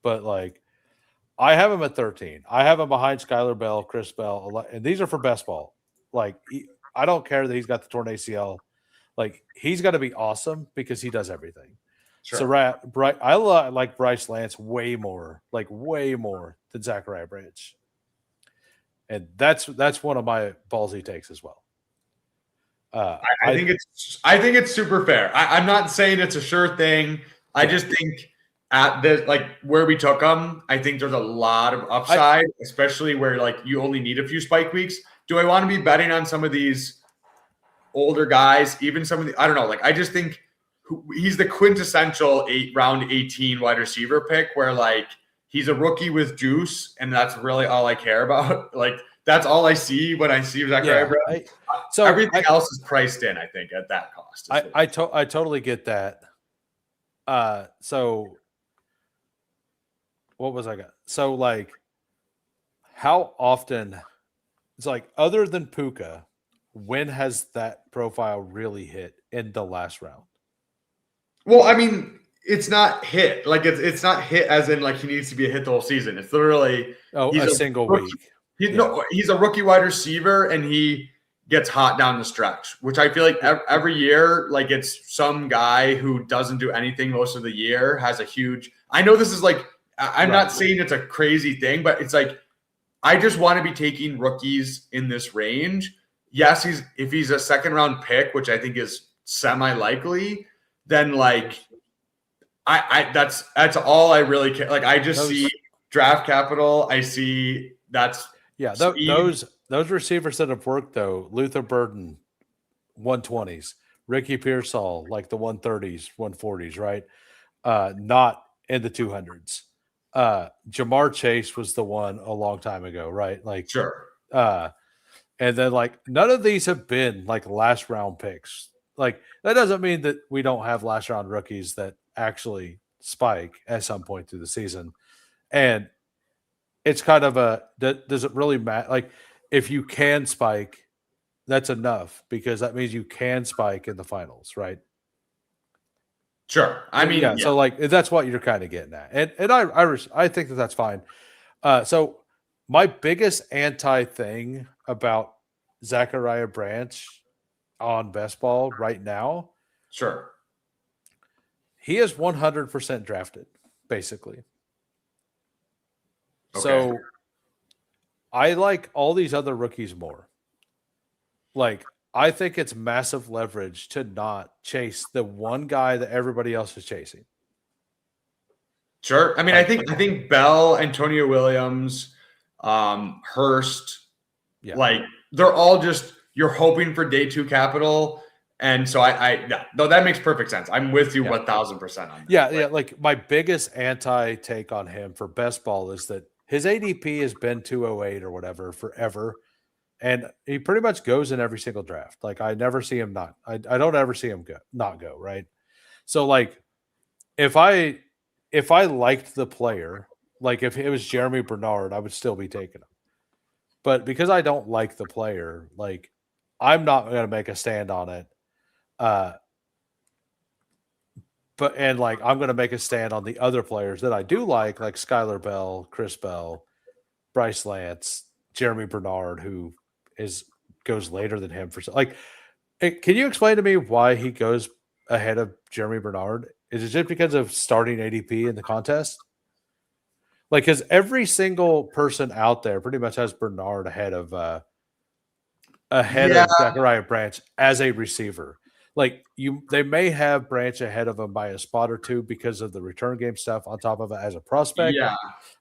Speaker 2: but like I have him at 13. I have him behind Skylar Bell, Chris Bell, and these are for best ball. Like I don't care that he's got the torn ACL. Like he's got to be awesome because he does everything. Sure. So I like Bryce Lance way more than Zachariah Branch, and that's one of my ballsy takes as well.
Speaker 1: I think it's super fair. I'm not saying it's a sure thing. I just think at the where we took them, I think there's a lot of upside, especially where like you only need a few spike weeks. Do I want to be betting on some of these older guys? Even some of the I don't know. Like I just think he's the quintessential round 18 wide receiver pick, where like he's a rookie with juice, and that's really all I care about. Like that's all I see when I see Zachariah Branch. So everything else is priced in, I think, at that cost.
Speaker 2: I totally get that. So what was I got? So like, how often? It's like other than Puka, when has that profile really hit in the last round?
Speaker 1: Well, I mean, it's not hit. Like it's not hit as in like he needs to be a hit the whole season. It's literally
Speaker 2: a single week.
Speaker 1: He's a rookie wide receiver, and he gets hot down the stretch, which I feel like every year, like it's some guy who doesn't do anything most of the year has a huge. I know this is like I'm not saying it's a crazy thing, but it's like I just want to be taking rookies in this range. Yes, if he's a second round pick, which I think is semi likely, then like that's all I really care. Like I just see draft capital. I see that's
Speaker 2: those receivers that have worked though. Luther Burden, 120s. Ricky Pearsall, like the 130s, 140s, right? Not in the 200s. Jamar Chase was the one a long time ago, right? Like
Speaker 1: sure.
Speaker 2: And then like none of these have been like last round picks. Like that doesn't mean that we don't have last round rookies that actually spike at some point through the season. And it's kind of does it really matter? Like if you can spike, that's enough because that means you can spike in the finals, right?
Speaker 1: Sure. I mean, yeah.
Speaker 2: So like that's what you're kind of getting at, and I think that's fine. So my biggest anti thing about Zachariah Branch on best ball right now,
Speaker 1: sure,
Speaker 2: he is 100% drafted, basically. Okay. So I like all these other rookies more. Like I think it's massive leverage to not chase the one guy that everybody else is chasing.
Speaker 1: Sure. I mean, I think Bell, Antonio Williams, Hurst, like they're all just you're hoping for day two capital. And so no, that makes perfect sense. I'm with you 1,000% on that.
Speaker 2: Yeah. Like my biggest take on him for best ball is that his ADP has been 208 or whatever forever. And he pretty much goes in every single draft. Like I never see him not. I don't ever see him not go, right? So like if I liked the player, like if it was Jeremy Bernard, I would still be taking him. But because I don't like the player, like I'm not going to make a stand on it. I'm going to make a stand on the other players that I do like Skylar Bell, Chris Bell, Bryce Lance, Jeremy Bernard, who goes later than him for like. Can you explain to me why he goes ahead of Jeremy Bernard? Is it just because of starting ADP in the contest? Like, because every single person out there pretty much has Bernard ahead of Zachariah Branch as a receiver. like they may have Branch ahead of him by a spot or two because of the return game stuff on top of it as a prospect.
Speaker 1: Yeah.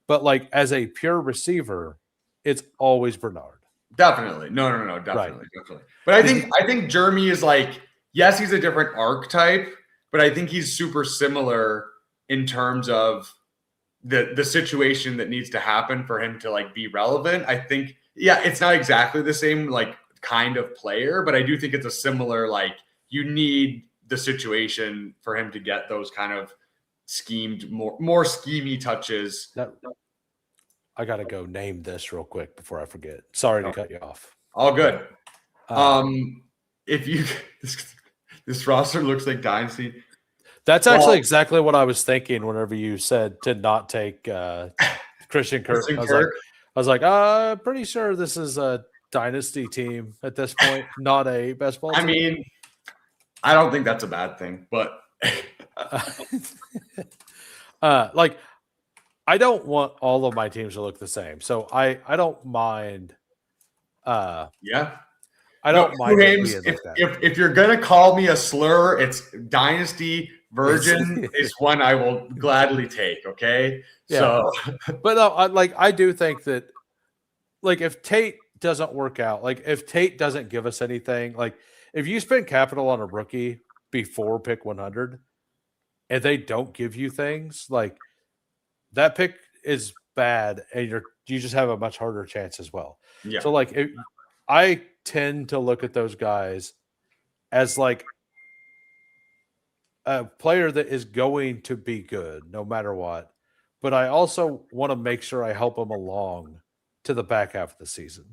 Speaker 2: But like as a pure receiver, it's always Bernard.
Speaker 1: Definitely. No, definitely, definitely. But I think Jeremy is like, yes, he's a different archetype, but I think he's super similar in terms of the situation that needs to happen for him to like be relevant. I think, yeah, it's not exactly the same like kind of player, but I do think it's a similar, like, you need the situation for him to get those kind of schemed, more schemey touches.
Speaker 2: I got to go name this real quick before I forget. Sorry to cut you off.
Speaker 1: All good. If you this roster looks like Dynasty.
Speaker 2: That's actually exactly what I was thinking whenever you said to not take Christian Kirk. I was like, pretty sure this is a Dynasty team at this point, not a best ball team.
Speaker 1: I mean, I don't think that's a bad thing, but
Speaker 2: like, I don't want all of my teams to look the same, so I don't mind.
Speaker 1: Yeah,
Speaker 2: I don't mind.
Speaker 1: If you're gonna call me a slur, it's Dynasty Virgin is one I will gladly take. Okay,
Speaker 2: yeah.
Speaker 1: So,
Speaker 2: but no, I do think that, like, if Tate doesn't work out, like if Tate doesn't give us anything, like if you spend capital on a rookie before pick 100 and they don't give you things, like that pick is bad and you just have a much harder chance as well.
Speaker 1: Yeah.
Speaker 2: So like I tend to look at those guys as like a player that is going to be good no matter what, but I also want to make sure I help them along to the back half of the season.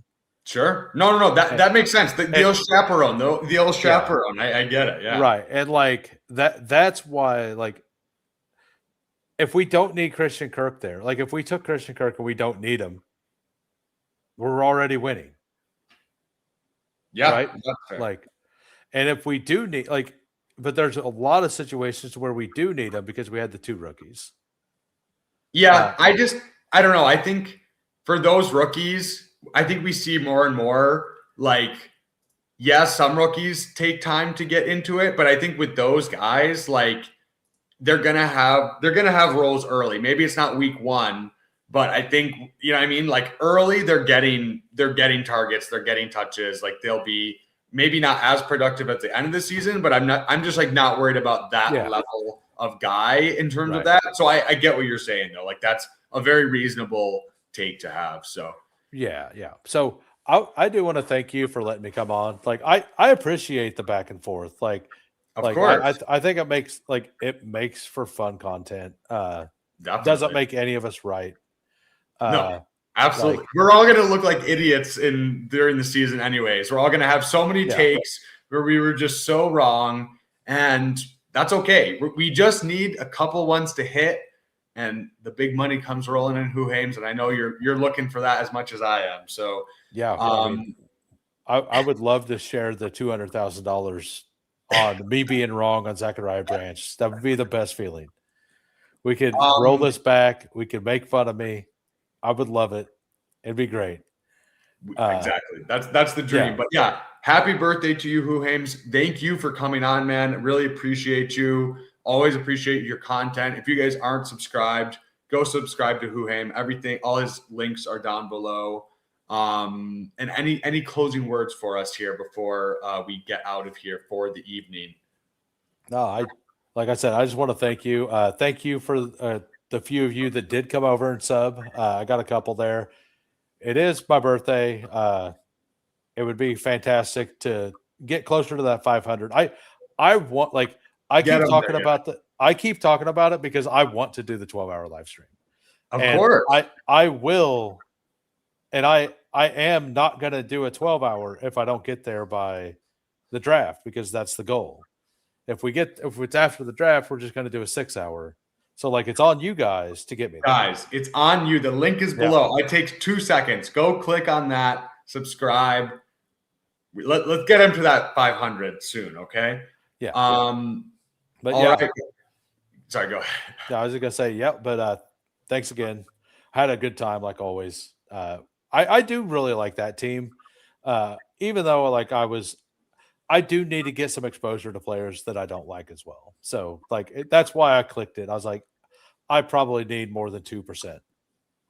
Speaker 1: Sure. No. That makes sense. The old chaperone, the old chaperone. Yeah. I get it. Yeah.
Speaker 2: Right. And like that's why, like, if we don't need Christian Kirk there, like if we took Christian Kirk and we don't need him, we're already winning.
Speaker 1: Yeah.
Speaker 2: Right. Like, and if we do need, like, but there's a lot of situations where we do need him because we had the two rookies.
Speaker 1: Yeah. I don't know. I think for those rookies, I think we see more and more, like, yes, some rookies take time to get into it, but I think with those guys, like, they're gonna have roles early. Maybe it's not week one, but I think, you know what I mean? Like early, they're getting targets, they're getting touches. Like they'll be maybe not as productive at the end of the season, but I'm just like not worried about that level of guy in terms of that. So I get what you're saying though. Like that's a very reasonable take to have. So
Speaker 2: yeah. So I do want to thank you for letting me come on. Like I appreciate the back and forth. Like,
Speaker 1: of course,
Speaker 2: I think it makes for fun content. Doesn't make any of us right.
Speaker 1: No, absolutely. Like, we're all gonna look like idiots during the season, anyways. We're all gonna have so many takes where we were just so wrong, and that's okay. We just need a couple ones to hit, and the big money comes rolling in Who-Hames, and I know you're looking for that as much as I am. So
Speaker 2: yeah, I would love to share the $200,000 on me being wrong on Zachariah Branch. That would be the best feeling. We could roll this back. We could make fun of me. I would love it. It'd be great.
Speaker 1: Exactly. That's the dream. Yeah. But happy birthday to you, Who-Hames. Thank you for coming on, man. Really appreciate you. Always appreciate your content. If you guys aren't subscribed, go subscribe to Who-Hame. Everything, all his links are down below. And any closing words for us here before we get out of here for the evening?
Speaker 2: No, like I said, I just want to thank you. Thank you for the few of you that did come over and sub. I got a couple there. It is my birthday. It would be fantastic to get closer to that 500. I want, like, I keep talking about it because I want to do the 12-hour live stream.
Speaker 1: Of course.
Speaker 2: I will. And I am not going to do a 12-hour if I don't get there by the draft, because that's the goal. If it's after the draft, we're just going to do a 6-hour. So like, it's on you guys to get me there.
Speaker 1: Guys, it's on you. The link is below. It takes 2 seconds. Go click on that, subscribe. Let's get him to that 500 soon. Okay.
Speaker 2: Yeah.
Speaker 1: But right. Sorry, go ahead.
Speaker 2: Yeah, I was going to say, but thanks again. I had a good time like always. I do really like that team. Even though like I I do need to get some exposure to players that I don't like as well. So that's why I clicked it. I was like, I probably need more than 2%.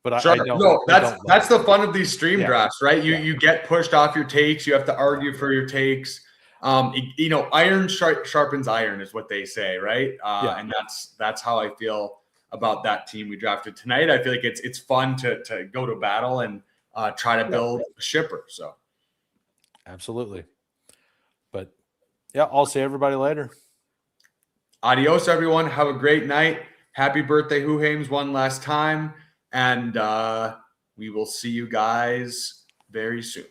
Speaker 2: But
Speaker 1: sure.
Speaker 2: I don't.
Speaker 1: No, that's
Speaker 2: like
Speaker 1: the fun of these stream drafts, right? You get pushed off your takes. You have to argue for your takes. Iron sharpens iron is what they say, right? And that's how I feel about that team we drafted tonight. I feel like it's fun to go to battle and try to build a shipper. So
Speaker 2: absolutely. But yeah, I'll see everybody later.
Speaker 1: Adios, everyone. Have a great night. Happy birthday, Hoohames, one last time. And we will see you guys very soon.